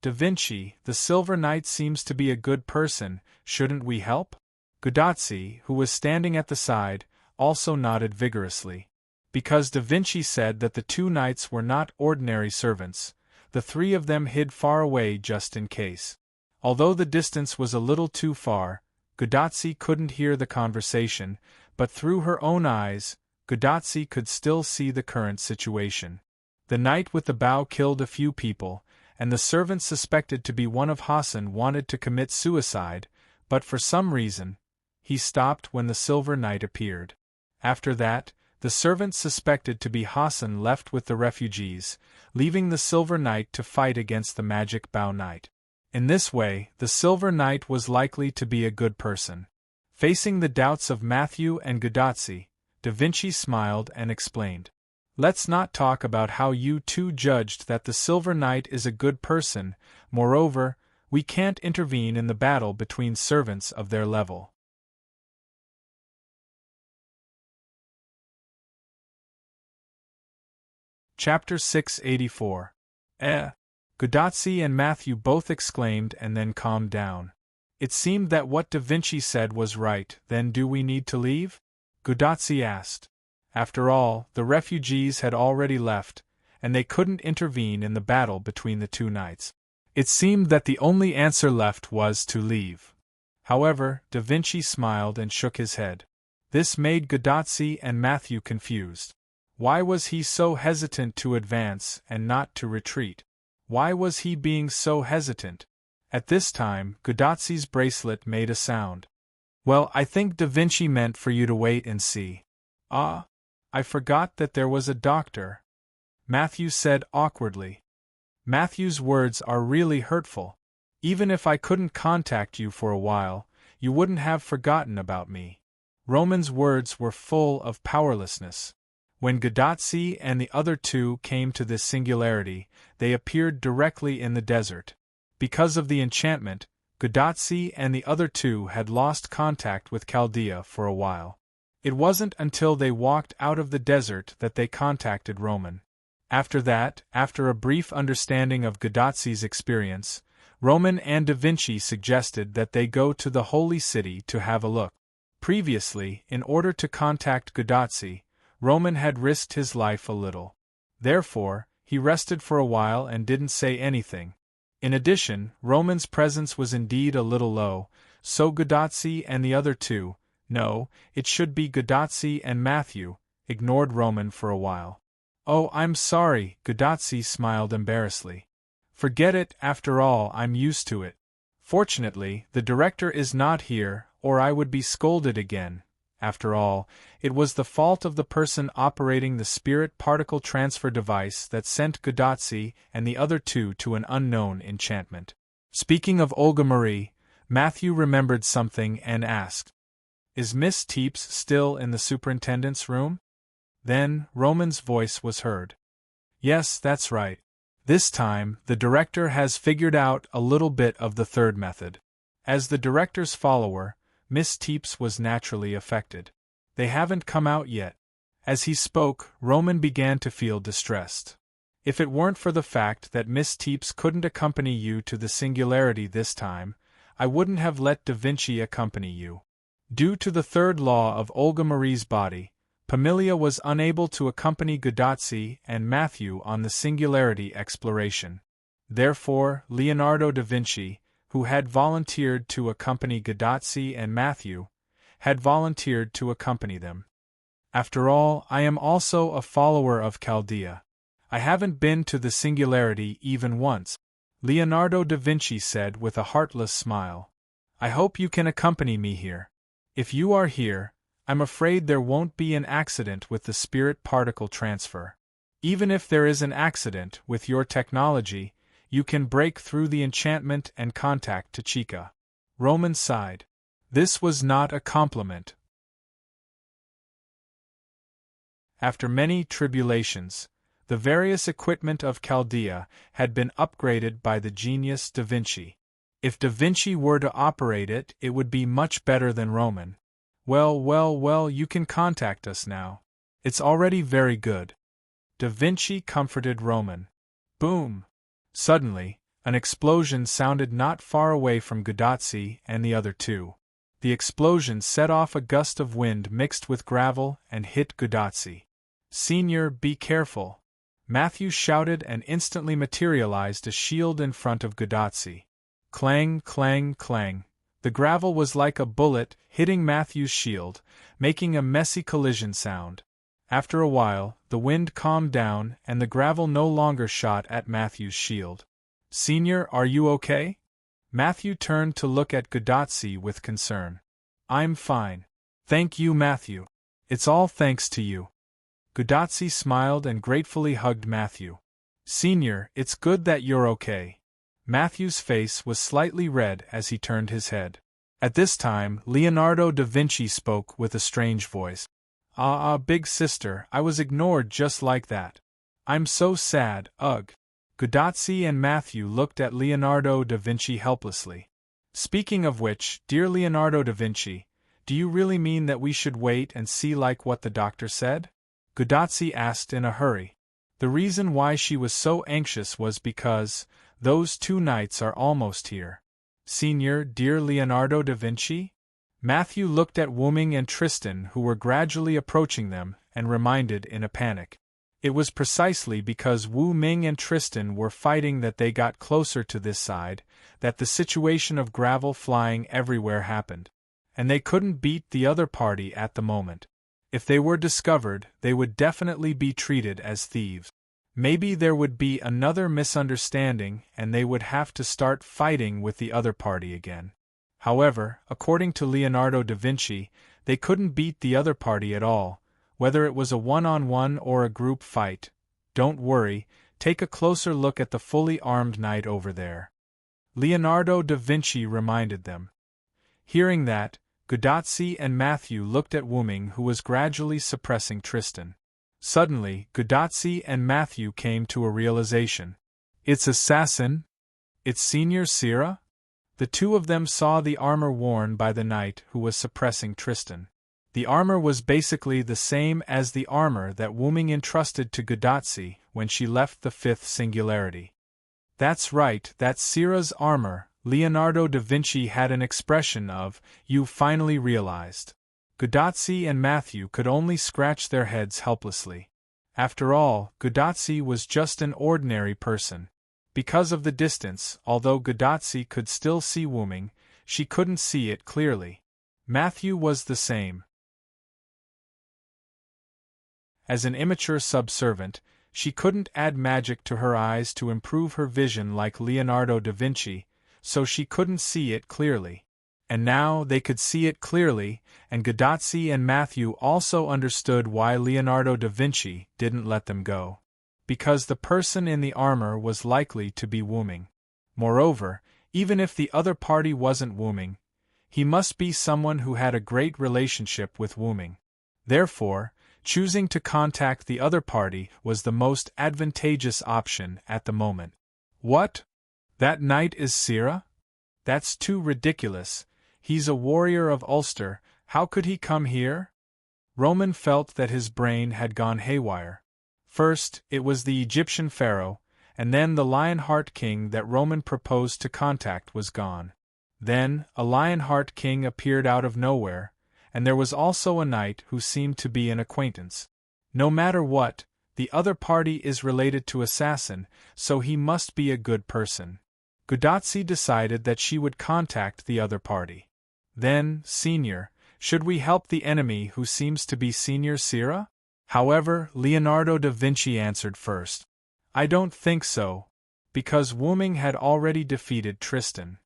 Da Vinci, the Silver Knight seems to be a good person, shouldn't we help? Gudazzi, who was standing at the side, also nodded vigorously. Because Da Vinci said that the 2 knights were not ordinary servants, the 3 of them hid far away just in case. Although the distance was a little too far, Gudazzi couldn't hear the conversation, but through her own eyes, Gudazzi could still see the current situation. The knight with the bow killed a few people, and the servant suspected to be one of Hassan wanted to commit suicide, but for some reason, he stopped when the Silver Knight appeared. After that, the servant suspected to be Hassan left with the refugees, leaving the Silver Knight to fight against the Magic Bow Knight. In this way, the Silver Knight was likely to be a good person. Facing the doubts of Matthew and Gudazzi, Da Vinci smiled and explained. Let's not talk about how you 2 judged that the Silver Knight is a good person. Moreover, we can't intervene in the battle between servants of their level. Chapter 684. Gudazzi and Matthew both exclaimed and then calmed down. It seemed that what Da Vinci said was right. Then do we need to leave? Gudazzi asked. After all, the refugees had already left, and they couldn't intervene in the battle between the 2 knights. It seemed that the only answer left was to leave. However, Da Vinci smiled and shook his head. This made Gudazzi and Matthew confused. Why was he so hesitant to advance and not to retreat? Why was he being so hesitant? At this time, Gudatsi's bracelet made a sound. Well, I think Da Vinci meant for you to wait and see. Ah, I forgot that there was a doctor, Matthew said awkwardly. Matthew's words are really hurtful. Even if I couldn't contact you for a while, you wouldn't have forgotten about me. Roman's words were full of powerlessness. When Gudatsi and the other two came to this singularity, they appeared directly in the desert. Because of the enchantment, Gudatsi and the other two had lost contact with Chaldea for a while. It wasn't until they walked out of the desert that they contacted Roman. After that, after a brief understanding of Gudatsi's experience, Roman and Da Vinci suggested that they go to the Holy City to have a look. Previously, in order to contact Gudatsi, Roman had risked his life a little. Therefore, he rested for a while and didn't say anything. In addition, Roman's presence was indeed a little low, so Gudatsi and the other two, no, it should be Gudatsi and Matthew, ignored Roman for a while. Oh, I'm sorry, Gudatsi smiled embarrassedly. Forget it, after all, I'm used to it. Fortunately, the director is not here, or I would be scolded again. After all, it was the fault of the person operating the spirit particle transfer device that sent Gudatsi and the other two to an unknown enchantment. Speaking of Olga Marie, Matthew remembered something and asked, "Is Miss Teeps still in the superintendent's room?" Then, Roman's voice was heard. "Yes, that's right. This time, the director has figured out a little bit of the third method." As the director's follower, Miss Teeps was naturally affected. "They haven't come out yet." As he spoke, Roman began to feel distressed. "If it weren't for the fact that Miss Teeps couldn't accompany you to the singularity this time, I wouldn't have let Da Vinci accompany you. Due to the third law of Olga Marie's body, Pamilia was unable to accompany Gudatsi and Matthew on the singularity exploration. Therefore, Leonardo da Vinci, who had volunteered to accompany Gudatsi and Matthew, had volunteered to accompany them. After all, I am also a follower of Chaldea. I haven't been to the singularity even once," Leonardo da Vinci said with a heartless smile. "I hope you can accompany me here. If you are here, I'm afraid there won't be an accident with the spirit particle transfer. Even if there is an accident with your technology, you can break through the enchantment and contact Tachika." Roman sighed. This was not a compliment. After many tribulations, the various equipment of Chaldea had been upgraded by the genius Da Vinci. If Da Vinci were to operate it, it would be much better than Roman. Well, you can contact us now. It's already very good." Da Vinci comforted Roman. Boom! Suddenly, an explosion sounded not far away from Gudatsi and the other two. The explosion set off a gust of wind mixed with gravel and hit Gudatsi. "Senior, be careful!" Matthew shouted and instantly materialized a shield in front of Gudatsi. Clang, clang, clang. The gravel was like a bullet hitting Matthew's shield, making a messy collision sound. After a while, the wind calmed down and the gravel no longer shot at Matthew's shield. "Senior, are you okay?" Matthew turned to look at Gudatsi with concern. "I'm fine. Thank you, Matthew. It's all thanks to you." Gudatsi smiled and gratefully hugged Matthew. "Senior, it's good that you're okay." Matthew's face was slightly red as he turned his head. At this time, Leonardo da Vinci spoke with a strange voice. Big sister, I was ignored just like that. I'm so sad, ugh." Gudatsi and Matthew looked at Leonardo da Vinci helplessly. "Speaking of which, dear Leonardo da Vinci, do you really mean that we should wait and see like what the doctor said?" Gudatsi asked in a hurry. The reason why she was so anxious was because those 2 nights are almost here. "Senior, dear Leonardo da Vinci?" Matthew looked at Wu Ming and Tristan, who were gradually approaching them, and reminded in a panic. It was precisely because Wu Ming and Tristan were fighting that they got closer to this side, that the situation of gravel flying everywhere happened. And they couldn't beat the other party at the moment. If they were discovered, they would definitely be treated as thieves. Maybe there would be another misunderstanding and they would have to start fighting with the other party again. However, according to Leonardo da Vinci, they couldn't beat the other party at all, whether it was a one-on-one or a group fight. Don't worry, take a closer look at the fully armed knight over there, Leonardo da Vinci reminded them. Hearing that, Guerrazzi and Matthew looked at Wuming, who was gradually suppressing Tristan. Suddenly, Guerrazzi and Matthew came to a realization. It's assassin? It's Senior Sira? The two of them saw the armor worn by the knight who was suppressing Tristan. The armor was basically the same as the armor that Wuming entrusted to Guerrazzi when she left the fifth singularity. That's right, that's Sira's armor. Leonardo da Vinci had an expression of, "You finally realized." Guerrazzi and Matthew could only scratch their heads helplessly. After all, Guerrazzi was just an ordinary person. Because of the distance, although Guerrazzi could still see Wuming, she couldn't see it clearly. Matthew was the same. As an immature subservient, she couldn't add magic to her eyes to improve her vision like Leonardo da Vinci, so she couldn't see it clearly. And now they could see it clearly, and Guerrazzi and Matthew also understood why Leonardo da Vinci didn't let them go. Because the person in the armor was likely to be Wuming. Moreover, even if the other party wasn't Wuming, he must be someone who had a great relationship with Wuming. Therefore, choosing to contact the other party was the most advantageous option at the moment. What? That knight is Sira? That's too ridiculous. He's a warrior of Ulster, how could he come here? Roman felt that his brain had gone haywire. First, it was the Egyptian pharaoh, and then the Lionheart King that Roman proposed to contact was gone. Then, a Lionheart King appeared out of nowhere, and there was also a knight who seemed to be an acquaintance. No matter what, the other party is related to Assassin, so he must be a good person. Guerrazzi decided that she would contact the other party. Then, Senior, should we help the enemy who seems to be Senior Sira? However, Leonardo da Vinci answered first. I don't think so, because Wuming had already defeated Tristan.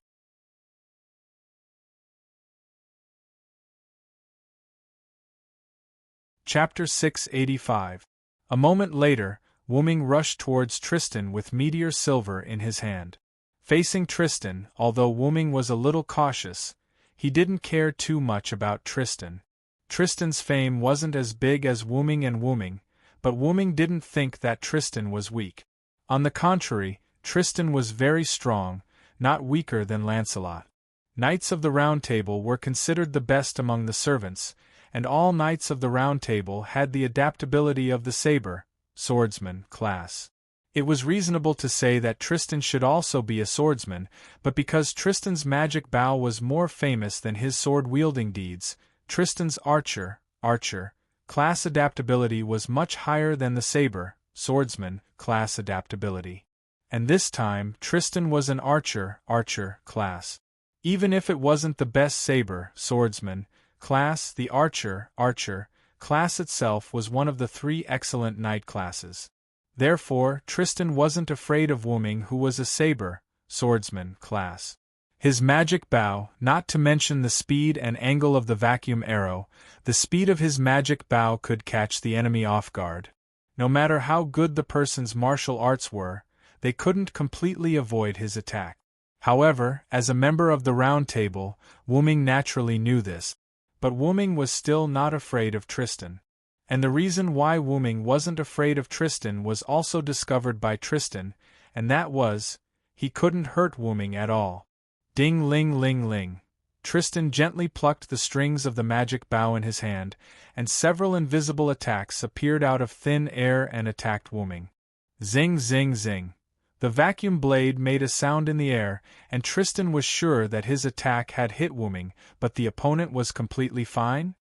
Chapter 685. A moment later, Wuming rushed towards Tristan with meteor silver in his hand. Facing Tristan, although Wuming was a little cautious, he didn't care too much about Tristan. Tristan's fame wasn't as big as Wuming and Wuming, but Wuming didn't think that Tristan was weak. On the contrary, Tristan was very strong, not weaker than Lancelot. Knights of the Round Table were considered the best among the servants, and all Knights of the Round Table had the adaptability of the saber, swordsman class. It was reasonable to say that Tristan should also be a swordsman, but because Tristan's magic bow was more famous than his sword-wielding deeds, Tristan's archer class adaptability was much higher than the saber, swordsman class adaptability. And this time, Tristan was an archer class. Even if it wasn't the best saber, swordsman class, the archer class itself was one of the 3 excellent knight classes. Therefore, Tristan wasn't afraid of Wuming, who was a saber, swordsman class. His magic bow, not to mention the speed and angle of the vacuum arrow, the speed of his magic bow could catch the enemy off guard. No matter how good the person's martial arts were, they couldn't completely avoid his attack. However, as a member of the Round Table, Wuming naturally knew this. But Wuming was still not afraid of Tristan. And the reason why Wuming wasn't afraid of Tristan was also discovered by Tristan, and that was, he couldn't hurt Wuming at all. Ding-ling-ling-ling. Tristan gently plucked the strings of the magic bow in his hand, and several invisible attacks appeared out of thin air and attacked Wuming. Zing-zing-zing. The vacuum blade made a sound in the air, and Tristan was sure that his attack had hit Wuming, but the opponent was completely fine?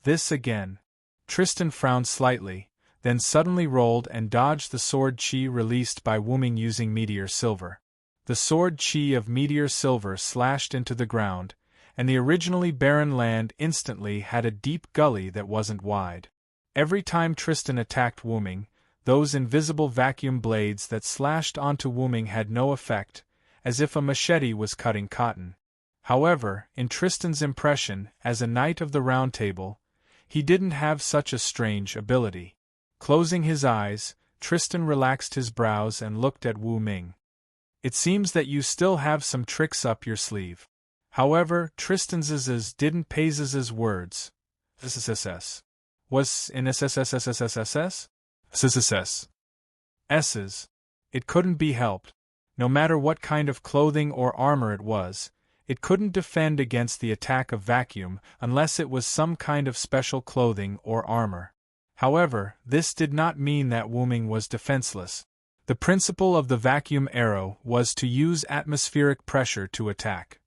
This again. Tristan frowned slightly, then suddenly rolled and dodged the sword chi released by Wuming using meteor silver. The sword chi of meteor silver slashed into the ground, and the originally barren land instantly had a deep gully that wasn't wide. Every time Tristan attacked Wuming, those invisible vacuum blades that slashed onto Wu Ming had no effect, as if a machete was cutting cotton. However, in Tristan's impression, as a knight of the Round Table, he didn't have such a strange ability. Closing his eyes, Tristan relaxed his brows and looked at Wu Ming. It seems that you still have some tricks up your sleeve. However, Tristan's didn't Paise's words. SSSS. Was in SSSSSSS? SSSS. S's. It couldn't be helped. No matter what kind of clothing or armor it was, it couldn't defend against the attack of vacuum unless it was some kind of special clothing or armor. However, this did not mean that Wu Ming was defenseless. The principle of the vacuum arrow was to use atmospheric pressure to attack.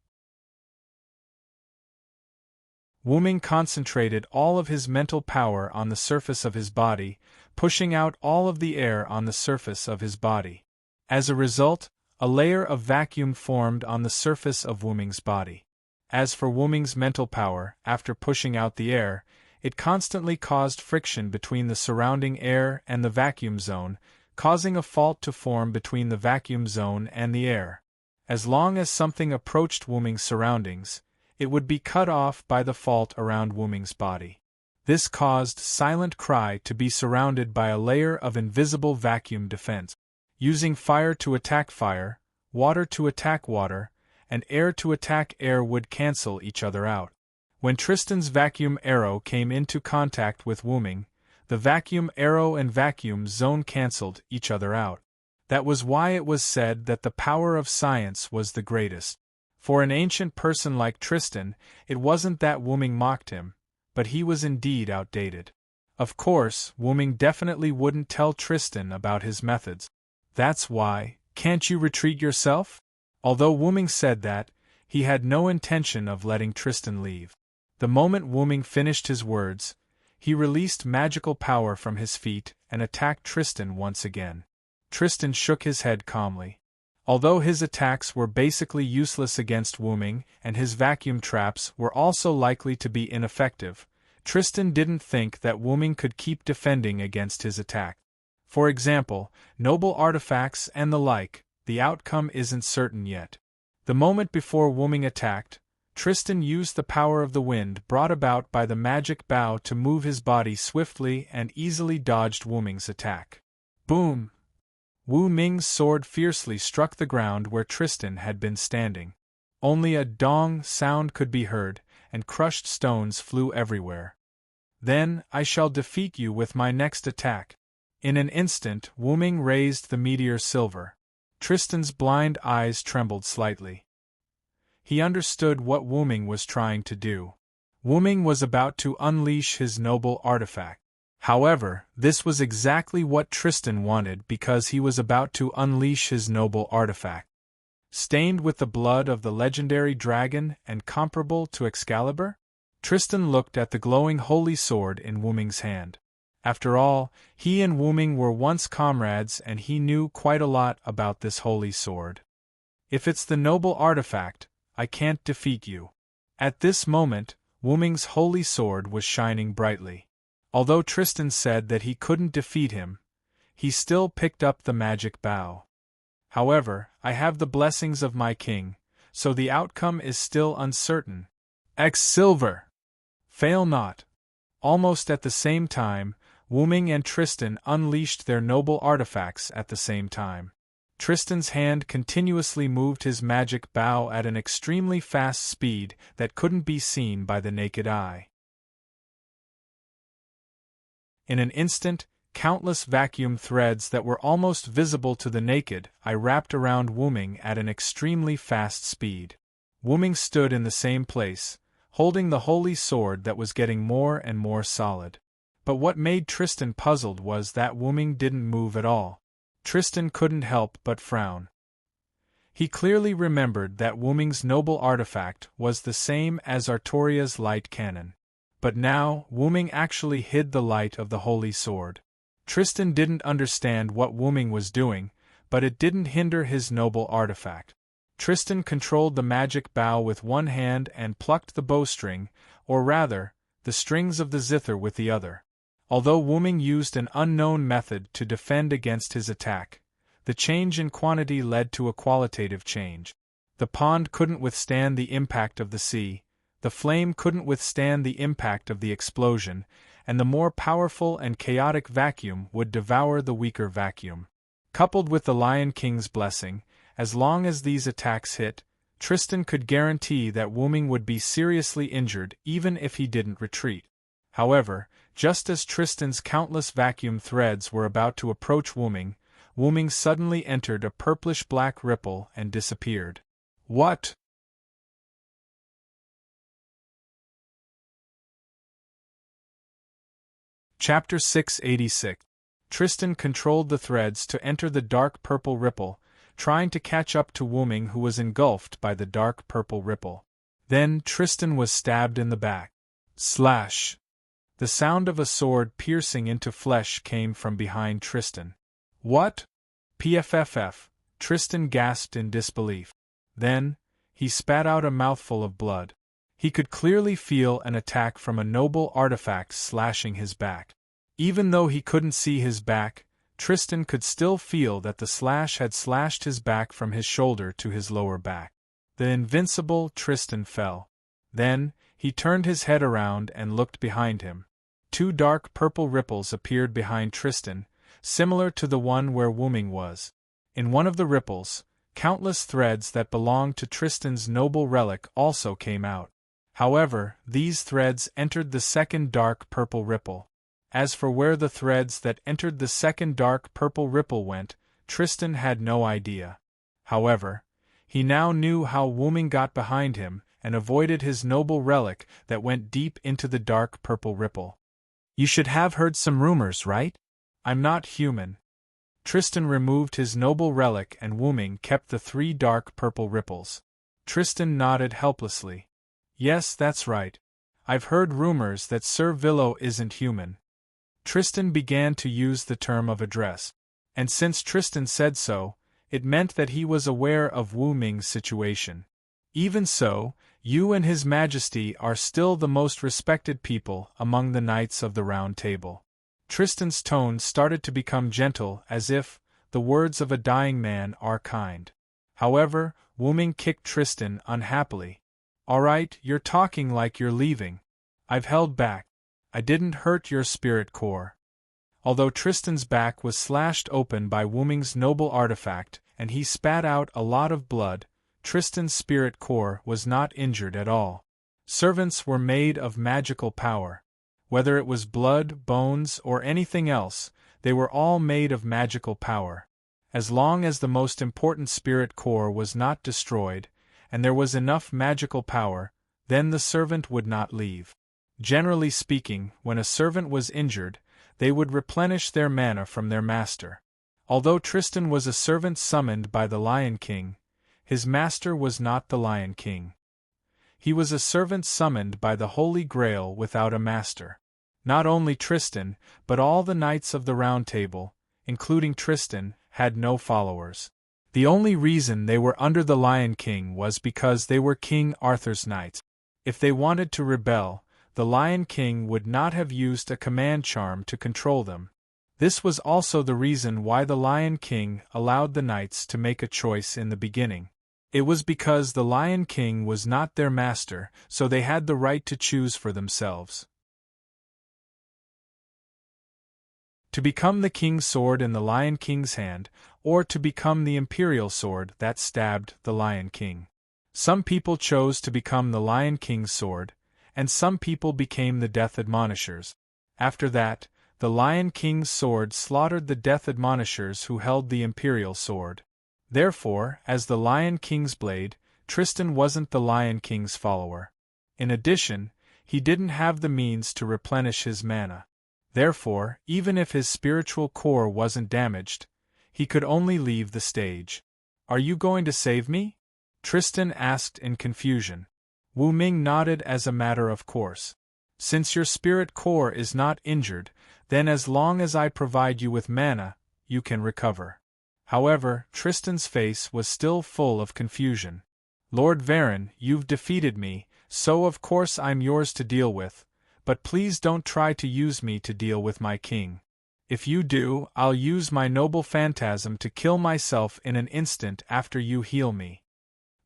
Wu Ming concentrated all of his mental power on the surface of his body, pushing out all of the air on the surface of his body. As a result, a layer of vacuum formed on the surface of Wu Ming's body. As for Wu Ming's mental power, after pushing out the air, it constantly caused friction between the surrounding air and the vacuum zone, causing a fault to form between the vacuum zone and the air. As long as something approached Wu Ming's surroundings, it would be cut off by the fault around Wu Ming's body. This caused Silent Cry to be surrounded by a layer of invisible vacuum defense. Using fire to attack fire, water to attack water, and air to attack air would cancel each other out. When Tristan's vacuum arrow came into contact with Wu Ming, the vacuum arrow and vacuum zone cancelled each other out. That was why it was said that the power of science was the greatest. For an ancient person like Tristan, it wasn't that Wu Ming mocked him, but he was indeed outdated. Of course, Wu Ming definitely wouldn't tell Tristan about his methods. That's why, can't you retreat yourself? Although Wu Ming said that, he had no intention of letting Tristan leave. The moment Wu Ming finished his words, he released magical power from his feet and attacked Tristan once again. Tristan shook his head calmly. Although his attacks were basically useless against Wu Ming and his vacuum traps were also likely to be ineffective, Tristan didn't think that Wu Ming could keep defending against his attack. For example, noble artifacts and the like, the outcome isn't certain yet. The moment before Wu Ming attacked, Tristan used the power of the wind brought about by the magic bow to move his body swiftly and easily dodged Wu Ming's attack. Boom! Wu Ming's sword fiercely struck the ground where Tristan had been standing. Only a dong sound could be heard, and crushed stones flew everywhere. Then I shall defeat you with my next attack. In an instant, Wu Ming raised the meteor silver. Tristan's blind eyes trembled slightly. He understood what Wu Ming was trying to do. Wu Ming was about to unleash his noble artifact. However, this was exactly what Tristan wanted because he was about to unleash his noble artifact. Stained with the blood of the legendary dragon and comparable to Excalibur? Tristan looked at the glowing holy sword in Wu Ming's hand. After all, he and Wu Ming were once comrades and he knew quite a lot about this holy sword. If it's the noble artifact, I can't defeat you. At this moment, Wu Ming's holy sword was shining brightly. Although Tristan said that he couldn't defeat him, he still picked up the magic bow. However, I have the blessings of my king, so the outcome is still uncertain. Silver! Fail not! Almost at the same time, Wu Ming and Tristan unleashed their noble artifacts at the same time. Tristan's hand continuously moved his magic bow at an extremely fast speed that couldn't be seen by the naked eye. In an instant, countless vacuum threads that were almost visible to the naked eye wrapped around Wu Ming at an extremely fast speed. Wu Ming stood in the same place, holding the holy sword that was getting more and more solid. But what made Tristan puzzled was that Wu Ming didn't move at all. Tristan couldn't help but frown. He clearly remembered that Wu Ming's noble artifact was the same as Artoria's light cannon. But now, Wu Ming actually hid the light of the holy sword. Tristan didn't understand what Wu Ming was doing, but it didn't hinder his noble artifact. Tristan controlled the magic bow with one hand and plucked the bowstring, or rather, the strings of the zither with the other. Although Wu Ming used an unknown method to defend against his attack, the change in quantity led to a qualitative change. The pond couldn't withstand the impact of the sea, the flame couldn't withstand the impact of the explosion, and the more powerful and chaotic vacuum would devour the weaker vacuum. Coupled with the Lion King's blessing, as long as these attacks hit, Tristan could guarantee that Wu Ming would be seriously injured even if he didn't retreat. However, just as Tristan's countless vacuum threads were about to approach Wu Ming suddenly entered a purplish-black ripple and disappeared. What? Chapter 686. Tristan controlled the threads to enter the dark purple ripple, trying to catch up to Wu Ming, who was engulfed by the dark purple ripple. Then Tristan was stabbed in the back. Slash! The sound of a sword piercing into flesh came from behind Tristan. What? Pfff, Tristan gasped in disbelief. Then, he spat out a mouthful of blood. He could clearly feel an attack from a noble artifact slashing his back. Even though he couldn't see his back, Tristan could still feel that the slash had slashed his back from his shoulder to his lower back. The invincible Tristan fell. Then, he turned his head around and looked behind him. 2 dark purple ripples appeared behind Tristan, similar to the one where Wu Ming was. In one of the ripples, countless threads that belonged to Tristan's noble relic also came out. However, these threads entered the second dark purple ripple. As for where the threads that entered the second dark purple ripple went, Tristan had no idea. However, he now knew how Wu Ming got behind him and avoided his noble relic that went deep into the dark purple ripple. You should have heard some rumors, right? I'm not human. Tristan removed his noble relic and Wu Ming kept the 3 dark purple ripples. Tristan nodded helplessly. Yes, that's right. I've heard rumors that Sir Villo isn't human. Tristan began to use the term of address. And since Tristan said so, it meant that he was aware of Wu Ming's situation. Even so, you and His Majesty are still the most respected people among the Knights of the Round Table. Tristan's tone started to become gentle, as if the words of a dying man are kind. However, Wu Ming kicked Tristan unhappily. All right, you're talking like you're leaving. I've held back. I didn't hurt your spirit core. Although Tristan's back was slashed open by Wu Ming's noble artifact, and he spat out a lot of blood, Tristan's spirit core was not injured at all. Servants were made of magical power. Whether it was blood, bones, or anything else, they were all made of magical power. As long as the most important spirit core was not destroyed, and there was enough magical power, then the servant would not leave. Generally speaking, when a servant was injured, they would replenish their mana from their master. Although Tristan was a servant summoned by the Lion King, his master was not the Lion King. He was a servant summoned by the Holy Grail without a master. Not only Tristan, but all the Knights of the Round Table, including Tristan, had no followers. The only reason they were under the Lion King was because they were King Arthur's knights. If they wanted to rebel, the Lion King would not have used a command charm to control them. This was also the reason why the Lion King allowed the knights to make a choice in the beginning. It was because the Lion King was not their master, so they had the right to choose for themselves. To become the King's sword in the Lion King's hand, or to become the Imperial sword that stabbed the Lion King. Some people chose to become the Lion King's sword, and some people became the Death Admonishers. After that, the Lion King's sword slaughtered the Death Admonishers who held the Imperial sword. Therefore, as the Lion King's blade, Tristan wasn't the Lion King's follower. In addition, he didn't have the means to replenish his mana. Therefore, even if his spiritual core wasn't damaged, he could only leave the stage. Are you going to save me? Tristan asked in confusion. Wu Ming nodded as a matter of course. Since your spirit core is not injured, then as long as I provide you with mana, you can recover. However, Tristan's face was still full of confusion. Lord Varen, you've defeated me, so of course I'm yours to deal with, but please don't try to use me to deal with my king. If you do, I'll use my noble phantasm to kill myself in an instant after you heal me."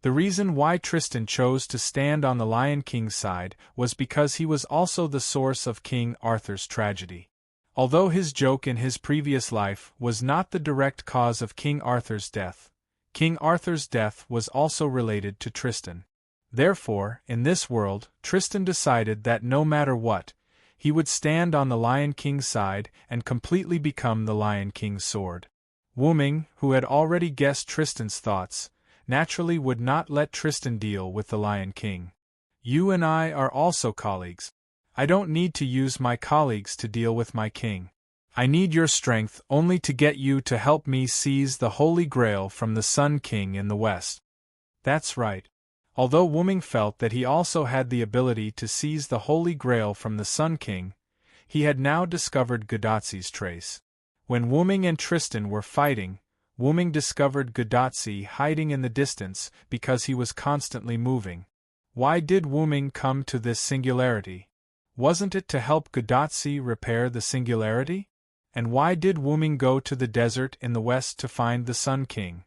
The reason why Tristan chose to stand on the Lion King's side was because he was also the source of King Arthur's tragedy. Although his joke in his previous life was not the direct cause of King Arthur's death, King Arthur's death was also related to Tristan. Therefore, in this world, Tristan decided that no matter what, he would stand on the Lion King's side and completely become the Lion King's sword. Wu Ming, who had already guessed Tristan's thoughts, naturally would not let Tristan deal with the Lion King. "You and I are also colleagues. I don't need to use my colleagues to deal with my king. I need your strength only to get you to help me seize the Holy Grail from the Sun King in the west." That's right. Although Wu Ming felt that he also had the ability to seize the Holy Grail from the Sun King, he had now discovered Gudatzi's trace. When Wu Ming and Tristan were fighting, Wu Ming discovered Gudatzi hiding in the distance because he was constantly moving. Why did Wu Ming come to this singularity? Wasn't it to help Gudatzi repair the singularity? And why did Wu Ming go to the desert in the west to find the Sun King?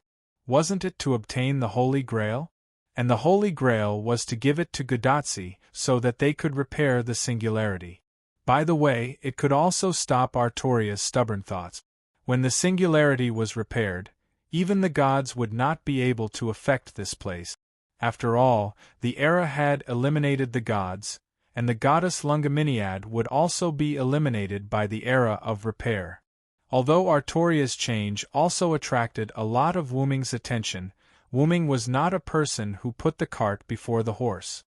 Wasn't it to obtain the Holy Grail? And the Holy Grail was to give it to Gudatzi so that they could repair the singularity. By the way, it could also stop Artoria's stubborn thoughts. When the singularity was repaired, even the gods would not be able to affect this place. After all, the era had eliminated the gods, and the goddess Lungaminiad would also be eliminated by the era of repair. Although Artoria's change also attracted a lot of Wu Ming's attention, Wu Ming was not a person who put the cart before the horse.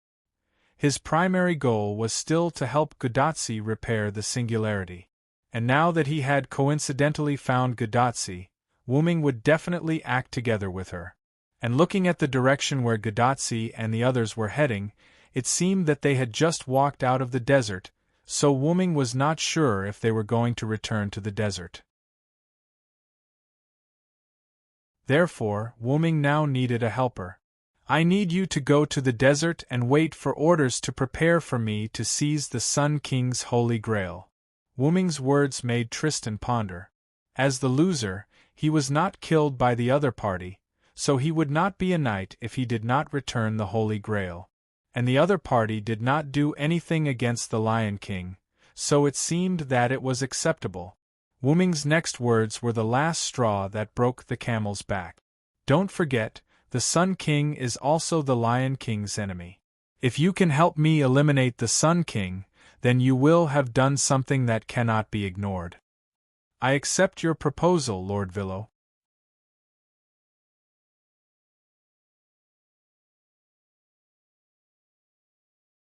His primary goal was still to help Gudatzi repair the singularity. And now that he had coincidentally found Gudatzi, Wu Ming would definitely act together with her. And looking at the direction where Gudatzi and the others were heading, it seemed that they had just walked out of the desert, so Wu Ming was not sure if they were going to return to the desert. Therefore, Wu Ming now needed a helper. "I need you to go to the desert and wait for orders to prepare for me to seize the Sun King's Holy Grail." Wu Ming's words made Tristan ponder. As the loser, he was not killed by the other party, so he would not be a knight if he did not return the Holy Grail. And the other party did not do anything against the Lion King, so it seemed that it was acceptable. Wu Ming's next words were the last straw that broke the camel's back. "Don't forget, the Sun King is also the Lion King's enemy. If you can help me eliminate the Sun King, then you will have done something that cannot be ignored." "I accept your proposal, Lord Villo."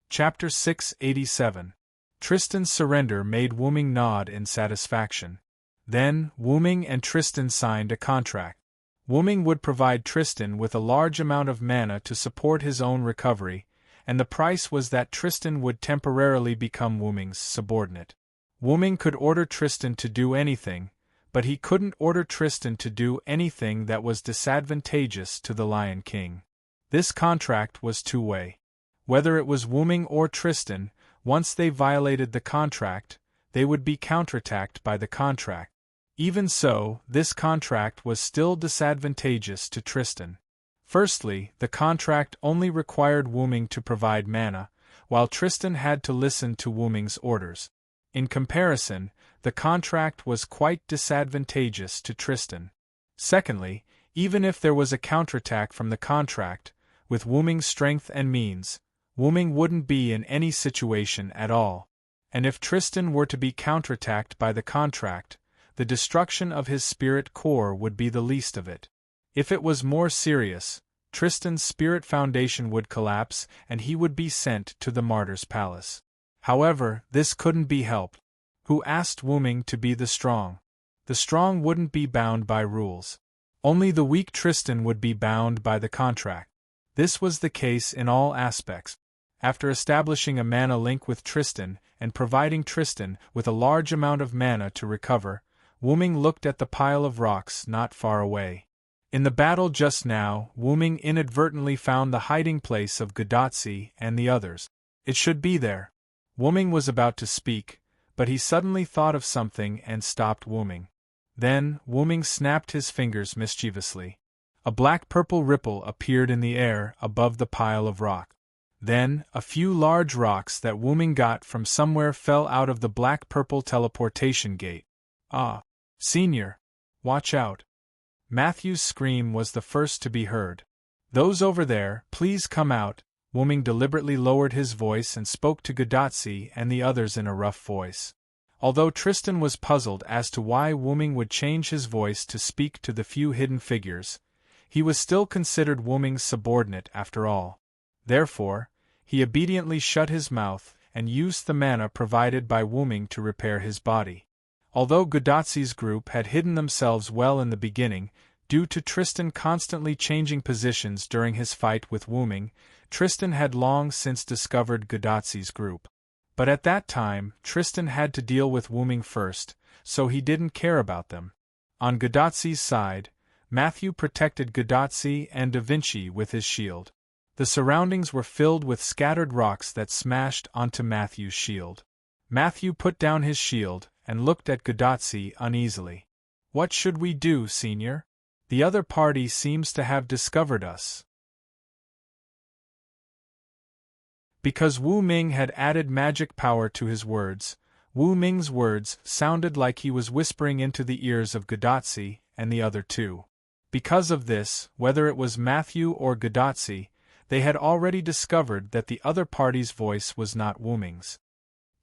Chapter 687. Tristan's surrender made Wu Ming nod in satisfaction. Then, Wu Ming and Tristan signed a contract. Wu Ming would provide Tristan with a large amount of mana to support his own recovery, and the price was that Tristan would temporarily become Wu Ming's subordinate. Wu Ming could order Tristan to do anything, but he couldn't order Tristan to do anything that was disadvantageous to the Lion King. This contract was two-way. Whether it was Wu Ming or Tristan, once they violated the contract, they would be counterattacked by the contract. Even so, this contract was still disadvantageous to Tristan. Firstly, the contract only required Wu Ming to provide mana, while Tristan had to listen to Wu Ming's orders. In comparison, the contract was quite disadvantageous to Tristan. Secondly, even if there was a counterattack from the contract, with Wu Ming's strength and means, Wu Ming wouldn't be in any situation at all. And if Tristan were to be counterattacked by the contract, the destruction of his spirit core would be the least of it. If it was more serious, Tristan's spirit foundation would collapse and he would be sent to the martyr's palace. However, this couldn't be helped. Who asked Wu Ming to be the strong? The strong wouldn't be bound by rules. Only the weak Tristan would be bound by the contract. This was the case in all aspects. After establishing a mana link with Tristan and providing Tristan with a large amount of mana to recover, Wu Ming looked at the pile of rocks not far away. In the battle just now, Wu Ming inadvertently found the hiding place of Gudatzi and the others. It should be there. Wu-ming was about to speak, but he suddenly thought of something and stopped Wu-ming. Then, Wu-ming snapped his fingers mischievously. A black-purple ripple appeared in the air above the pile of rock. Then, a few large rocks that Wu-ming got from somewhere fell out of the black-purple teleportation gate. Ah! Senior! Watch out! Matthew's scream was the first to be heard. Those over there, please come out. Wu-ming deliberately lowered his voice and spoke to Gudatsi and the others in a rough voice. Although Tristan was puzzled as to why Wu-ming would change his voice to speak to the few hidden figures, he was still considered Wu-ming's subordinate after all. Therefore, he obediently shut his mouth and used the mana provided by Wu-ming to repair his body. Although Gudatsi's group had hidden themselves well in the beginning, due to Tristan constantly changing positions during his fight with Wu-ming, Tristan had long since discovered Gudatsi's group. But at that time, Tristan had to deal with Wu-ming first, so he didn't care about them. On Gudatsi's side, Matthew protected Gudatsi and Da Vinci with his shield. The surroundings were filled with scattered rocks that smashed onto Matthew's shield. Matthew put down his shield and looked at Gudatsi uneasily. What should we do, Senior? The other party seems to have discovered us. Because Wu-ming had added magic power to his words, Wu-ming's words sounded like he was whispering into the ears of Gudatsi and the other two. Because of this, whether it was Matthew or Gudatsi, they had already discovered that the other party's voice was not Wu-ming's.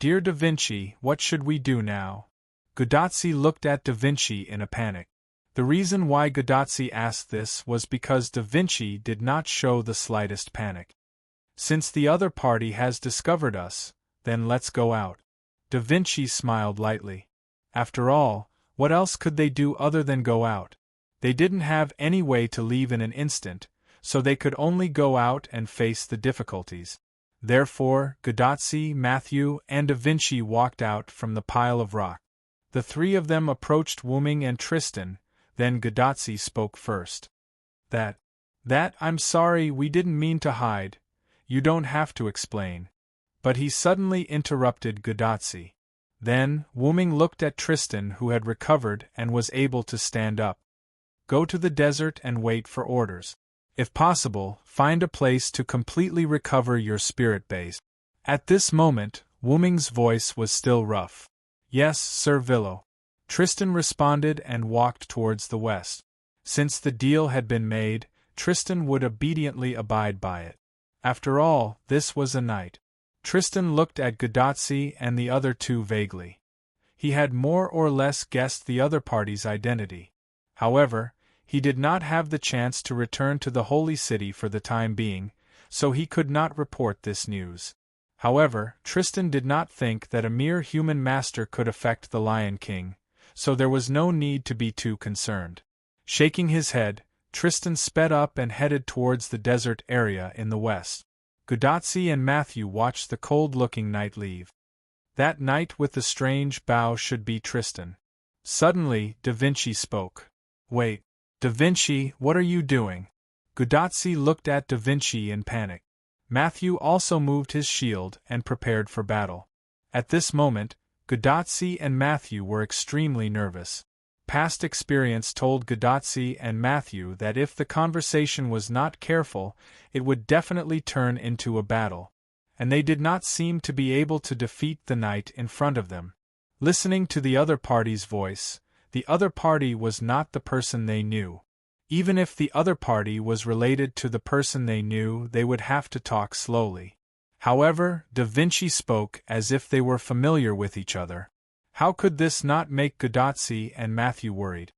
Dear Da Vinci, what should we do now? Gudatsi looked at Da Vinci in a panic. The reason why Gudatsi asked this was because Da Vinci did not show the slightest panic. Since the other party has discovered us, then let's go out. Da Vinci smiled lightly. After all, what else could they do other than go out? They didn't have any way to leave in an instant, so they could only go out and face the difficulties. Therefore, Gudatsi, Matthew, and Da Vinci walked out from the pile of rock. The three of them approached Wu-ming and Tristan, then Gudatsi spoke first. That, I'm sorry, we didn't mean to hide. You don't have to explain. But he suddenly interrupted Gudatsi. Then, Wu-ming looked at Tristan, who had recovered and was able to stand up. Go to the desert and wait for orders. If possible, find a place to completely recover your spirit base. At this moment, Wu-ming's voice was still rough. Yes, Sir Villo. Tristan responded and walked towards the west. Since the deal had been made, Tristan would obediently abide by it. After all, this was a night. Tristan looked at Gudatsi and the other two vaguely. He had more or less guessed the other party's identity. However, he did not have the chance to return to the Holy City for the time being, so he could not report this news. However, Tristan did not think that a mere human master could affect the Lion King, so there was no need to be too concerned. Shaking his head, Tristan sped up and headed towards the desert area in the west. Gudatsi and Matthew watched the cold-looking night leave. That knight with the strange bow should be Tristan. Suddenly, Da Vinci spoke. Wait, Da Vinci, what are you doing? Gudatsi looked at Da Vinci in panic. Matthew also moved his shield and prepared for battle. At this moment, Gudatsi and Matthew were extremely nervous. Past experience told Gudatsi and Matthew that if the conversation was not careful, it would definitely turn into a battle, and they did not seem to be able to defeat the knight in front of them. Listening to the other party's voice, the other party was not the person they knew. Even if the other party was related to the person they knew, they would have to talk slowly. However, Da Vinci spoke as if they were familiar with each other. How could this not make Gudatsi and Matthew worried?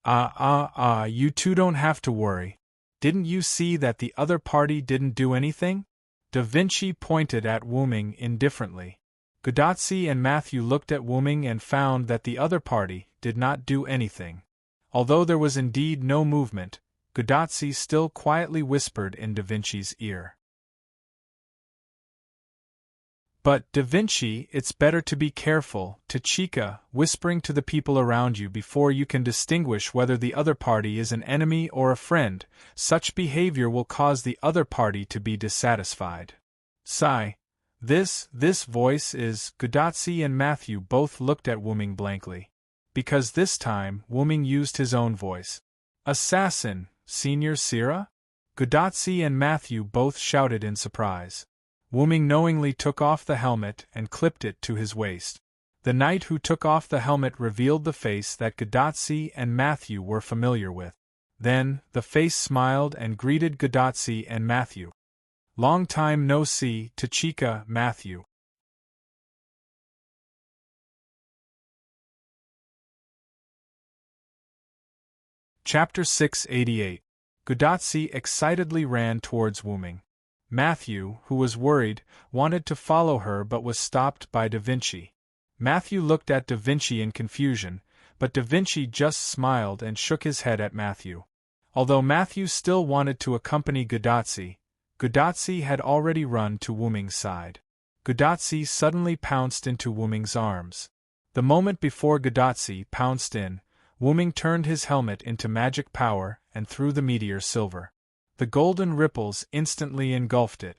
You two don't have to worry. Didn't you see that the other party didn't do anything? Da Vinci pointed at Wu-ming indifferently. Gudatsi and Matthew looked at Wu-ming and found that the other party did not do anything. Although there was indeed no movement, Gudatsi still quietly whispered in Da Vinci's ear. But, Da Vinci, it's better to be careful, to Chica, whispering to the people around you before you can distinguish whether the other party is an enemy or a friend. Such behavior will cause the other party to be dissatisfied. Sigh. This voice is. Gudatsi and Matthew both looked at Wuming blankly. Because this time, Wuming used his own voice. Assassin, Senior Sira? Gudatsi and Matthew both shouted in surprise. Wuming knowingly took off the helmet and clipped it to his waist. The knight who took off the helmet revealed the face that Gudatsi and Matthew were familiar with. Then, the face smiled and greeted Gudatsi and Matthew. Long time no see, Tachika, Matthew. Chapter 688. Gudatsi excitedly ran towards Wuming. Matthew, who was worried, wanted to follow her but was stopped by Da Vinci. Matthew looked at Da Vinci in confusion, but Da Vinci just smiled and shook his head at Matthew. Although Matthew still wanted to accompany Gudatsi, Gudatsi had already run to Wuming's side. Gudatsi suddenly pounced into Wuming's arms. The moment before Gudatsi pounced in, Wuming turned his helmet into magic power and threw the meteor silver. The golden ripples instantly engulfed it.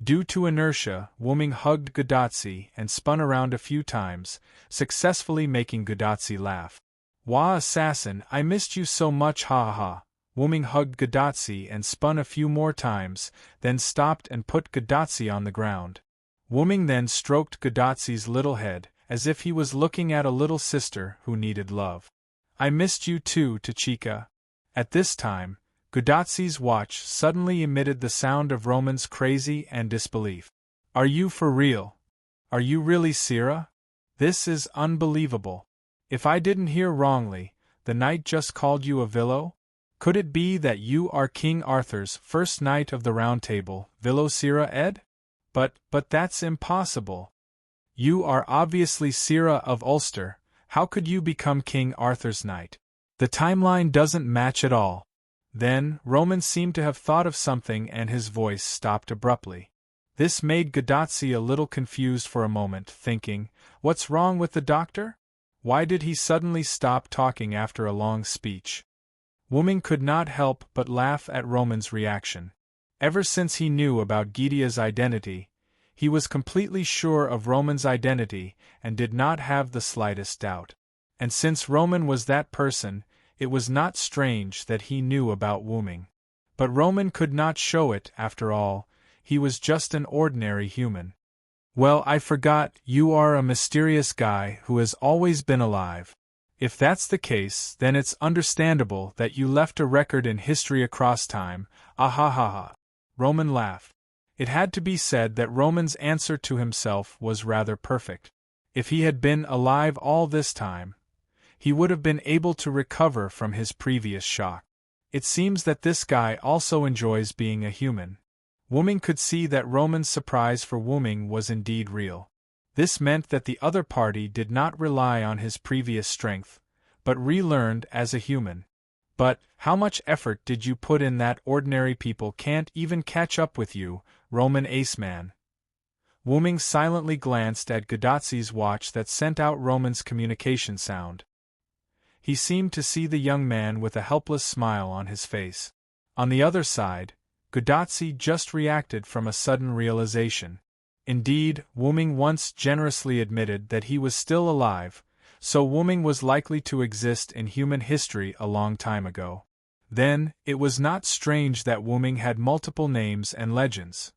Due to inertia, Wuming hugged Gudatsi and spun around a few times, successfully making Gudatsi laugh. Wah, assassin, I missed you so much, ha ha ha. Wuming hugged Gudatsi and spun a few more times, then stopped and put Gudatsi on the ground. Wuming then stroked Gudatsi's little head, as if he was looking at a little sister who needed love. I missed you too, Tachika. At this time, Gudatsi's watch suddenly emitted the sound of Roman's crazy and disbelief. Are you for real? Are you really Sira? This is unbelievable. If I didn't hear wrongly, the knight just called you a Villo? Could it be that you are King Arthur's first knight of the Round Table, Villo Sira Ed? But that's impossible. You are obviously Sira of Ulster. How could you become King Arthur's knight? The timeline doesn't match at all. Then, Roman seemed to have thought of something and his voice stopped abruptly. This made Gudatsi a little confused for a moment, thinking, what's wrong with the doctor? Why did he suddenly stop talking after a long speech? Wuming could not help but laugh at Roman's reaction. Ever since he knew about Gidea's identity, he was completely sure of Roman's identity and did not have the slightest doubt. And since Roman was that person, it was not strange that he knew about Wuming. But Roman could not show it, after all, he was just an ordinary human. Well, I forgot, you are a mysterious guy who has always been alive. If that's the case, then it's understandable that you left a record in history across time, ah ha ha ha. Roman laughed. It had to be said that Roman's answer to himself was rather perfect. If he had been alive all this time, he would have been able to recover from his previous shock. It seems that this guy also enjoys being a human. Wuming could see that Roman's surprise for Wuming was indeed real. This meant that the other party did not rely on his previous strength, but relearned as a human. But, how much effort did you put in that ordinary people can't even catch up with you, Roman Aceman? Wuming silently glanced at Gudatsi's watch that sent out Roman's communication sound. He seemed to see the young man with a helpless smile on his face. On the other side, Gudatsi just reacted from a sudden realization. Indeed, Wuming once generously admitted that he was still alive, so Wuming was likely to exist in human history a long time ago. Then, it was not strange that Wuming had multiple names and legends.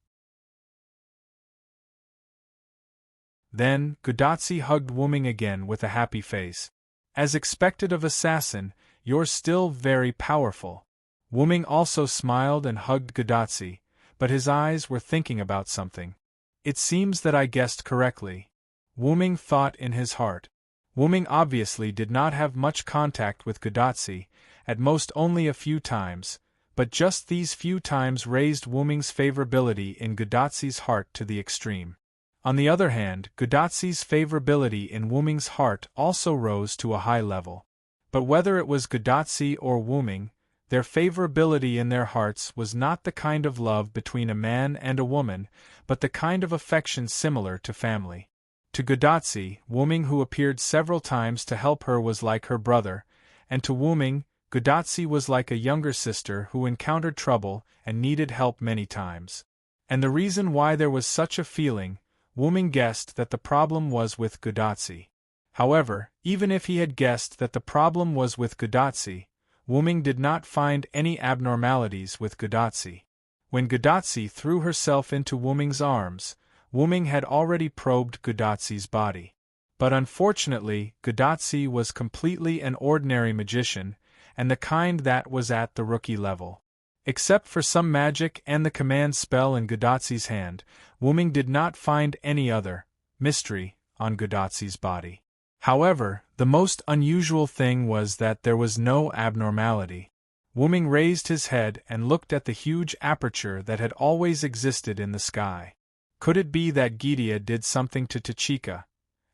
Then, Gudatsi hugged Wuming again with a happy face. As expected of assassin, you're still very powerful. Wuming also smiled and hugged Gudatsi, but his eyes were thinking about something. It seems that I guessed correctly. Wuming thought in his heart. Wuming obviously did not have much contact with Gudatsi, at most only a few times, but just these few times raised Wuming's favorability in Gudatsi's heart to the extreme. On the other hand, Gudatsi's favorability in Wuming's heart also rose to a high level. But whether it was Gudatsi or Wuming, their favorability in their hearts was not the kind of love between a man and a woman, but the kind of affection similar to family. To Gudatsi, Wuming who appeared several times to help her was like her brother, and to Wuming, Gudatsi was like a younger sister who encountered trouble and needed help many times. And the reason why there was such a feeling Wu-ming guessed that the problem was with Gudatsi. However, even if he had guessed that the problem was with Gudatsi, Wu-ming did not find any abnormalities with Gudatsi. When Gudatsi threw herself into Wu-ming's arms, Wu-ming had already probed Gudatsi's body. But unfortunately, Gudatsi was completely an ordinary magician, and the kind that was at the rookie level. Except for some magic and the command spell in Gudatsi's hand, Wu-ming did not find any other mystery on Gudatsi's body. However, the most unusual thing was that there was no abnormality. Wu-ming raised his head and looked at the huge aperture that had always existed in the sky. Could it be that Gidia did something to Tachika?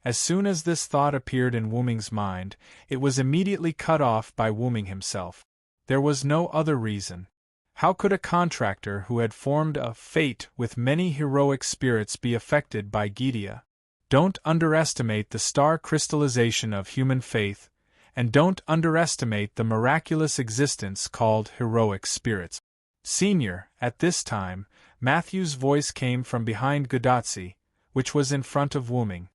As soon as this thought appeared in Wu-ming's mind, it was immediately cut off by Wu-ming himself. There was no other reason. How could a contractor who had formed a fate with many heroic spirits be affected by Gidia? Don't underestimate the star crystallization of human faith, and don't underestimate the miraculous existence called heroic spirits. Senior, at this time, Matthew's voice came from behind Gudatsi, which was in front of Wu-ming.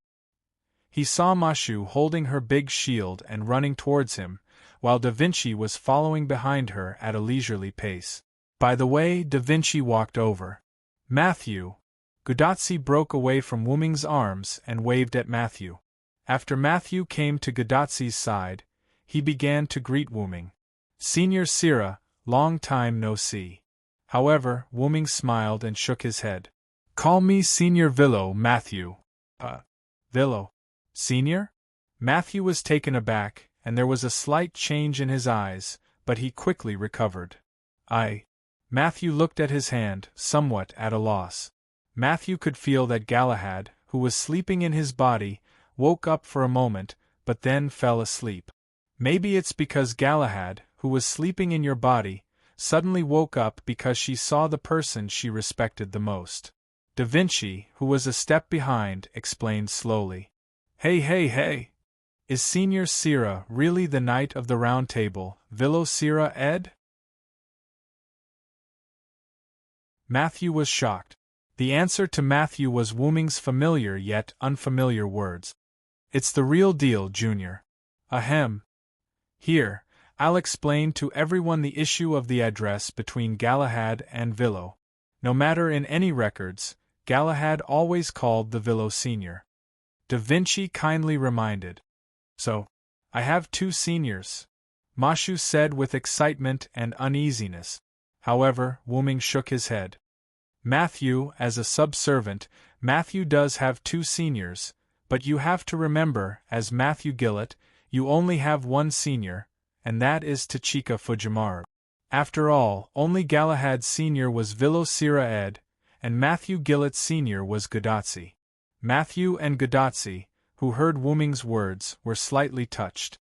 He saw Mashu holding her big shield and running towards him, while Da Vinci was following behind her at a leisurely pace. By the way, Da Vinci walked over. Matthew. Gudatsi broke away from Wu-ming's arms and waved at Matthew. After Matthew came to Gudatsi's side, he began to greet Wu-ming. Senior Sira, long time no see. However, Wu-ming smiled and shook his head. Call me Senior Villo, Matthew. Villo. Senior? Matthew was taken aback, and there was a slight change in his eyes, but he quickly recovered. Matthew looked at his hand, somewhat at a loss. Matthew could feel that Galahad, who was sleeping in his body, woke up for a moment, but then fell asleep. Maybe it's because Galahad, who was sleeping in your body, suddenly woke up because she saw the person she respected the most. Da Vinci, who was a step behind, explained slowly. Hey! Is Senior Sira really the Knight of the Round Table, Villo Sira Ed? Matthew was shocked. The answer to Matthew was Wu-ming's familiar yet unfamiliar words. It's the real deal, Junior. Ahem. Here, I'll explain to everyone the issue of the address between Galahad and Villo. No matter in any records, Galahad always called the Villo Senior. Da Vinci kindly reminded. So, I have two seniors, Mashu said with excitement and uneasiness. However, Wu-ming shook his head. Matthew, as a subservient, Matthew does have two seniors, but you have to remember, as Matthew Gillett, you only have one senior, and that is Tachika Fujimaru. After all, only Galahad Sr. was Villo Sira Ed, and Matthew Gillett Sr. was Gudatsi. Matthew and Gudatsi, who heard Wu-ming's words, were slightly touched.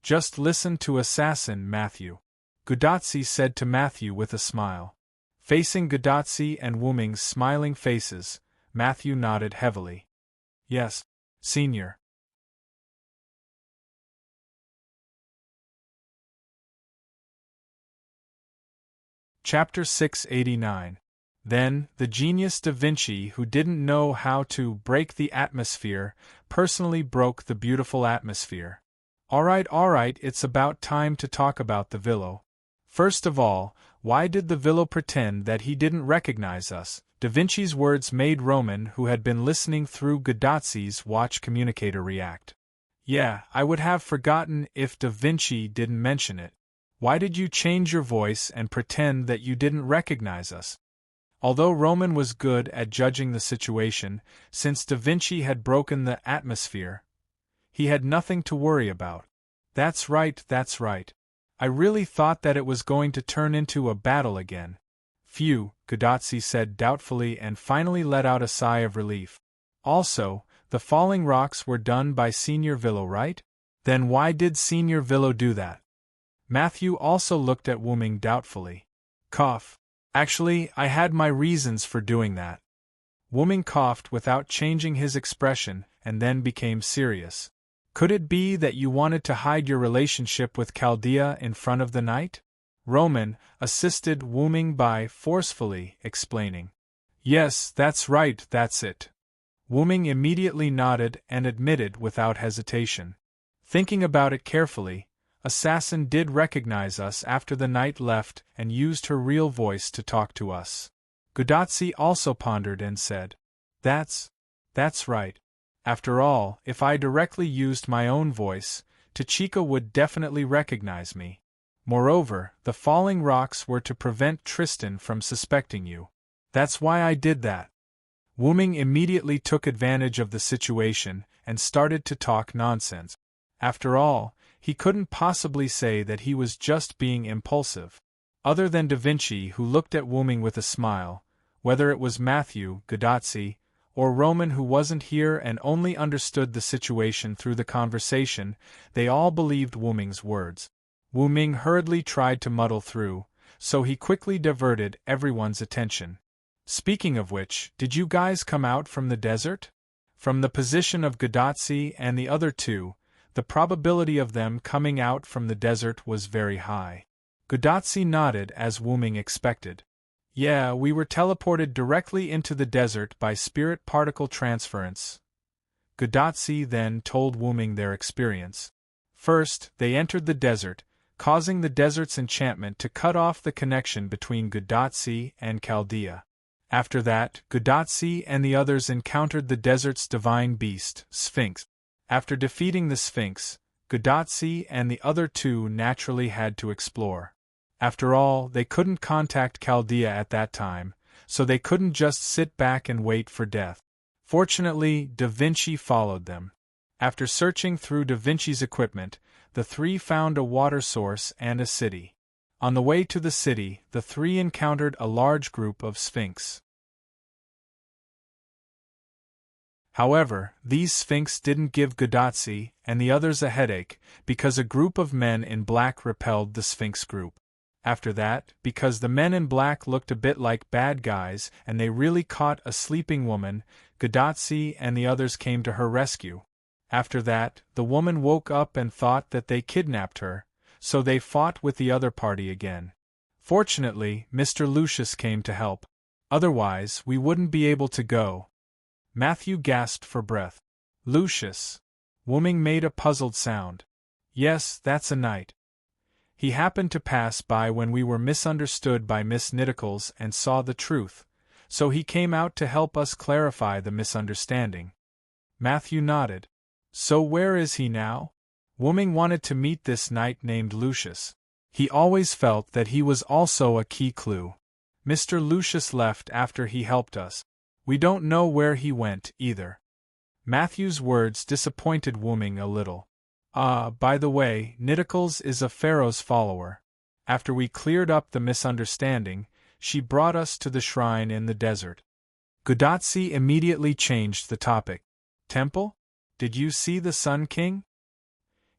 Just listen to Assassin Matthew, Gudatsi said to Matthew with a smile. Facing Gudatsi and Wu-ming's smiling faces, Matthew nodded heavily. Yes, Senior. Chapter 689. Then, the genius Da Vinci, who didn't know how to break the atmosphere, personally broke the beautiful atmosphere. All right, it's about time to talk about the Villo. First of all, why did the Villo pretend that he didn't recognize us? Da Vinci's words made Roman, who had been listening through Gudatsi's watch communicator, react. Yeah, I would have forgotten if Da Vinci didn't mention it. Why did you change your voice and pretend that you didn't recognize us? Although Roman was good at judging the situation, since Da Vinci had broken the atmosphere, he had nothing to worry about. That's right. I really thought that it was going to turn into a battle again. Phew, Gudatsi said doubtfully and finally let out a sigh of relief. Also, the falling rocks were done by Senior Villo, right? Then why did Senior Villo do that? Matthew also looked at Wu-ming doubtfully. Cough. Actually, I had my reasons for doing that. Wu-ming coughed without changing his expression and then became serious. Could it be that you wanted to hide your relationship with Chaldea in front of the knight? Roman assisted Wu-ming by forcefully explaining. Yes, that's right, that's it. Wu-ming immediately nodded and admitted without hesitation. Thinking about it carefully, Assassin did recognize us after the knight left and used her real voice to talk to us. Gudatsi also pondered and said, That's right. After all, if I directly used my own voice, Tachika would definitely recognize me. Moreover, the falling rocks were to prevent Tristan from suspecting you. That's why I did that. Wu-ming immediately took advantage of the situation and started to talk nonsense. After all, he couldn't possibly say that he was just being impulsive. Other than Da Vinci, who looked at Wu-ming with a smile, whether it was Matthew, Gudatsi, or Roman, who wasn't here and only understood the situation through the conversation, they all believed Wu-ming's words. Wu-ming hurriedly tried to muddle through, so he quickly diverted everyone's attention. Speaking of which, did you guys come out from the desert? From the position of Gudatsi and the other two, the probability of them coming out from the desert was very high. Gudatsi nodded as Wu-ming expected. Yeah, we were teleported directly into the desert by spirit particle transference. Gudatsi then told Wu-ming their experience. First, they entered the desert, causing the desert's enchantment to cut off the connection between Gudatsi and Chaldea. After that, Gudatsi and the others encountered the desert's divine beast, Sphinx. After defeating the Sphinx, Gudatsi and the other two naturally had to explore. After all, they couldn't contact Chaldea at that time, so they couldn't just sit back and wait for death. Fortunately, Da Vinci followed them. After searching through Da Vinci's equipment, the three found a water source and a city. On the way to the city, the three encountered a large group of Sphinx. However, these Sphinx didn't give Gudatsi and the others a headache, because a group of men in black repelled the Sphinx group. After that, because the men in black looked a bit like bad guys and they really caught a sleeping woman, Gudatsi and the others came to her rescue. After that, the woman woke up and thought that they kidnapped her, so they fought with the other party again. Fortunately, Mr. Lucius came to help. Otherwise, we wouldn't be able to go. Matthew gasped for breath. Lucius. Wu-ming made a puzzled sound. Yes, that's a knight. He happened to pass by when we were misunderstood by Miss Nittacles and saw the truth, so he came out to help us clarify the misunderstanding. Matthew nodded. So where is he now? Wu-ming wanted to meet this knight named Lucius. He always felt that he was also a key clue. Mr. Lucius left after he helped us. We don't know where he went, either. Matthew's words disappointed Wu-ming a little. By the way, Nittacles is a pharaoh's follower. After we cleared up the misunderstanding, she brought us to the shrine in the desert. Gudatsi immediately changed the topic. Temple? Did you see the Sun King?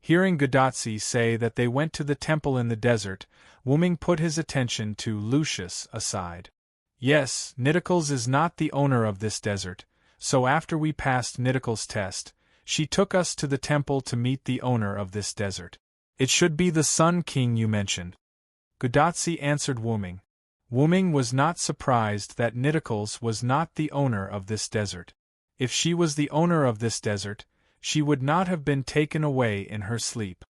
Hearing Gudatsi say that they went to the temple in the desert, Wu-ming put his attention to Lucius aside. Yes, Nittacles is not the owner of this desert, so after we passed Nittacles' test, she took us to the temple to meet the owner of this desert. It should be the Sun King you mentioned. Gudatsi answered Wu-ming. Wu-ming was not surprised that Nittacles was not the owner of this desert. If she was the owner of this desert, she would not have been taken away in her sleep.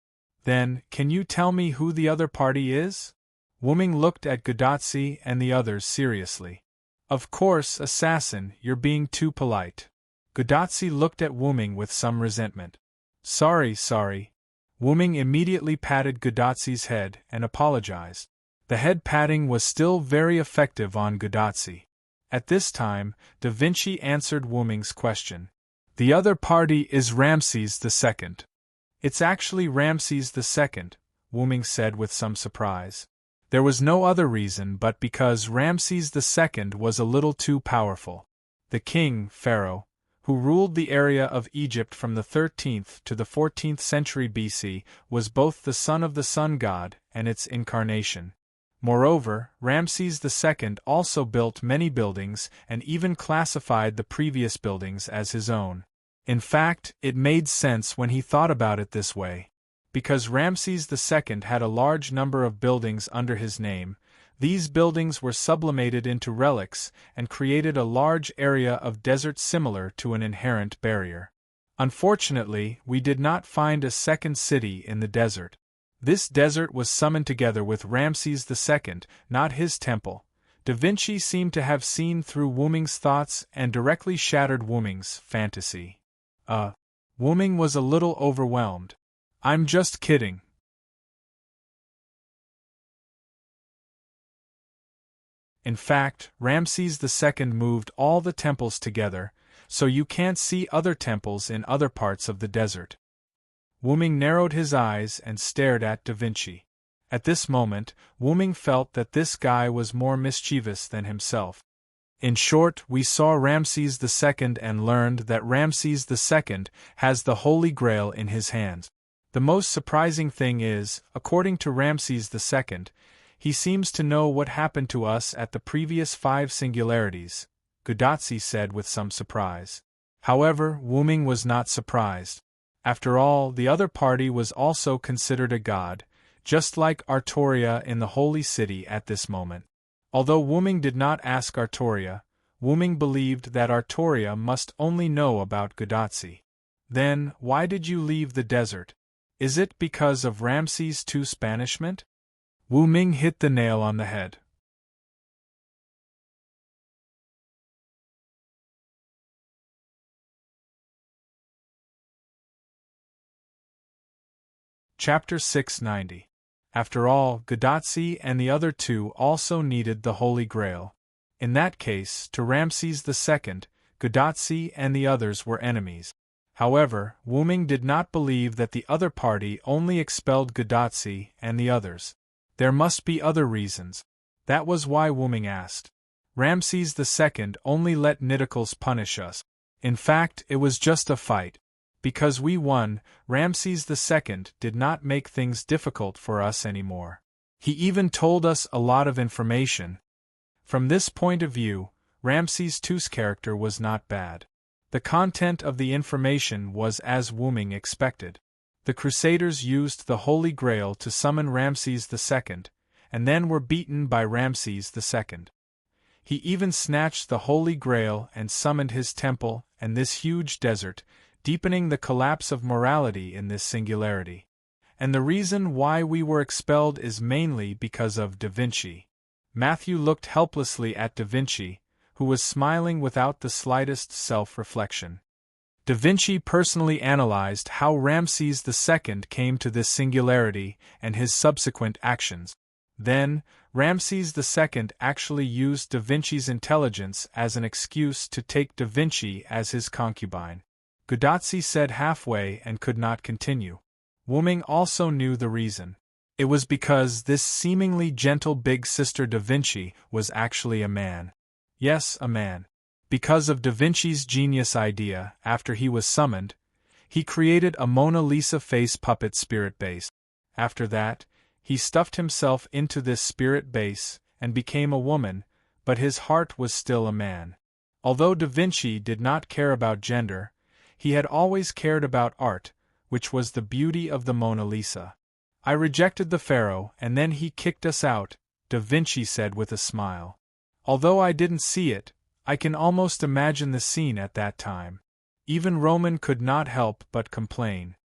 Then, can you tell me who the other party is? Wu-ming looked at Gudatsi and the others seriously. Of course, assassin, you're being too polite. Gudatsi looked at Wu-ming with some resentment. Sorry. Wu-ming immediately patted Gudatsi's head and apologized. The head patting was still very effective on Gudatsi. At this time, Da Vinci answered Wu-ming's question. The other party is Ramses II. It's actually Ramses II, Wu-ming said with some surprise. There was no other reason but because Ramses II was a little too powerful. The king, pharaoh, who ruled the area of Egypt from the 13th to the 14th century BC, was both the son of the sun god and its incarnation. Moreover, Ramses II also built many buildings and even classified the previous buildings as his own. In fact, it made sense when he thought about it this way. Because Ramses II had a large number of buildings under his name, These buildings were sublimated into relics and created a large area of desert similar to an inherent barrier. Unfortunately, we did not find a second city in the desert. This desert was summoned together with Ramses II, not his temple. Da Vinci seemed to have seen through Wu Ming's thoughts and directly shattered Wu Ming's fantasy. Wu Ming was a little overwhelmed. "I'm just kidding." In fact, Ramses II moved all the temples together, so you can't see other temples in other parts of the desert. Wu Ming narrowed his eyes and stared at Da Vinci. At this moment, Wu Ming felt that this guy was more mischievous than himself. In short, we saw Ramses II and learned that Ramses II has the Holy Grail in his hands. The most surprising thing is, according to Ramses II, he seems to know what happened to us at the previous 5 singularities, Gudatsi said with some surprise. However, Wu Ming was not surprised. After all, the other party was also considered a god, just like Artoria in the Holy City at this moment. Although Wu Ming did not ask Artoria, Wu Ming believed that Artoria must only know about Gudatsi. Then, why did you leave the desert? Is it because of Ramses II's banishment? Wu Ming hit the nail on the head. Chapter 690. After all, Gudatsi and the other 2 also needed the Holy Grail. In that case, to Ramses II, Gudatsi and the others were enemies. However, Wu Ming did not believe that the other party only expelled Gudatsi and the others. There must be other reasons. That was why Wu Ming asked. Ramses II only let Nitocles punish us. In fact, it was just a fight. Because we won, Ramses II did not make things difficult for us anymore. He even told us a lot of information. From this point of view, Ramses II's character was not bad. The content of the information was as Wu Ming expected. The Crusaders used the Holy Grail to summon Ramses II, and then were beaten by Ramses II. He even snatched the Holy Grail and summoned his temple and this huge desert, deepening the collapse of morality in this singularity. And the reason why we were expelled is mainly because of Da Vinci. Matthew looked helplessly at Da Vinci, who was smiling without the slightest self-reflection. Da Vinci personally analyzed how Ramses II came to this singularity and his subsequent actions. Then, Ramses II actually used Da Vinci's intelligence as an excuse to take Da Vinci as his concubine. Gudatsi said halfway and could not continue. Wu Ming also knew the reason. It was because this seemingly gentle big sister Da Vinci was actually a man. Yes, a man. Because of Da Vinci's genius idea, after he was summoned, he created a Mona Lisa face puppet spirit base. After that, he stuffed himself into this spirit base and became a woman, but his heart was still a man. Although Da Vinci did not care about gender, he had always cared about art, which was the beauty of the Mona Lisa. "I rejected the pharaoh and then he kicked us out," Da Vinci said with a smile. "Although I didn't see it, I can almost imagine the scene at that time." Even Roman could not help but complain.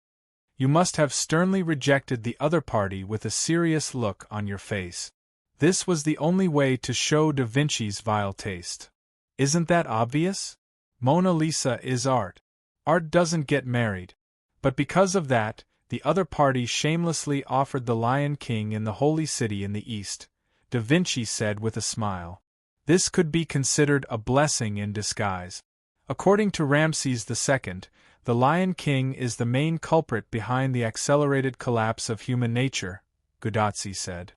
"You must have sternly rejected the other party with a serious look on your face." This was the only way to show Da Vinci's vile taste. Isn't that obvious? Mona Lisa is art. Art doesn't get married. But because of that, the other party shamelessly offered the Lion King in the Holy City in the East, Da Vinci said with a smile. This could be considered a blessing in disguise. According to Ramses II, the Lion King is the main culprit behind the accelerated collapse of human nature, Gudatsi said.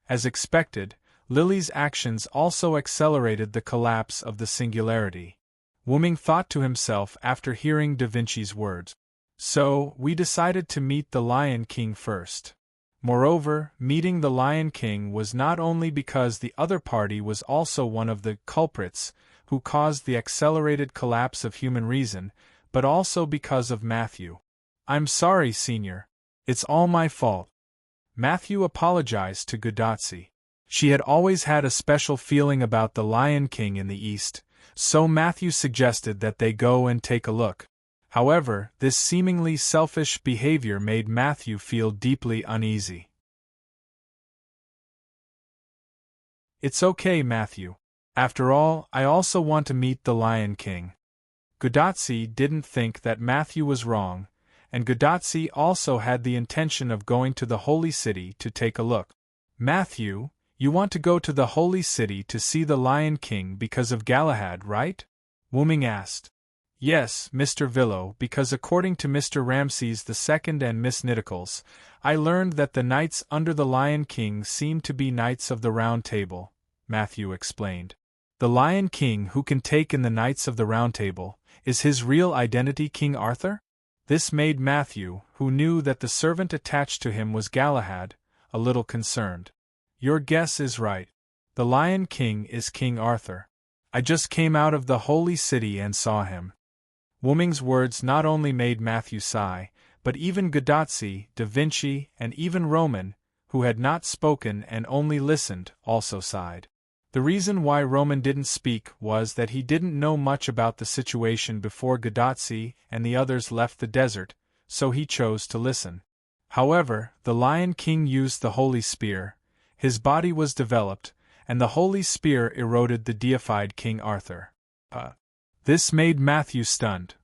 As expected, Lily's actions also accelerated the collapse of the singularity. Wu Ming thought to himself after hearing Da Vinci's words. So, we decided to meet the Lion King first. Moreover, meeting the Lion King was not only because the other party was also one of the culprits who caused the accelerated collapse of human reason, but also because of Matthew. "I'm sorry, Senior. It's all my fault." Matthew apologized to Gudatsi. She had always had a special feeling about the Lion King in the East, so Matthew suggested that they go and take a look. However, this seemingly selfish behavior made Matthew feel deeply uneasy. It's okay, Matthew. After all, I also want to meet the Lion King. Gudazzi didn't think that Matthew was wrong, and Gudazzi also had the intention of going to the Holy City to take a look. Matthew, you want to go to the Holy City to see the Lion King because of Galahad, right? Wu Ming asked. Yes, Mr. Villo, because according to Mr. Ramses II and Miss Nittacles, I learned that the knights under the Lion King seem to be knights of the Round Table, Matthew explained. The Lion King who can take in the Knights of the Round Table, is his real identity King Arthur? This made Matthew, who knew that the servant attached to him was Galahad, a little concerned. Your guess is right. The Lion King is King Arthur. I just came out of the Holy City and saw him. Wu Ming's words not only made Matthew sigh, but even Gudazzi, Da Vinci, and even Roman, who had not spoken and only listened, also sighed. The reason why Roman didn't speak was that he didn't know much about the situation before Gudazzi and the others left the desert, so he chose to listen. However, the Lion King used the Holy Spear, his body was developed, and the Holy Spear eroded the deified King Arthur. This made Matthew stunned.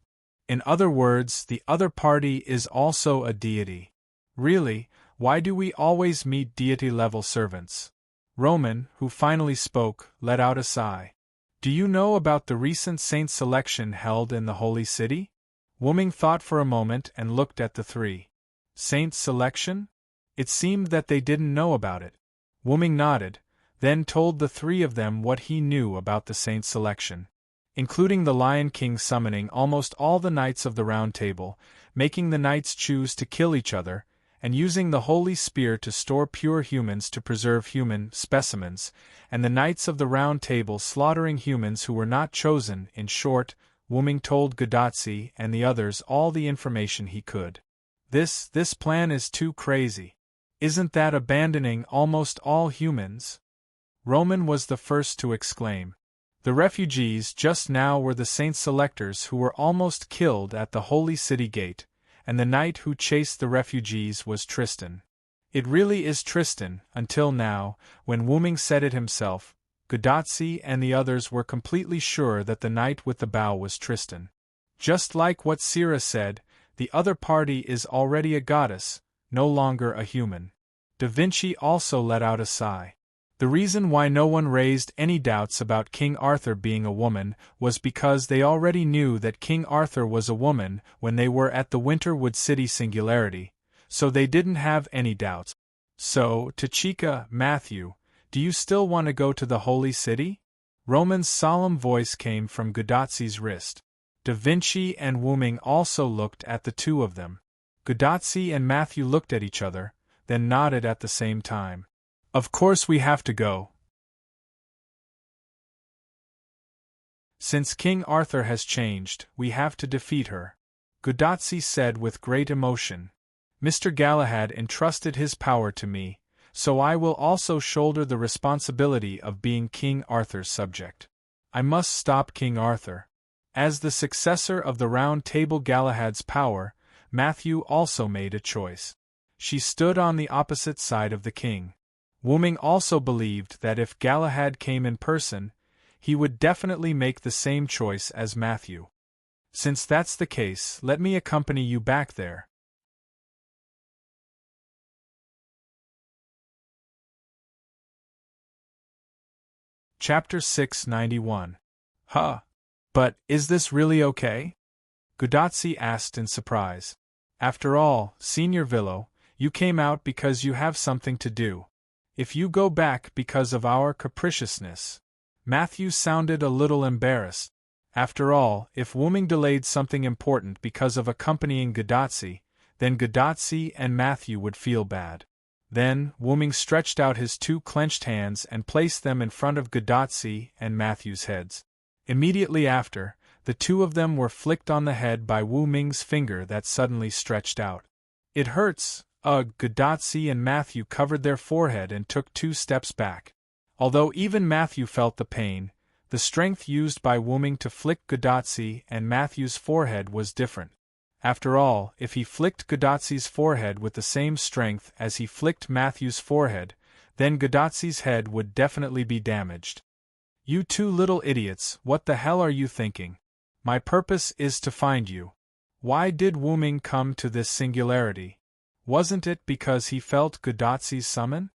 In other words, the other party is also a deity. Really, why do we always meet deity-level servants? Roman, who finally spoke, let out a sigh. Do you know about the recent saint selection held in the Holy City? Wu Ming thought for a moment and looked at the three. Saint selection? It seemed that they didn't know about it. Wu Ming nodded, then told the three of them what he knew about the saint selection, including the Lion King summoning almost all the knights of the Round Table, making the knights choose to kill each other, and using the Holy Spear to store pure humans to preserve human specimens, and the Knights of the Round Table slaughtering humans who were not chosen. In short, Wu Ming told Gudazzi and the others all the information he could. This plan is too crazy. Isn't that abandoning almost all humans? Roman was the first to exclaim. The refugees just now were the saint selectors who were almost killed at the Holy City gate, and the knight who chased the refugees was Tristan. It really is Tristan, until now, when Wu Ming said it himself. Gudazzi and the others were completely sure that the knight with the bow was Tristan. Just like what Sira said, the other party is already a goddess, no longer a human. Da Vinci also let out a sigh. The reason why no one raised any doubts about King Arthur being a woman was because they already knew that King Arthur was a woman when they were at the Winterwood City Singularity, so they didn't have any doubts. So, Tachika, Matthew, do you still want to go to the Holy City? Roman's solemn voice came from Gudazzi's wrist. Da Vinci and Wu Ming also looked at the two of them. Gudazzi and Matthew looked at each other, then nodded at the same time. Of course we have to go. Since King Arthur has changed, we have to defeat her, Gudazzi said with great emotion. Mr. Galahad entrusted his power to me, so I will also shoulder the responsibility of being King Arthur's subject. I must stop King Arthur. As the successor of the Round Table Galahad's power, Matthew also made a choice. She stood on the opposite side of the king. Wu Ming also believed that if Galahad came in person, he would definitely make the same choice as Matthew. Since that's the case, let me accompany you back there. Chapter 691. But is this really okay? Gudazzi asked in surprise. After all, Signor Villo, you came out because you have something to do. If you go back because of our capriciousness. Matthew sounded a little embarrassed. After all, if Wu Ming delayed something important because of accompanying Gudazzi, then Gudazzi and Matthew would feel bad. Then, Wu Ming stretched out his two clenched hands and placed them in front of Gudazzi and Matthew's heads. Immediately after, the two of them were flicked on the head by Wu Ming's finger that suddenly stretched out. It hurts. Gudazzi and Matthew covered their forehead and took 2 steps back. Although even Matthew felt the pain, the strength used by Wu Ming to flick Gudatzi and Matthew's forehead was different. After all, if he flicked Gudatzi's forehead with the same strength as he flicked Matthew's forehead, then Gudatzi's head would definitely be damaged. You two little idiots, what the hell are you thinking? My purpose is to find you. Why did Wu Ming come to this singularity? Wasn't it because he felt Gudatzi's summon?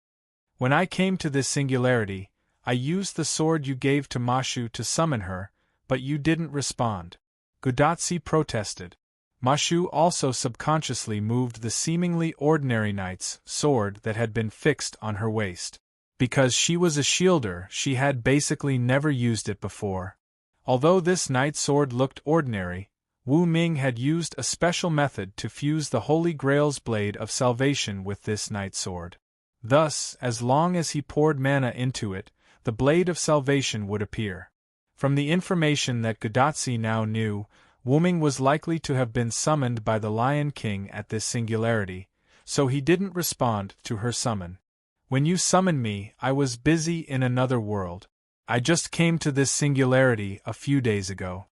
When I came to this singularity, I used the sword you gave to Mashu to summon her, but you didn't respond. Gudatzi protested. Mashu also subconsciously moved the seemingly ordinary knight's sword that had been fixed on her waist. Because she was a shielder, she had basically never used it before. Although this knight's sword looked ordinary, Wu Ming had used a special method to fuse the Holy Grail's blade of salvation with this knight's sword. Thus, as long as he poured mana into it, the blade of salvation would appear. From the information that Gudatzi now knew, Wu Ming was likely to have been summoned by the Lion King at this singularity, so he didn't respond to her summon. When you summoned me, I was busy in another world. I just came to this singularity a few days ago.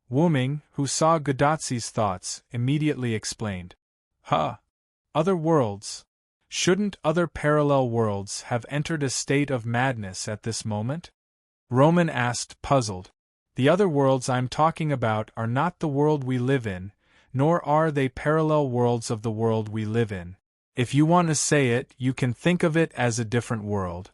Wu Ming, who saw Gudatzi's thoughts, immediately explained. Huh? Other worlds? Shouldn't other parallel worlds have entered a state of madness at this moment? Roman asked, puzzled. The other worlds I'm talking about are not the world we live in, nor are they parallel worlds of the world we live in. If you want to say it, you can think of it as a different world.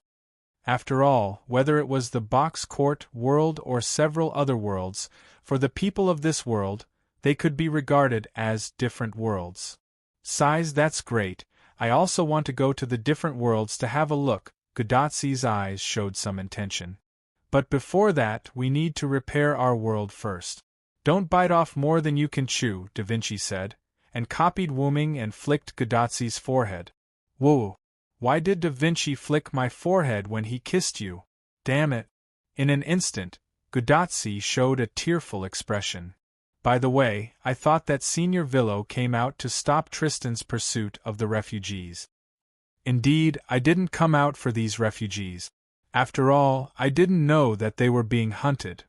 After all, whether it was the Box Court world or several other worlds, for the people of this world, they could be regarded as different worlds. Size, that's great. I also want to go to the different worlds to have a look. Gudatzi's eyes showed some intention. But before that, we need to repair our world first. Don't bite off more than you can chew, Da Vinci said, and copied Wu Ming and flicked Gudatzi's forehead. Whoa! Why did Da Vinci flick my forehead when he kissed you? Damn it! In an instant, Gudatzi showed a tearful expression. By the way, I thought that Senior Villo came out to stop Tristan's pursuit of the refugees. Indeed, I didn't come out for these refugees. After all, I didn't know that they were being hunted.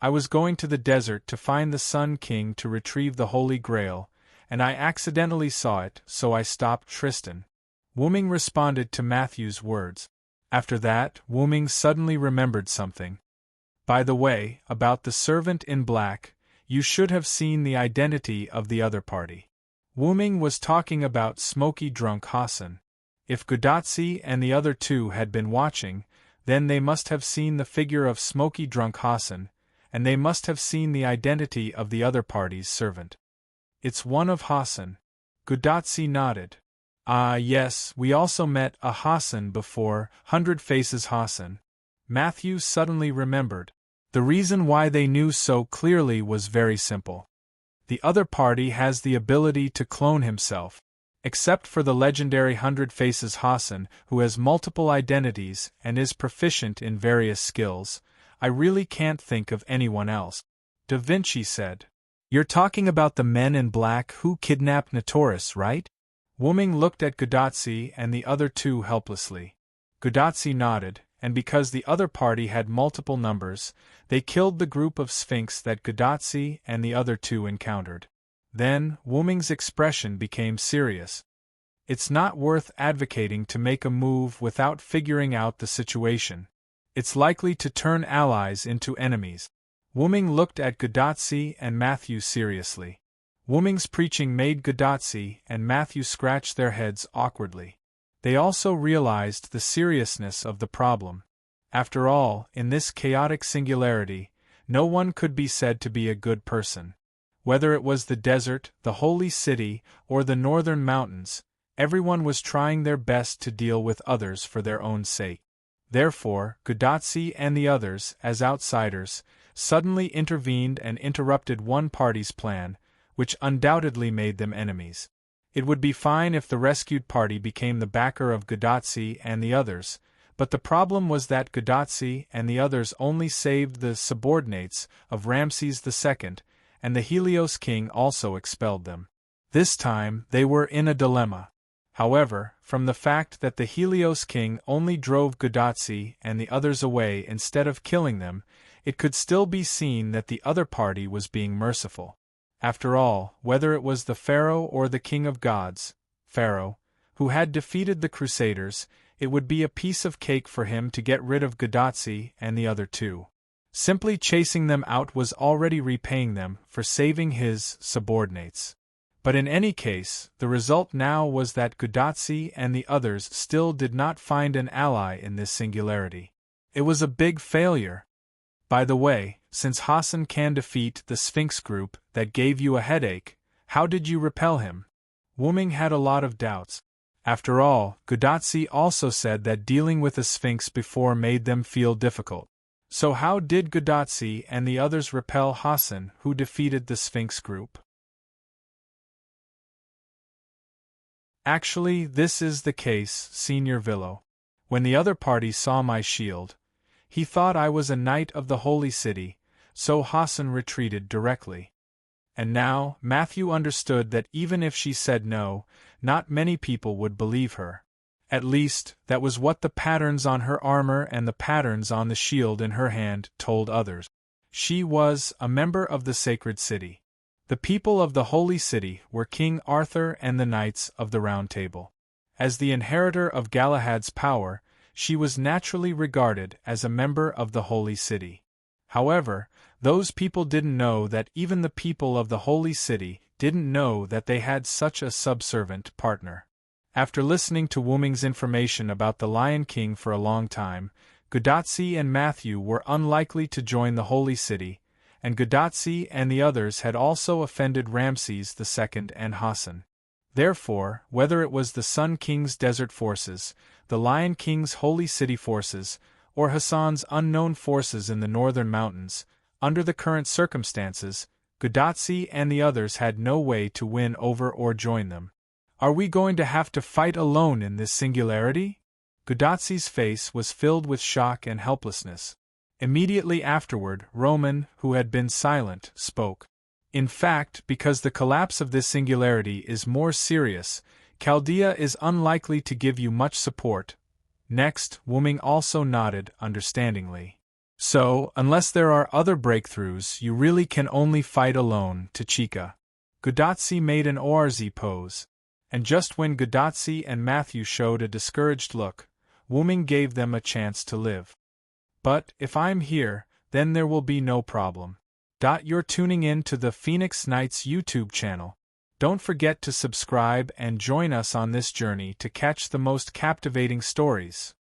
I was going to the desert to find the Sun King to retrieve the Holy Grail, and I accidentally saw it, so I stopped Tristan. Wu Ming responded to Matthew's words. After that, Wu Ming suddenly remembered something. By the way, about the servant in black, you should have seen the identity of the other party. Wu Ming was talking about Smoky Drunk Hassan. If Gudatzi and the other two had been watching, then they must have seen the figure of Smoky Drunk Hassan, and they must have seen the identity of the other party's servant. It's one of Hassan. Gudatzi nodded. Ah yes, we also met a Hassan before, 100 Faces Hassan. Matthew suddenly remembered. The reason why they knew so clearly was very simple. The other party has the ability to clone himself. Except for the legendary 100 Faces Hassan, who has multiple identities and is proficient in various skills, I really can't think of anyone else. Da Vinci said. You're talking about the men in black who kidnapped Notorious, right? Wu Ming looked at Gudatzi and the other two helplessly. Gudatzi nodded, and because the other party had multiple numbers, they killed the group of Sphinx that Gudatzi and the other two encountered. Then, Wu Ming's expression became serious. It's not worth advocating to make a move without figuring out the situation. It's likely to turn allies into enemies. Wu Ming looked at Gudatzi and Matthew seriously. Wu Ming's preaching made Gudatzi and Matthew scratch their heads awkwardly. They also realized the seriousness of the problem. After all, in this chaotic singularity, no one could be said to be a good person. Whether it was the desert, the holy city, or the northern mountains, everyone was trying their best to deal with others for their own sake. Therefore, Gudatzi and the others, as outsiders, suddenly intervened and interrupted one party's plan, which undoubtedly made them enemies. It would be fine if the rescued party became the backer of Gudatzi and the others, but the problem was that Gudatzi and the others only saved the subordinates of Ramses II, and the Helios king also expelled them. This time, they were in a dilemma. However, from the fact that the Helios king only drove Gudatsi and the others away instead of killing them, it could still be seen that the other party was being merciful. After all, whether it was the pharaoh or the king of gods, Pharaoh, who had defeated the Crusaders, it would be a piece of cake for him to get rid of Gudatsi and the other two. Simply chasing them out was already repaying them for saving his subordinates. But in any case, the result now was that Gudatsi and the others still did not find an ally in this singularity. It was a big failure. By the way, since Hassan can defeat the Sphinx group that gave you a headache, how did you repel him? Wuming had a lot of doubts. After all, Gudatsi also said that dealing with a Sphinx before made them feel difficult. So how did Gudatsi and the others repel Hassan, who defeated the Sphinx group? Actually, this is the case, Senior Villo. When the other party saw my shield, he thought I was a knight of the Holy City, so Hassan retreated directly. And now, Matthew understood that even if she said no, not many people would believe her. At least, that was what the patterns on her armor and the patterns on the shield in her hand told others. She was a member of the sacred city. The people of the Holy City were King Arthur and the Knights of the Round Table. As the inheritor of Galahad's power, she was naturally regarded as a member of the Holy City. However, those people didn't know that even the people of the Holy City didn't know that they had such a subservient partner. After listening to Wuming's information about the Lion King for a long time, Gudatsi and Matthew were unlikely to join the Holy City, and Gudatsi and the others had also offended Ramses II and Hassan. Therefore, whether it was the Sun King's desert forces, the Lion King's Holy City forces, or Hassan's unknown forces in the northern mountains, under the current circumstances, Gudatsi and the others had no way to win over or join them. Are we going to have to fight alone in this singularity? Gudatsi's face was filled with shock and helplessness. Immediately afterward, Roman, who had been silent, spoke. In fact, because the collapse of this singularity is more serious, Chaldea is unlikely to give you much support. Next, Wuming also nodded understandingly. So, unless there are other breakthroughs, you really can only fight alone, Tachika. Gudatsi made an ORZ pose. And just when Gudatsi and Matthew showed a discouraged look, Wuming gave them a chance to live. But, if I'm here, then there will be no problem. You're tuning in to the Phoenix Knights YouTube channel. Don't forget to subscribe and join us on this journey to catch the most captivating stories.